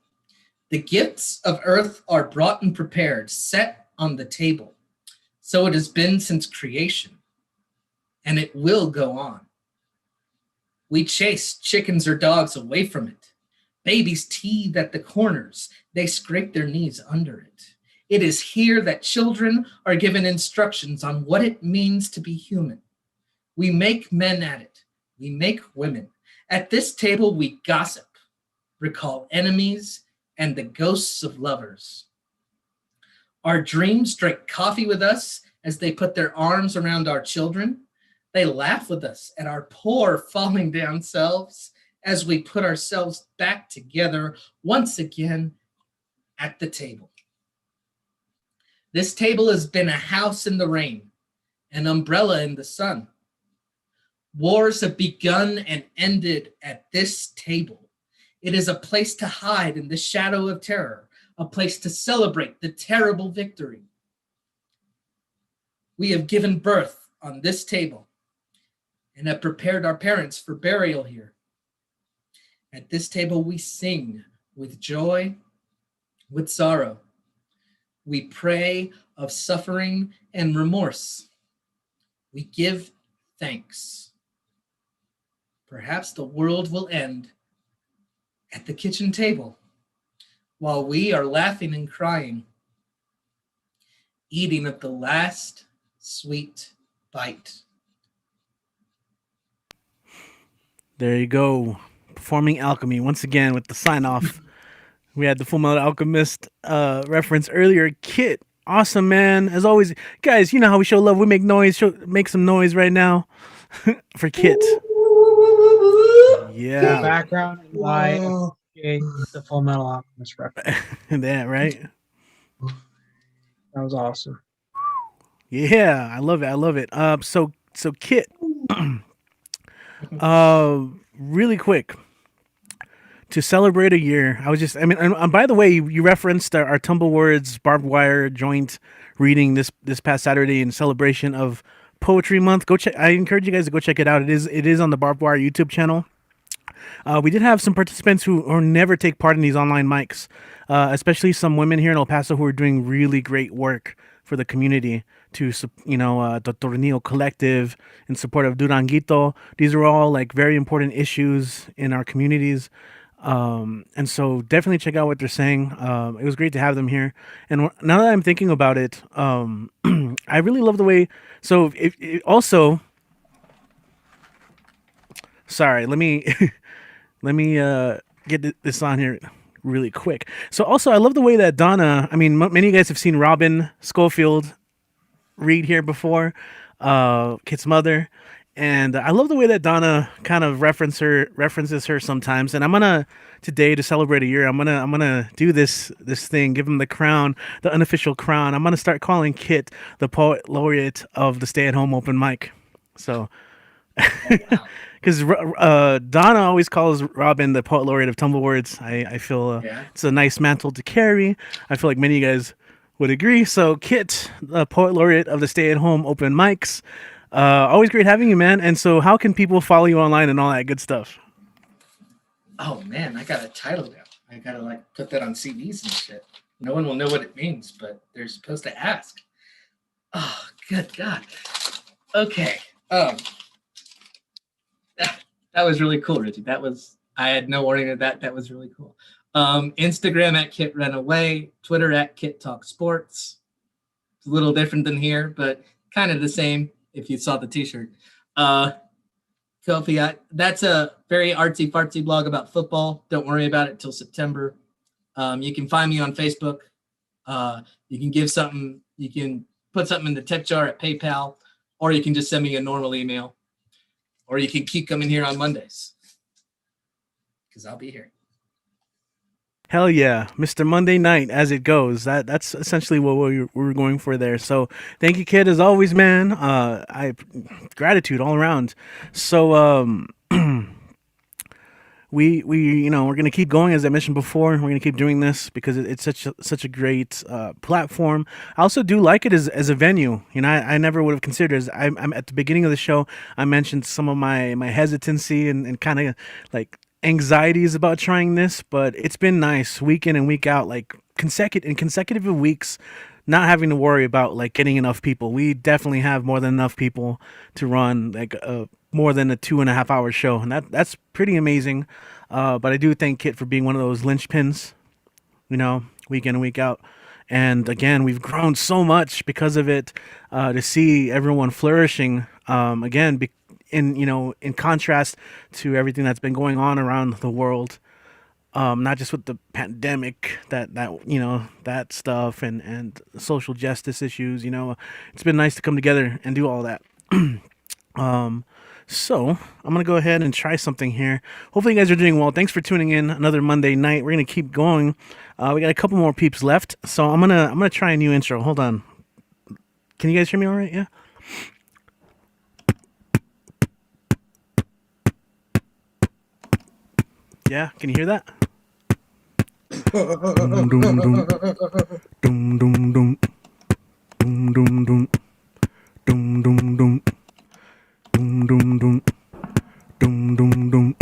Speaker 21: The gifts of earth are brought and prepared, set on the table. So it has been since creation, and it will go on. We chase chickens or dogs away from it. Babies teethe at the corners. They scrape their knees under it. It is here that children are given instructions on what it means to be human. We make men at it. We make women. At this table, we gossip, recall enemies, and the ghosts of lovers. Our dreams drink coffee with us as they put their arms around our children. They laugh with us at our poor falling down selves as we put ourselves back together once again at the table. This table has been a house in the rain, an umbrella in the sun. Wars have begun and ended at this table. It is a place to hide in the shadow of terror, a place to celebrate the terrible victory. We have given birth on this table and have prepared our parents for burial here. At this table, we sing with joy, with sorrow. We pray of suffering and remorse. We give thanks. Perhaps the world will end at the kitchen table while we are laughing and crying, eating of the last sweet bite.
Speaker 1: There you go. Performing Alchemy once again with the sign off. We had the Full Metal Alchemist reference earlier. Kit, awesome, man. As always, guys, you know how we show love. We make noise. Make some noise right now for Kit. Yeah.
Speaker 16: Background and why I appreciate the Full Metal Alchemist reference.
Speaker 1: That, right?
Speaker 16: That was awesome.
Speaker 1: Yeah, I love it. I love it. So Kit, really quick, to celebrate a year, and by the way, you referenced our Tumblewords Barbed Wire joint reading this past Saturday in celebration of Poetry Month. Go check. I encourage you guys to go check it out. It is on the Barbed Wire YouTube channel. We did have some participants who never take part in these online mics, especially some women here in El Paso who are doing really great work for the community. To the Tornillo Collective in support of Duranguito. These are all like very important issues in our communities. And so definitely check out what they're saying. It was great to have them here. And now that I'm thinking about it, I really love the way. So also, sorry, let me get this on here really quick. So also, I love the way that Donna. Many of you guys have seen Robin Schofield read here before, Kit's mother. And I love the way that Donna kind of references her sometimes. And I'm gonna today, to celebrate a year, I'm gonna do this thing, give him the crown, the unofficial crown. I'm gonna start calling Kit the poet laureate of the Stay at Home open mic. So, because Donna always calls Robin the poet laureate of Tumblewords. I feel it's a nice mantle to carry. I feel like many of you guys would agree. So Kit, the poet laureate of the Stay at Home open mics. Always great having you, man. And so how can people follow you online and all that good stuff?
Speaker 21: Oh man, I got a title now. I gotta put that on CDs and shit. No one will know what it means, but they're supposed to ask. Oh, good God. Okay. That was really cool, Richie. I had no warning of that. That was really cool. Instagram at Kit Runaway, Twitter at Kit Talk Sports. It's a little different than here, but kind of the same if you saw the t-shirt. Kofi, that's a very artsy fartsy blog about football. Don't worry about it till September. You can find me on Facebook. You can give something, you can put something in the tip jar at PayPal, or you can just send me a normal email, or you can keep coming here on Mondays because I'll be here.
Speaker 1: Hell yeah, Mr. Monday Night, as it goes. That's essentially what we were going for there. So thank you, Kid, as always, man. Gratitude all around. So we're gonna keep going, as I mentioned before. We're gonna keep doing this because it's such a great platform. I also do like it as a venue. I never would have considered. As I'm at the beginning of the show, I mentioned some of my hesitancy and kind of like anxieties about trying this, but it's been nice week in and week out, like consecutive weeks, not having to worry about like getting enough people. We definitely have more than enough people to run like more than a 2.5 hour show, and that's pretty amazing. But I do thank Kit for being one of those linchpins, week in and week out. And again, we've grown so much because of it. To see everyone flourishing, again, in contrast to everything that's been going on around the world, not just with the pandemic, that stuff, and social justice issues. It's been nice to come together and do all that. So I'm gonna go ahead and try something here. Hopefully you guys are doing well. Thanks for tuning in. Another Monday night. We're gonna keep going. We got a couple more peeps left, so I'm gonna try a new intro. Hold on. Can you guys hear me all right? Yeah. Yeah. Can you hear that? Dum dum dum dum dum dum dum dum dum dum dum dum. Dum dum dum dum dum dum dum dum dum dum dum dum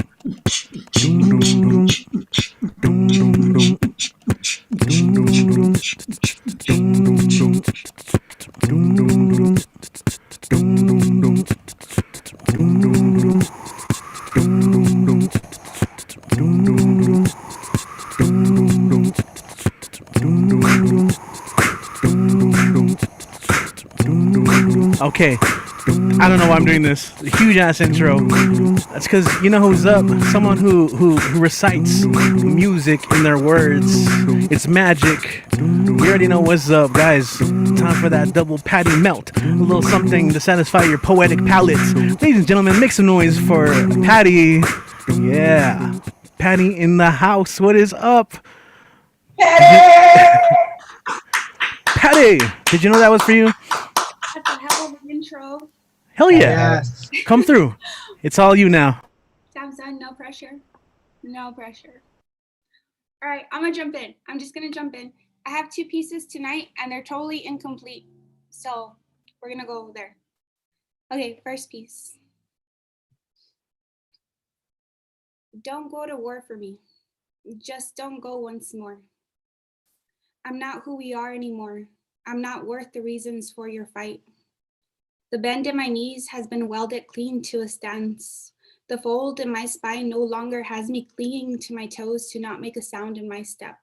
Speaker 1: Okay, I don't know why I'm doing this. Huge ass intro. That's because you know who's up. Someone who recites music in their words. It's magic. You already know what's up, guys. Time for that double patty melt. A little something to satisfy your poetic palates. Ladies and gentlemen, make some noise for Patty. Yeah, Patty in the house. What is up? Patty, did you know that was for you?
Speaker 4: That's a hell of an intro.
Speaker 1: Hell yeah. Yes. Come through. It's all you now.
Speaker 4: Sounds done. No pressure. No pressure. All right, I'm going to jump in. I'm just going to jump in. I have 2 pieces tonight, and they're totally incomplete. So we're going to go there. Okay, first piece. Don't go to war for me. Just don't go once more. I'm not who we are anymore. I'm not worth the reasons for your fight. The bend in my knees has been welded clean to a stance. The fold in my spine no longer has me clinging to my toes to not make a sound in my step.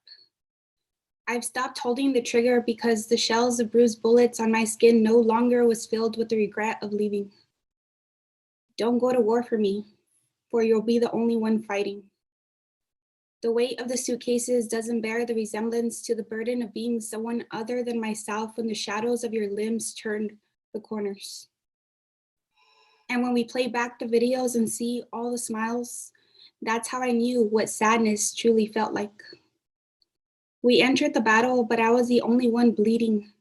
Speaker 4: I've stopped holding the trigger because the shells of bruised bullets on my skin no longer was filled with the regret of leaving. Don't go to war for me, for you'll be the only one fighting. The weight of the suitcases doesn't bear the resemblance to the burden of being someone other than myself when the shadows of your limbs turned the corners. And when we play back the videos and see all the smiles, that's how I knew what sadness truly felt like. We entered the battle, but I was the only one bleeding.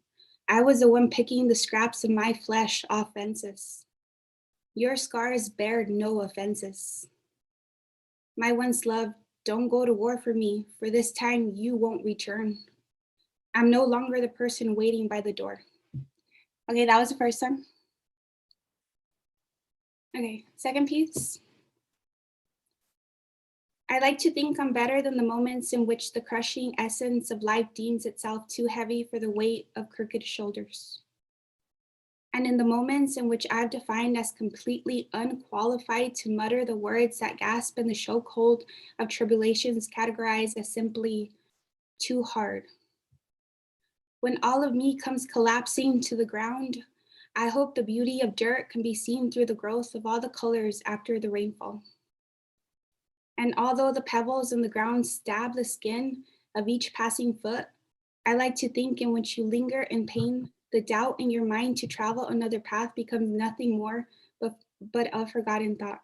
Speaker 4: I was the one picking the scraps of my flesh off fences. Your scars bared no offenses. My once loved, don't go to war for me, for this time you won't return. I'm no longer the person waiting by the door. Okay, that was the first one. Okay, second piece. I like to think I'm better than the moments in which the crushing essence of life deems itself too heavy for the weight of crooked shoulders. And in the moments in which I've defined as completely unqualified to mutter the words that gasp in the chokehold of tribulations categorized as simply too hard. When all of me comes collapsing to the ground, I hope the beauty of dirt can be seen through the growth of all the colors after the rainfall. And although the pebbles in the ground stab the skin of each passing foot, I like to think in which you linger in pain, the doubt in your mind to travel another path becomes nothing more but a forgotten thought.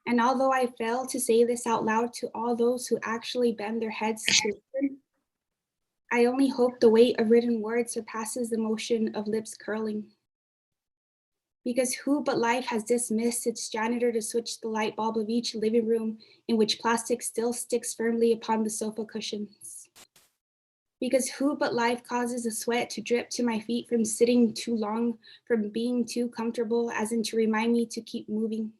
Speaker 4: And although I fail to say this out loud to all those who actually bend their heads to listen, I only hope the weight of written words surpasses the motion of lips curling. Because who but life has dismissed its janitor to switch the light bulb of each living room in which plastic still sticks firmly upon the sofa cushions? Because who but life causes the sweat to drip to my feet from sitting too long, from being too comfortable, as in to remind me to keep moving?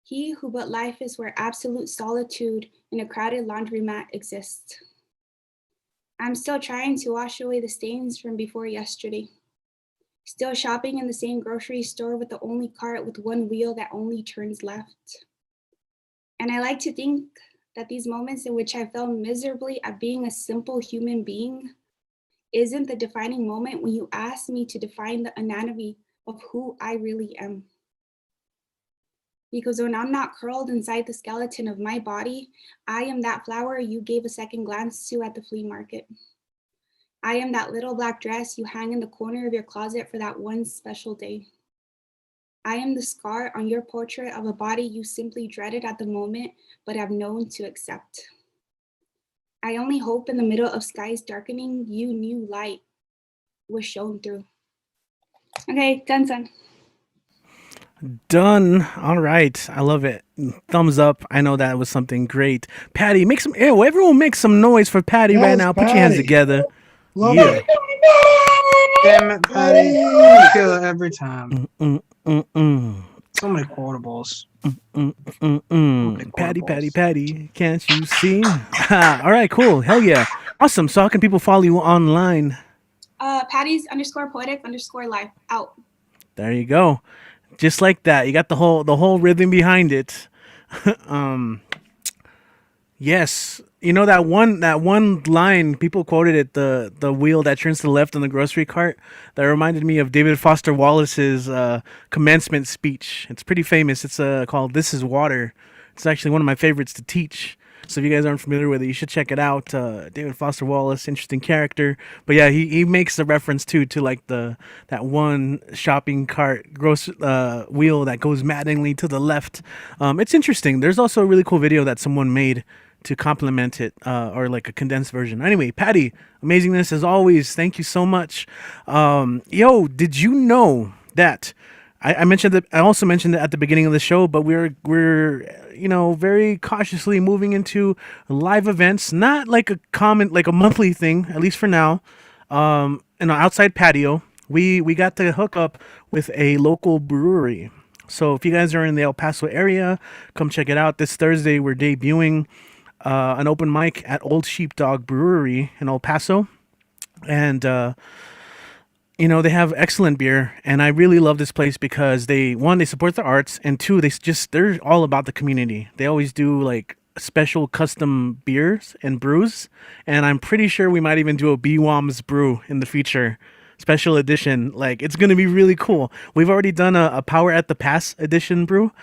Speaker 4: He who but life is where absolute solitude in a crowded laundromat exists. I'm still trying to wash away the stains from before yesterday. Still shopping in the same grocery store with the only cart with one wheel that only turns left. And I like to think that these moments in which I fell miserably at being a simple human being isn't the defining moment when you ask me to define the anatomy of who I really am. Because when I'm not curled inside the skeleton of my body, I am that flower you gave a second glance to at the flea market. I am that little black dress you hang in the corner of your closet for that one special day. I am the scar on your portrait of a body you simply dreaded at the moment, but have known to accept. I only hope in the middle of skies darkening, you knew light was shown through. Okay, done.
Speaker 1: Done. All right. I love it. Thumbs up. I know that was something great. Patty, make some everyone make some noise for Patty right
Speaker 6: Yes,
Speaker 1: now. Put your hands
Speaker 6: Patty.
Speaker 1: together.
Speaker 6: Love
Speaker 1: Yeah.
Speaker 8: Damn it, Patty. You kill it every time.
Speaker 1: Mm.
Speaker 8: So many quotables.
Speaker 1: Patty, can't you see? All right, cool. Hell yeah. Awesome. So how can people follow you online?
Speaker 4: Patty's _poetic_life out.
Speaker 1: There you go. Just like that. You got the whole rhythm behind it. Yes. You know that one line people quoted it, the wheel that turns to the left on the grocery cart, that reminded me of David Foster Wallace's commencement speech. It's pretty famous. It's called "This Is Water." It's actually one of my favorites to teach. So if you guys aren't familiar with it, you should check it out. David Foster Wallace, interesting character. But yeah, he makes a reference to like that one shopping cart wheel that goes maddeningly to the left. It's interesting. There's also a really cool video that someone made to complement it, or like a condensed version. Anyway, Patty, amazingness as always. Thank you so much. Yo, did you know that I mentioned that? I also mentioned it at the beginning of the show, but we're very cautiously moving into live events, not like a monthly thing, at least for now. In an outside patio, we got to hook up with a local brewery. So if you guys are in the El Paso area, come check it out. This Thursday, we're debuting an open mic at Old Sheepdog Brewery in El Paso, and they have excellent beer, and I really love this place because they support the arts, and two, they're all about the community. They always do like special custom beers and brews, and I'm pretty sure we might even do a BWOMS brew in the future. Special edition, like it's gonna be really cool. We've already done a Power at the Pass edition brew,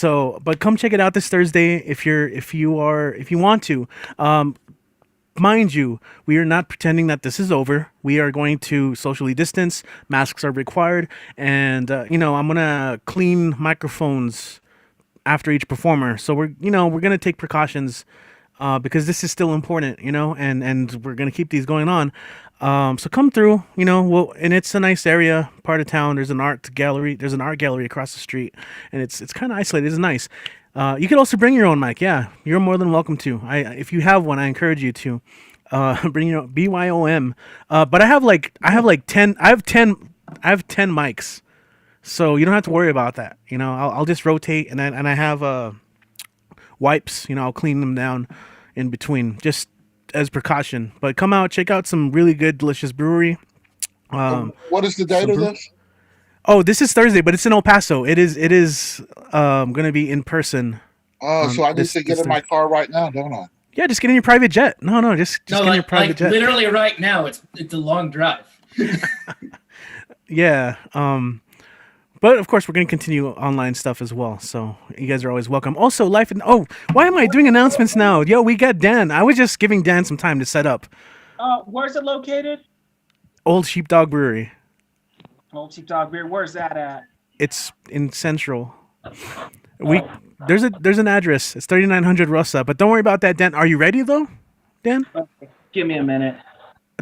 Speaker 1: but come check it out this Thursday if you want to. Mind you, we are not pretending that this is over. We are going to socially distance. Masks are required, and I'm gonna clean microphones after each performer. So we're gonna take precautions because this is still important, and we're gonna keep these going on. So come through, and it's a nice area, part of town. There's an art gallery. There's an art gallery across the street, and it's kind of isolated. It's nice. You could also bring your own mic. Yeah, you're more than welcome to. If you have one, I encourage you to bring your own BYOM. But I have 10 mics, so you don't have to worry about that. I'll just rotate, and I have wipes. I'll clean them down in between, just as precaution. But come out, check out some really good, delicious brewery.
Speaker 15: What is the date of this?
Speaker 1: Oh, this is Thursday, but it's in El Paso. It is going to be in person.
Speaker 15: Oh, so I need to get in my car right now, don't I?
Speaker 1: Yeah, just get in your private jet. No, just get in your private jet.
Speaker 21: Literally right now, it's a long drive.
Speaker 1: Yeah. But of course, we're going to continue online stuff as well. So you guys are always welcome. Also, why am I doing announcements now? Yo, we got Dan. I was just giving Dan some time to set up.
Speaker 5: Where's it located?
Speaker 1: Old Sheepdog Brewery.
Speaker 5: Old Sheepdog Beer. Where's that at?
Speaker 1: It's in Central. There's an address. It's 3900 Rosa. But don't worry about that, Dan. Are you ready though, Dan?
Speaker 5: Okay. Give me a minute.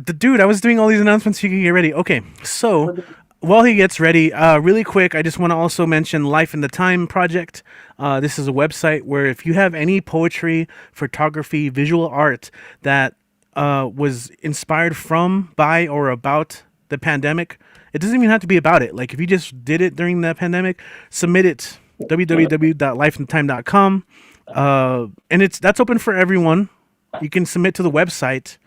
Speaker 1: Dude, I was doing all these announcements so you can get ready. Okay, so while he gets ready, really quick, I just want to also mention Life in the Time Project. This is a website where if you have any poetry, photography, visual art that was inspired by, or about the pandemic, it doesn't even have to be about it. Like if you just did it during the pandemic, submit it www.lifeandtime.com. And that's open for everyone. You can submit to the website.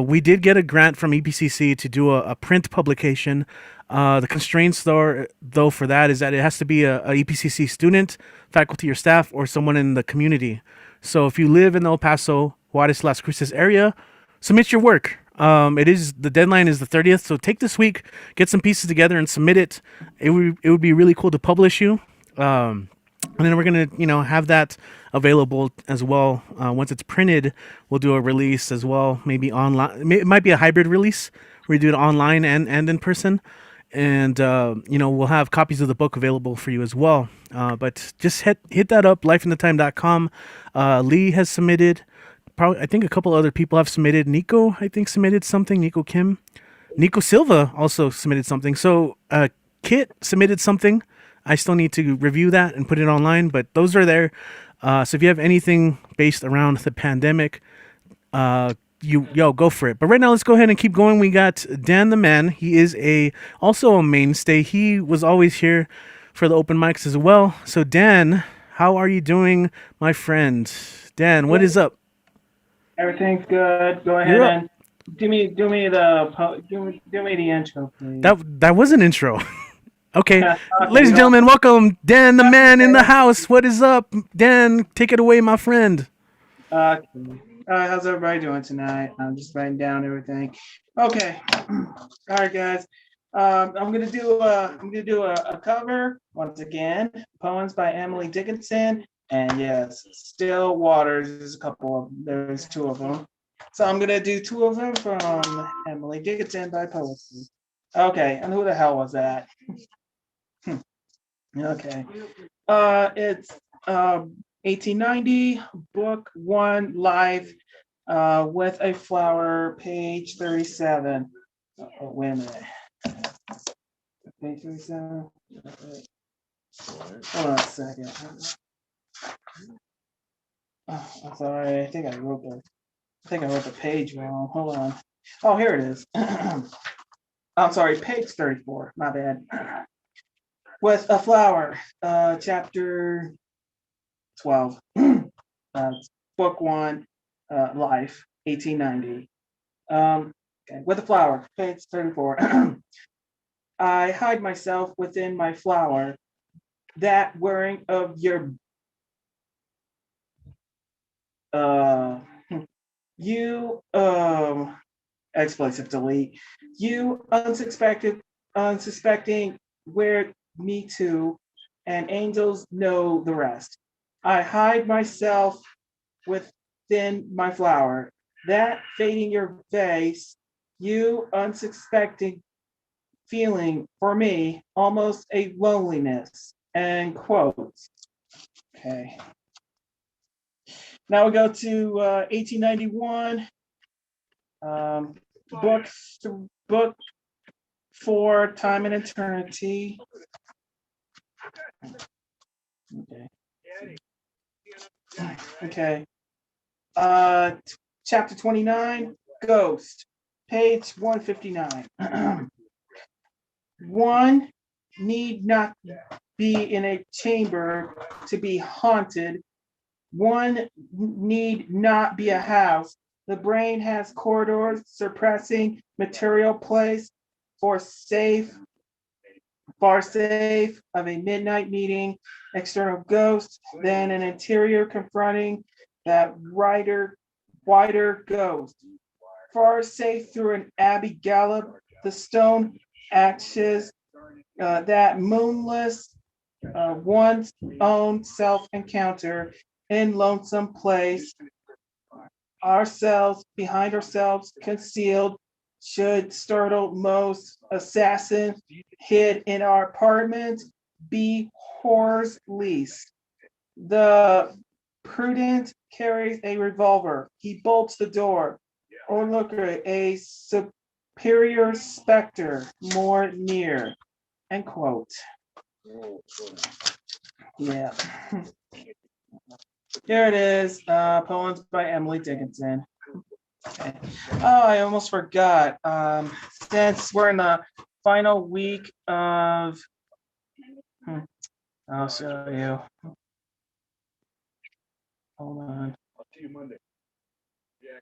Speaker 1: We did get a grant from EPCC to do a print publication. The constraints, though, for that is that it has to be a EPCC student, faculty or staff, or someone in the community. So if you live in the El Paso, Juarez, Las Cruces area, submit your work. The deadline is the 30th, so take this week, get some pieces together, and submit it. It would be really cool to publish you. And then we're gonna, have that available as well. Once it's printed, we'll do a release as well, maybe online. It might be a hybrid release where we do it online and in person. And we'll have copies of the book available for you as well. But just hit that up, lifeandthetime.com. Lee has submitted. Probably, I think a couple other people have submitted. Nico, I think, submitted something. Nico Kim. Nico Silva also submitted something. So Kit submitted something. I still need to review that and put it online, but those are there. So if you have anything based around the pandemic, go for it. But right now, let's go ahead and keep going. We got Dan the Man. He is also a mainstay. He was always here for the open mics as well. So Dan, how are you doing, my friend? Dan, what is up?
Speaker 5: Everything's good. Go ahead and do me the intro, please.
Speaker 1: That was an intro. Okay, ladies and gentlemen, welcome Dan the Man in the house. What is up, Dan? Take it away, my friend.
Speaker 5: Okay. All right, how's everybody doing tonight? I'm just writing down everything. Okay. All right, guys. I'm gonna do a cover once again. Poems by Emily Dickinson, and yes, Still Waters. There's two of them. So I'm gonna do two of them from Emily Dickinson by Poetry. Okay, and who the hell was that? Okay. It's 1890, book 1, Life with a Flower, page 37. Oh, wait a minute. Page 37. Hold on a second. Oh, I'm sorry. I think I wrote the page wrong. Hold on. Oh, here it is. I'm sorry, page 34. My bad. With a Flower, chapter 12, book 1, Life, 1890. Okay. With a Flower, page 34. I hide myself within my flower, that wearing of your you expletive delete. You unsuspecting where me too, and angels know the rest. I hide myself within my flower, that fading your face, you unsuspecting feeling for me almost a loneliness. End quote. Okay. Now we go to 1891. Book 4, Time and Eternity. Okay. Chapter 29, Ghost, page 159. One need not be in a chamber to be haunted. One need not be a house. The brain has corridors suppressing material place far safe of a midnight meeting, external ghost, then an interior confronting that wider ghost. Far safe through an abbey gallop, the stone ashes, that moonless one's own self encounter in lonesome place. Ourselves, behind ourselves, concealed, should startle most assassin hid in our apartment, be horror's least. The prudent carries a revolver. He bolts the door. Or look at a superior specter more near. End quote. Yeah. Here it is. Poems by Emily Dickinson. Okay. Oh, I almost forgot. Since we're in the final week of I'll show you. Hold on.
Speaker 9: I'll see you Monday. Yeah.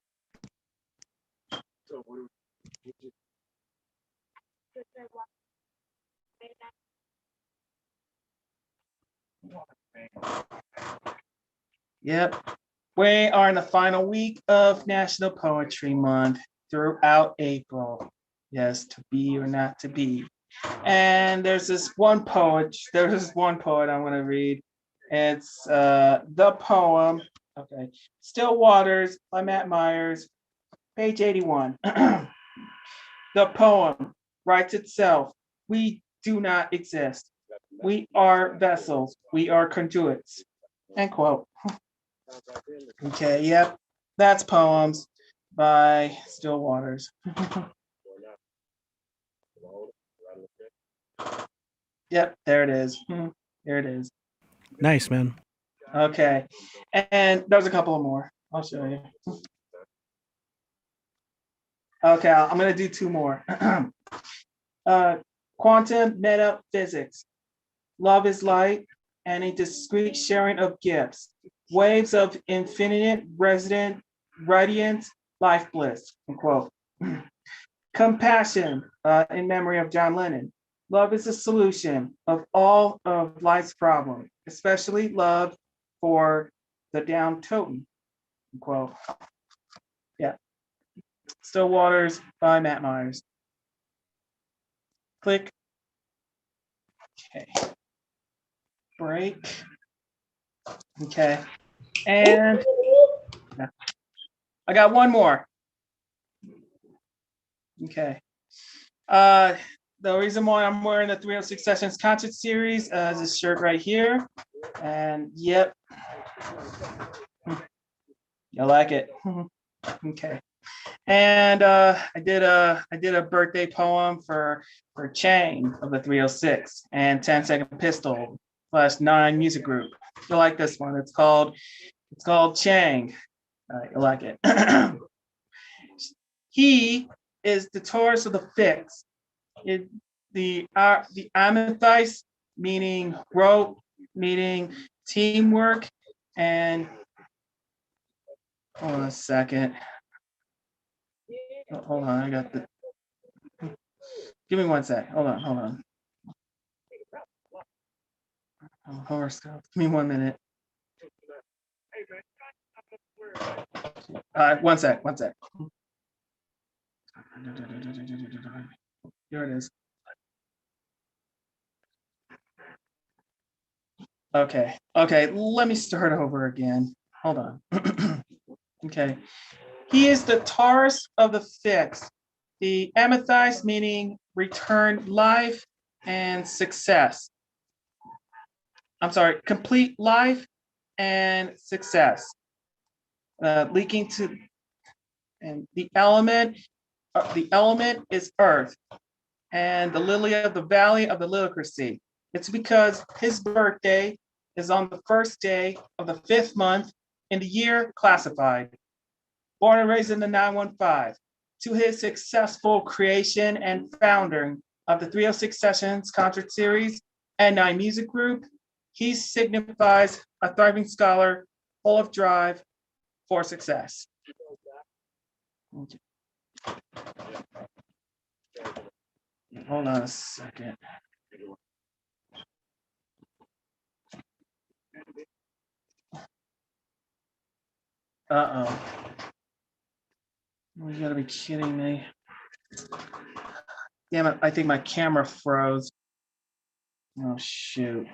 Speaker 9: So what do we?
Speaker 5: Yep. We are in the final week of National Poetry Month throughout April. Yes, to be or not to be. And there's this one poet I'm going to read. It's the poem, okay, Still Waters by Matt Myers, page 81. The poem writes itself. We do not exist. We are vessels. We are conduits. End quote. Okay, yep. That's Poems by Still Waters. Yep, there it is. There it is.
Speaker 1: Nice, man.
Speaker 5: Okay. And there's a couple more. I'll show you. Okay, I'm going to do two more. Quantum metaphysics. Love is light and a discrete sharing of gifts. Waves of infinite resident radiant life bliss. Unquote. Compassion, in memory of John Lennon. Love is the solution of all of life's problems, especially love for the downtrodden. Unquote. Yeah. Still Waters by Matt Myers. Click. Okay. Break. Okay. And I got one more. Okay. The reason why I'm wearing the 306 Sessions concert series is this shirt right here. And yep. You like it. Okay. And I did a birthday poem for Chang of the 306 and 10 Second Pistol /9 music group. You like this one? It's called Chang. You like it? He is the Taurus of the fix. The amethyst, meaning rope, meaning teamwork, and hold on a second. Oh, hold on, I got the. Give me one sec. Hold on. Oh, horoscope. Give me 1 minute. One sec. Here it is. Okay, let me start over again. Hold on. Okay. He is the Taurus of the fixed. The amethyst meaning return life and success. I'm sorry, complete life and success. Leaking to, and the element is earth, and the lily of the valley of the literacy. It's because his birthday is on the first day of the 5th month in the year classified. Born and raised in the 915. To his successful creation and founding of the 306 Sessions concert series and 9 music group, he signifies a thriving scholar full of drive for success. Okay. Hold on a second. Uh-oh. You gotta be kidding me. Damn it, I think my camera froze. Oh, shoot.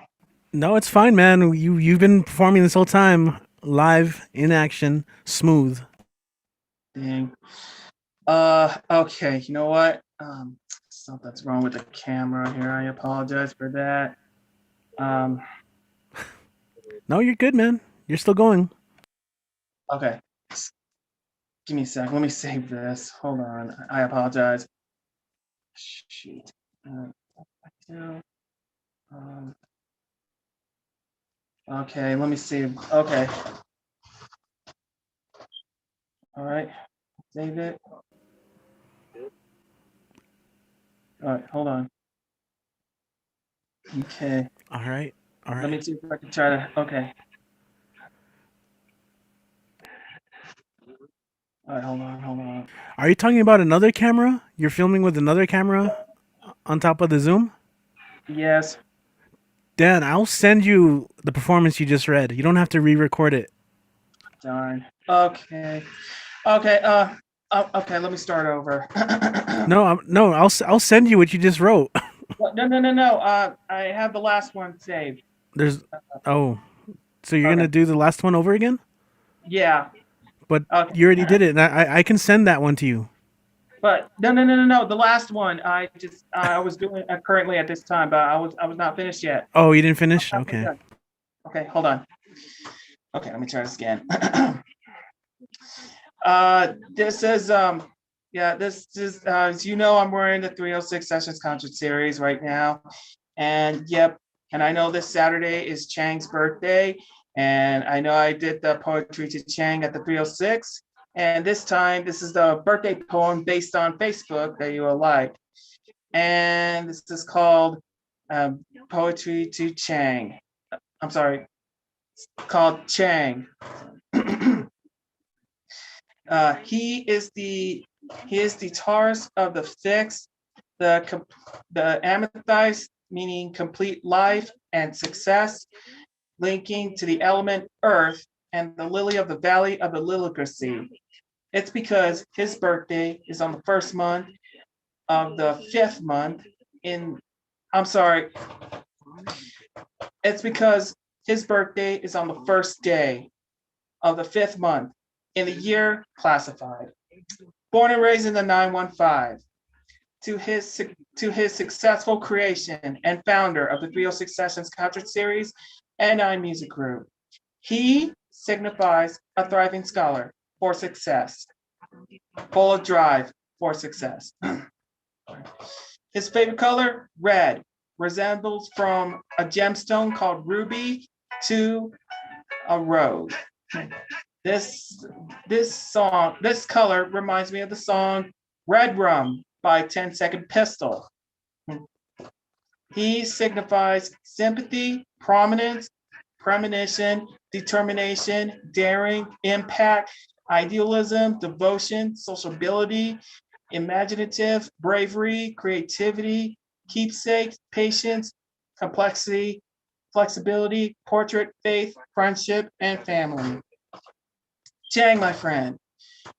Speaker 1: No, it's fine, man. You've been performing this whole time, live, in action, smooth.
Speaker 5: Dang. Okay, you know what? Something's wrong with the camera here. I apologize for that.
Speaker 1: No, you're good, man. You're still going.
Speaker 5: Okay. Give me a sec. Let me save this. Hold on. I apologize. Shoot. Okay, let me save. Okay. All right. Save it. All right, hold on. Okay.
Speaker 1: All right. All
Speaker 5: Let me
Speaker 1: right.
Speaker 5: see if I can try to. Okay. All right, hold on.
Speaker 1: Are you talking about another camera? You're filming with another camera on top of the Zoom?
Speaker 5: Yes.
Speaker 1: Dan, I'll send you the performance you just read. You don't have to re-record it.
Speaker 5: Darn. Okay. Okay. Okay. Let me start over.
Speaker 1: No, I'll send you what you just wrote.
Speaker 5: No. I have the last one saved.
Speaker 1: There's oh, so you're
Speaker 5: Okay.
Speaker 1: gonna do the last one over again?
Speaker 5: Yeah.
Speaker 1: But
Speaker 5: Okay.
Speaker 1: you already did it, and I can send that one to you.
Speaker 5: But no. The last one I was doing currently at this time, but I was not finished yet.
Speaker 1: Oh, you didn't finish? Okay.
Speaker 5: Okay, hold on. Okay, let me try this again. This is this is as you know, I'm wearing the 306 Sessions concert series right now. And yep, and I know this Saturday is Chang's birthday. And I know I did the poetry to Chang at the 306. And this time, this is the birthday poem based on Facebook that you will like. And this is called Poetry to Chang. I'm sorry, it's called Chang. He is the Taurus of the fixed, the amethyst, meaning complete life and success, linking to the element earth, and the lily of the valley of the Liligracy. It's because his birthday is on the first month of the fifth month it's because his birthday is on the first day of the fifth month in the year classified. Born and raised in the 915, to his successful creation and founder of the 306 Sessions concert series and Nine Music Group. He signifies a thriving scholar for success, full of drive for success. His favorite color, red, resembles from a gemstone called ruby to a rose. This color reminds me of the song Red Rum by 10 Second Pistol. He signifies sympathy, prominence, premonition, determination, daring, impact, idealism, devotion, sociability, imaginative, bravery, creativity, keepsake, patience, complexity, flexibility, portrait, faith, friendship, and family. Chang, my friend,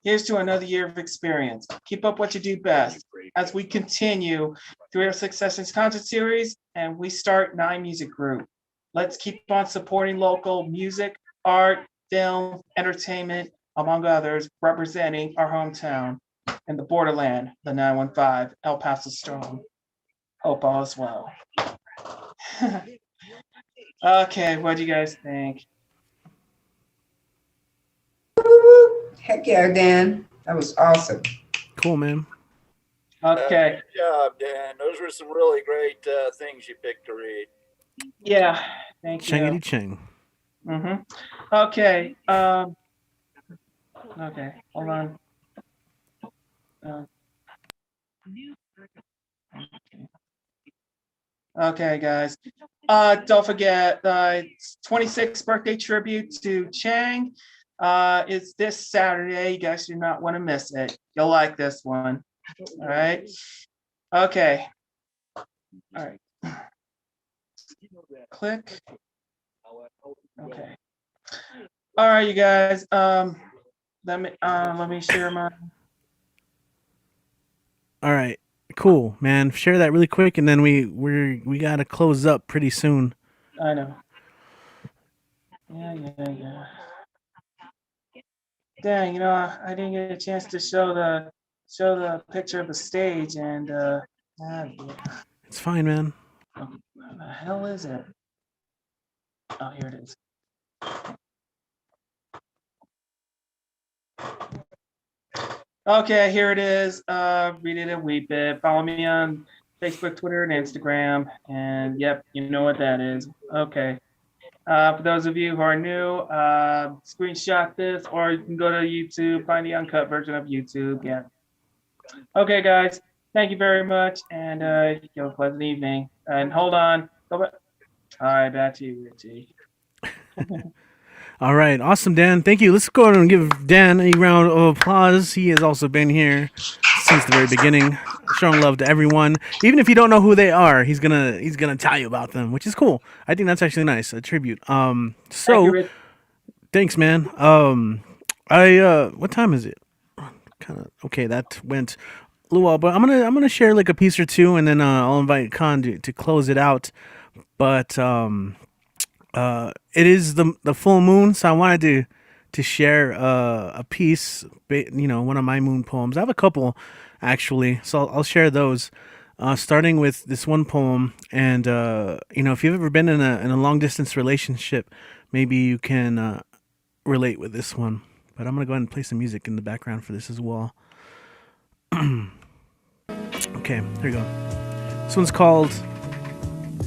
Speaker 5: here's to another year of experience. Keep up what you do best as we continue through our Sessions concert series and we start Nine Music Group. Let's keep on supporting local music, art, film, entertainment, among others, representing our hometown and the borderland, the 915, El Paso Strong. Hope all is well. Okay, what do you guys think?
Speaker 3: Heck yeah, Dan. That was awesome.
Speaker 1: Cool, man.
Speaker 5: Okay.
Speaker 2: Good job, Dan. Those were some really great things you picked to read.
Speaker 5: Yeah, thank you.
Speaker 1: Changity Chang.
Speaker 5: Okay. Okay, hold on. Okay, guys. Don't forget the 26th birthday tribute to Chang. It's this Saturday. You guys do not want to miss it. You'll like this one. All right. Okay. All right. Click. Okay. All right, you guys. Let me share my.
Speaker 1: All right. Cool, man. Share that really quick, and then we gotta close up pretty soon.
Speaker 5: I know. Yeah. Dang, I didn't get a chance to show the picture of the stage, and
Speaker 1: It's fine, man.
Speaker 5: what the hell is it? Oh, here it is. Okay, here it is. Read it and weep it. Follow me on Facebook, Twitter, and Instagram. And yep, you know what that is. Okay. For those of you who are new, screenshot this, or you can go to YouTube, find the uncut version of YouTube. Yeah. Okay, guys. Thank you very much, and you have a pleasant evening. And hold on. Go back. All right, back to you, Richie.
Speaker 1: All right, awesome, Dan. Thank you. Let's go ahead and give Dan a round of applause. He has also been here since the very beginning, showing love to everyone. Even if you don't know who they are, he's gonna tell you about them, which is cool. I think that's actually nice, a tribute.
Speaker 5: Thank you,
Speaker 1: So
Speaker 5: Rich.
Speaker 1: thanks, man. What time is it? Kind of okay. That went a little while, but I'm gonna share like a piece or two, and then I'll invite Khan to close it out. But it is the full moon, so I wanted to share a piece, one of my moon poems. I have a couple actually, so I'll share those. Starting with this one poem, and if you've ever been in a long distance relationship, maybe you can relate with this one. But I'm gonna go ahead and play some music in the background for this as well. Okay, here we go. This one's called.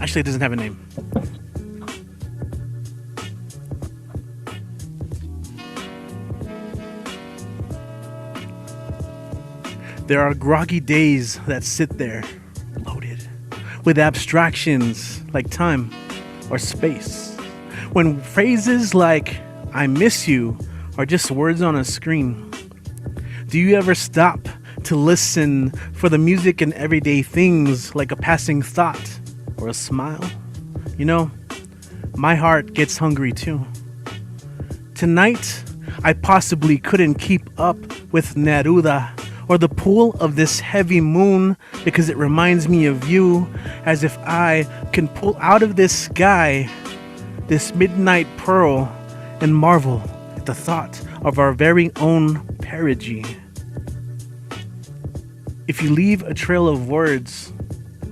Speaker 1: Actually, it doesn't have a name. There are groggy days that sit there, loaded with abstractions like time or space. When phrases like "I miss you" are just words on a screen. Do you ever stop to listen for the music in everyday things, like a passing thought or a smile? My heart gets hungry too. Tonight, I possibly couldn't keep up with Neruda or the pull of this heavy moon, because it reminds me of you, as if I can pull out of this sky this midnight pearl and marvel at the thought of our very own perigee. If you leave a trail of words,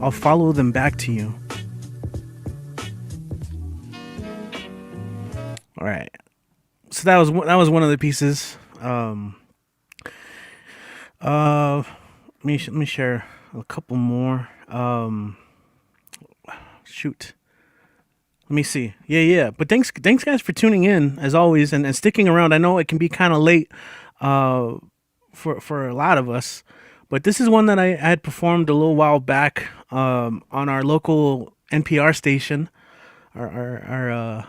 Speaker 1: I'll follow them back to you. All right. So that was one of the pieces. Let me share a couple more. Shoot. Let me see. Yeah. But thanks guys for tuning in as always and sticking around. I know it can be kind of late for a lot of us, but this is one that I had performed a little while back on our local NPR station, our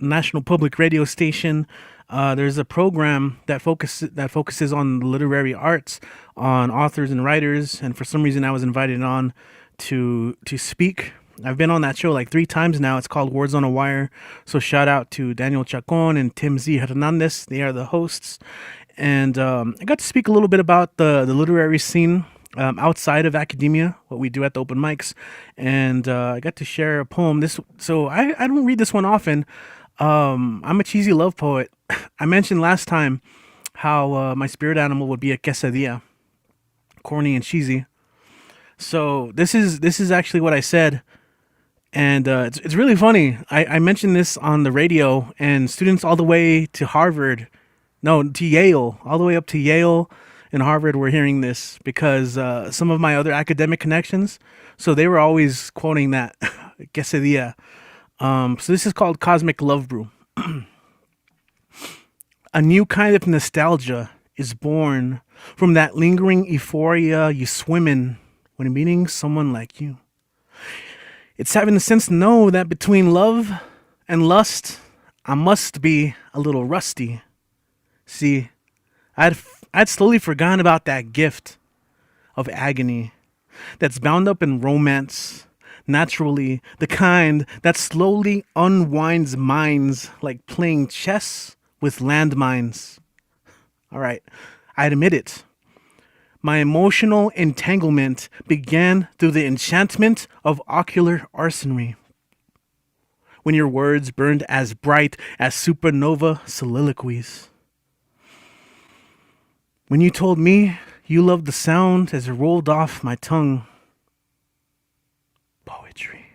Speaker 1: national public radio station. There's a program that focuses on the literary arts, on authors and writers, and for some reason I was invited on to speak. I've been on that show like 3 times now. It's called Words on a Wire. So shout out to Daniel Chacon and Tim Z. Hernandez. They are the hosts. And I got to speak a little bit about the literary scene outside of academia, what we do at the open mics. And I got to share a poem. So I don't read this one often. I'm a cheesy love poet. I mentioned last time how my spirit animal would be a quesadilla, corny and cheesy. So this is actually what I said, and it's really funny. I mentioned this on the radio, and students all the way to Yale, all the way up to Yale and Harvard were hearing this because some of my other academic connections. So they were always quoting that quesadilla. So this is called Cosmic Love Brew. A new kind of nostalgia is born from that lingering euphoria you swim in when meeting someone like you. It's having the sense to know that between love and lust, I must be a little rusty. See, I'd slowly forgotten about that gift of agony that's bound up in romance, naturally, the kind that slowly unwinds minds like playing chess with landmines. All right, I admit it. My emotional entanglement began through the enchantment of ocular arsenry. When your words burned as bright as supernova soliloquies. When you told me you loved the sound as it rolled off my tongue. Poetry.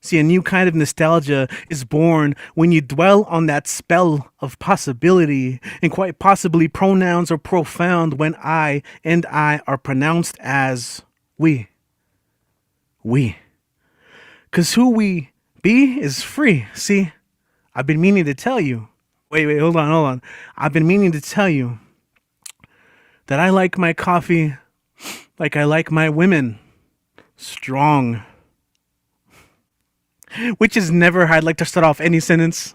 Speaker 1: See, a new kind of nostalgia is born when you dwell on that spell of possibility, and quite possibly pronouns are profound when I and I are pronounced as we. We. 'Cause who we be is free. See, I've been meaning to tell you. Wait, hold on. I've been meaning to tell you that I like my coffee like I like my women. Strong. which is never how I'd like to start off any sentence.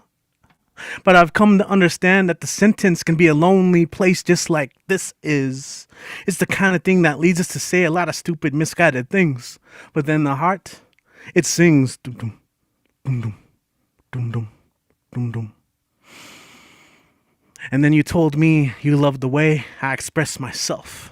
Speaker 1: But I've come to understand that the sentence can be a lonely place just like this is. It's the kind of thing that leads us to say a lot of stupid, misguided things. But then the heart, it sings. Dum dum, dum dum, dum dum, dum dum. And then you told me you loved the way I express myself.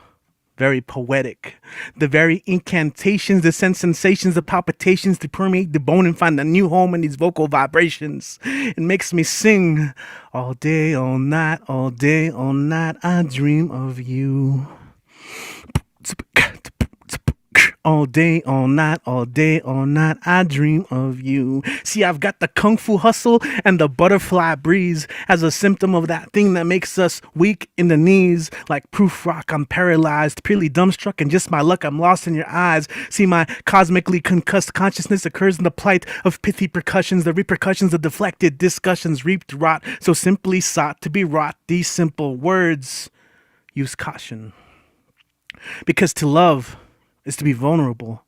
Speaker 1: Very poetic. The very incantations, the sensations, the palpitations to permeate the bone and find a new home in these vocal vibrations. It makes me sing all day, all night, all day, all night. I dream of you. All day, all night, all day, all night, I dream of you. See, I've got the kung fu hustle and the butterfly breeze as a symptom of that thing that makes us weak in the knees. Like proof rock, I'm paralyzed, purely dumbstruck, and just my luck, I'm lost in your eyes. See, my cosmically concussed consciousness occurs in the plight of pithy percussions, the repercussions of deflected discussions reaped rot, so simply sought to be wrought. These simple words use caution. Because to love is to be vulnerable.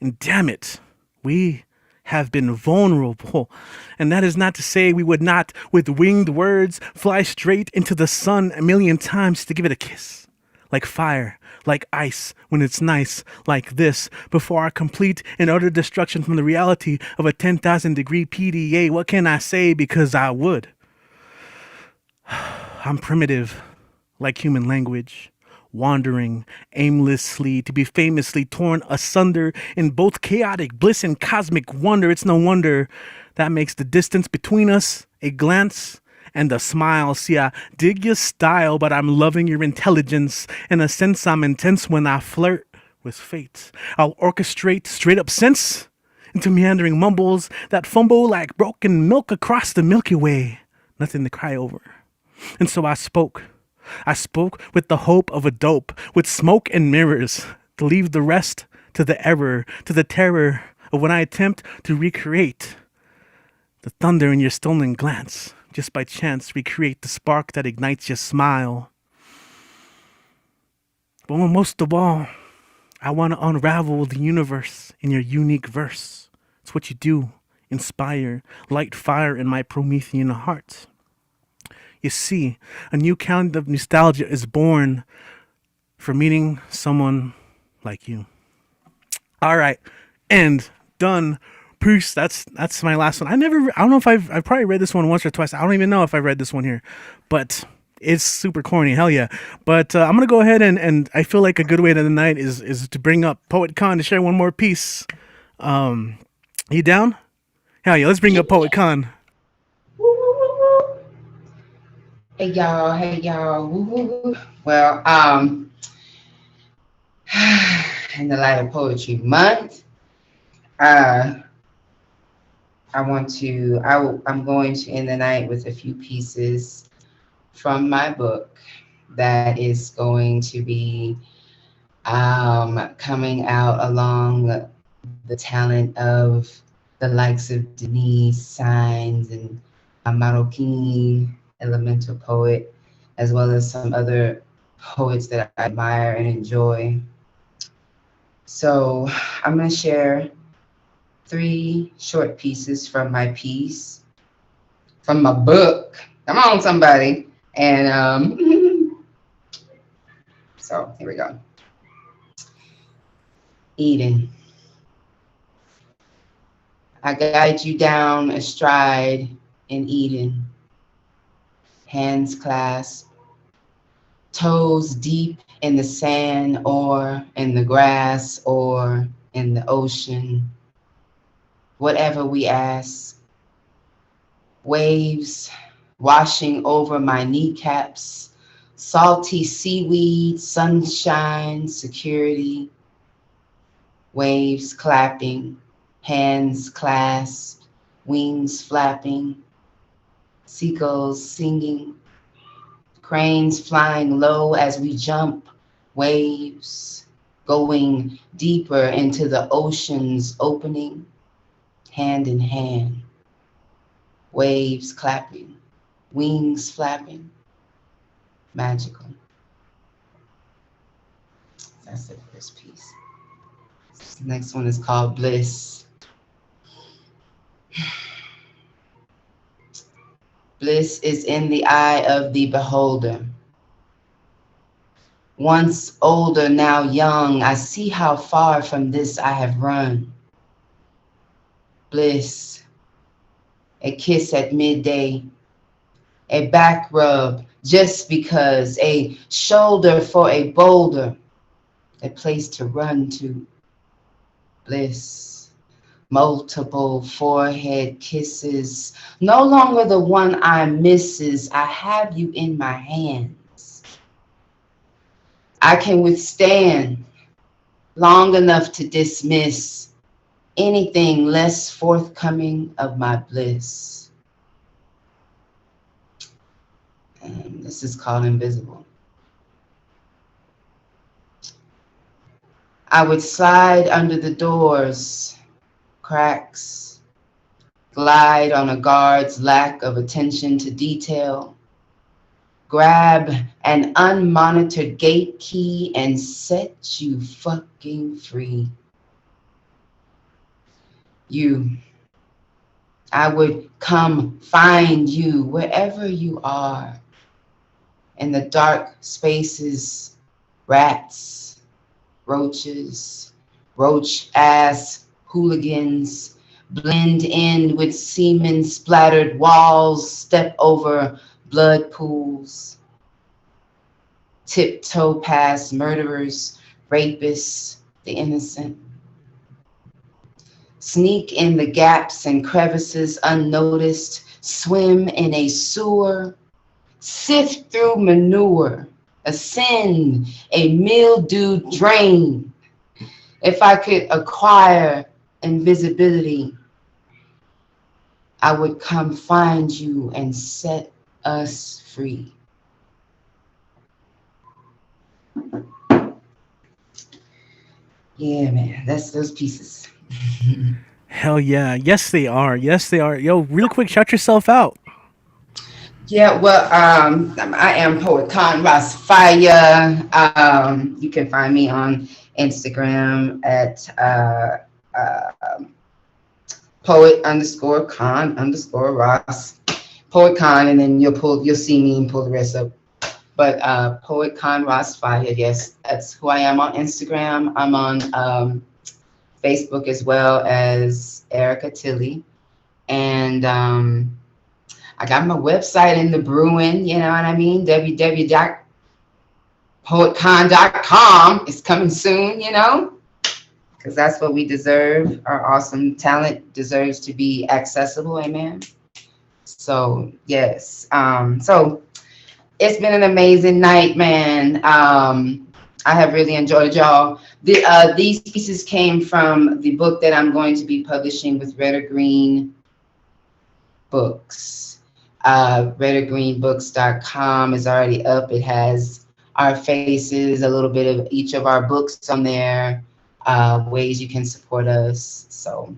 Speaker 1: And damn it, we have been vulnerable. And that is not to say we would not, with winged words, fly straight into the sun a million times to give it a kiss. Like fire, like ice, when it's nice, like this, before our complete and utter destruction from the reality of a 10,000 degree PDA. What can I say? Because I would. I'm primitive, like human language. Wandering aimlessly to be famously torn asunder in both chaotic bliss and cosmic wonder. It's no wonder that makes the distance between us a glance and a smile. See, I dig your style, but I'm loving your intelligence. In a sense, I'm intense when I flirt with fate. I'll orchestrate straight up sense into meandering mumbles that fumble like broken milk across the Milky Way. Nothing to cry over. And so I spoke. I spoke with the hope of a dope, with smoke and mirrors, to leave the rest to the error, to the terror of when I attempt to recreate the thunder in your stolen glance, just by chance recreate the spark that ignites your smile. But most of all, I want to unravel the universe in your unique verse. It's what you do, inspire, light fire in my Promethean heart. You see, a new kind of nostalgia is born for meeting someone like you. All right, and done. Peace. That's my last one. I don't know if I've probably read this one once or twice. I don't even know if I read this one here, but it's super corny. Hell yeah. But I'm gonna go ahead and I feel like a good way to the night is to bring up Poet Khan to share one more piece. You down? Hell yeah. Let's bring up Poet Khan.
Speaker 3: Hey y'all, hey y'all. Woo, woo, woo. Well, in the light of Poetry Month, I'm going to end the night with a few pieces from my book that is going to be coming out along the talent of the likes of Denise Signs and Marroquin, elemental poet, as well as some other poets that I admire and enjoy. So I'm going to share 3 short pieces from my piece, from my book. Come on, somebody. And so here we go. Eden. I guide you down astride in Eden. Hands clasped, toes deep in the sand or in the grass or in the ocean. Whatever we ask. Waves washing over my kneecaps, salty seaweed, sunshine, security. Waves clapping, hands clasped, wings flapping. Seagulls singing, cranes flying low as we jump, waves going deeper into the ocean's opening, hand in hand, waves clapping, wings flapping, magical. That's the first piece. This next one is called Bliss. Bliss is in the eye of the beholder. Once older, now young, I see how far from this I have run. Bliss, a kiss at midday, a back rub just because, a shoulder for a boulder, a place to run to. Bliss, multiple forehead kisses, no longer the one I misses. I have you in my hands. I can withstand long enough to dismiss anything less forthcoming of my bliss. And this is called Invisible. I would slide under the doors, cracks, glide on a guard's lack of attention to detail, grab an unmonitored gate key and set you fucking free. You, I would come find you wherever you are, in the dark spaces, rats, roaches, roach-ass hooligans, blend in with semen-splattered walls, step over blood pools, tiptoe past murderers, rapists, the innocent. Sneak in the gaps and crevices unnoticed, swim in a sewer, sift through manure, ascend a mildewed drain. If I could acquire invisibility, I would come find you and set us free. Yeah, man, that's those pieces.
Speaker 1: Hell yeah. Yes, they are. Yes, they are. Yo, real quick, shout yourself out.
Speaker 3: Yeah, well, I am Poet Con Ross Fire. You can find me on Instagram at poet_con_Ross. Poet Con, and then you'll see me and pull the rest up. But Poet Con Ross Fire, yes, that's who I am on Instagram. I'm on Facebook as well as Erica Tilley. And I got my website in the brewing, you know what I mean? www.poetcon.com. It's coming soon, you know? Because that's what we deserve. Our awesome talent deserves to be accessible, amen? So, yes. So, it's been an amazing night, man. I have really enjoyed y'all. These pieces came from the book that I'm going to be publishing with Red or Green Books. redorgreenbooks.com is already up. It has our faces, a little bit of each of our books on there, ways you can support us. So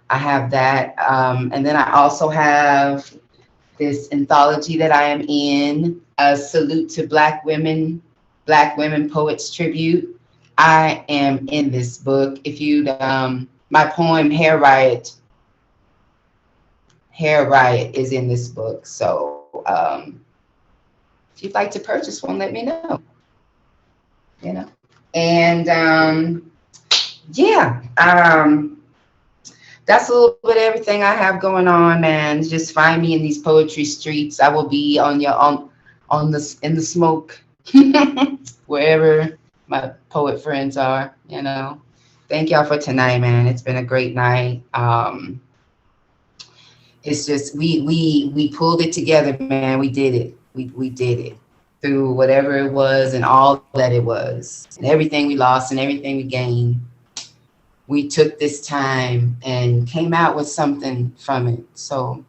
Speaker 3: I have that. And then I also have this anthology that I am in, a salute to Black women poets tribute. I am in this book. If you'd, my poem Hair Riot is in this book. So if you'd like to purchase one, let me know. You know, and yeah, that's a little bit of everything I have going on, man. Just find me in these poetry streets. I will be in the smoke, wherever my poet friends are. You know, thank y'all for tonight, man. It's been a great night. It's just we pulled it together, man. We did it. We did it through whatever it was and all that it was, and everything we lost and everything we gained. We took this time and came out with something from it. So,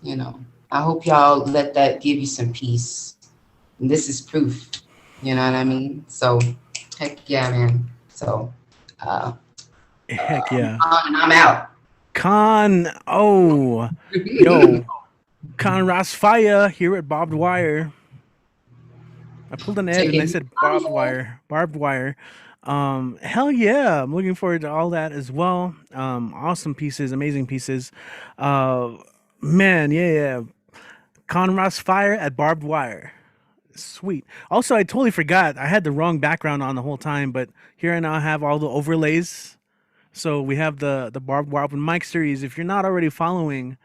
Speaker 3: you know, I hope y'all let that give you some peace. And this is proof. You know what I mean? So, heck yeah, man. So,
Speaker 1: heck yeah.
Speaker 3: I'm out.
Speaker 1: Con, oh, yo, Con Ross Fire here at Barbed Wire. I pulled an Ed and I said barbed wire. Hell yeah, I'm looking forward to all that as well. Awesome pieces, amazing pieces. Man, yeah. Conross Fire at Barbed Wire. Sweet. Also, I totally forgot. I had the wrong background on the whole time, but here I now have all the overlays. So we have the Barbed Wire Open Mic series. If you're not already following,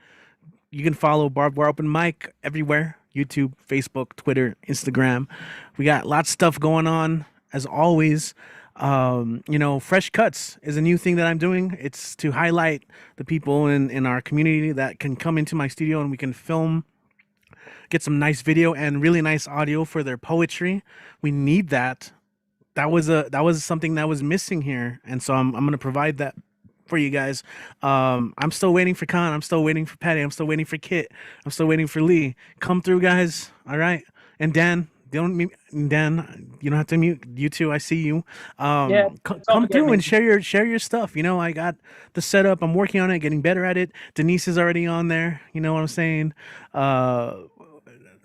Speaker 1: you can follow Barbed Wire Open Mic everywhere. YouTube, Facebook, Twitter, Instagram. We got lots of stuff going on as always. Fresh cuts is a new thing that I'm doing. It's to highlight the people in our community that can come into my studio and we can film, get some nice video and really nice audio for their poetry. We need that. That was something that was missing here, and so I'm gonna provide that for you guys. I'm still waiting for Khan. I'm still waiting for Patty. I'm still waiting for Kit. I'm still waiting for Lee. Come through, guys. All right. And Dan, Dan, you don't have to mute. You too. I see you. Come through and share your stuff. I got the setup. I'm working on it, getting better at it. Denise is already on there. You know what I'm saying?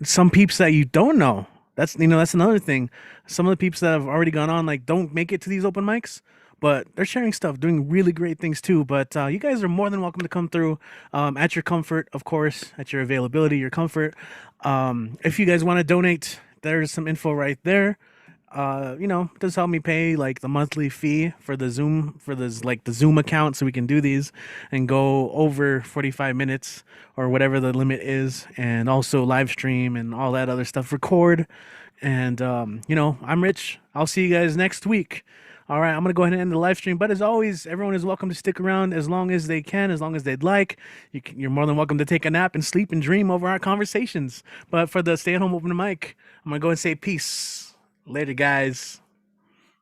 Speaker 1: Some peeps that you don't know. That's another thing. Some of the peeps that have already gone on don't make it to these open mics, but they're sharing stuff, doing really great things too. But you guys are more than welcome to come through at your comfort, of course, at your availability, your comfort. If you guys want to donate, there's some info right there. Does help me pay the monthly fee for the Zoom the Zoom account, so we can do these and go over 45 minutes or whatever the limit is, and also live stream and all that other stuff, record. And I'm Rich. I'll see you guys next week. All right, I'm gonna go ahead and end the live stream. But as always, everyone is welcome to stick around as long as they can, as long as they'd like. You're more than welcome to take a nap and sleep and dream over our conversations. But for the stay-at-home open mic, I'm gonna go and say peace. Later, guys.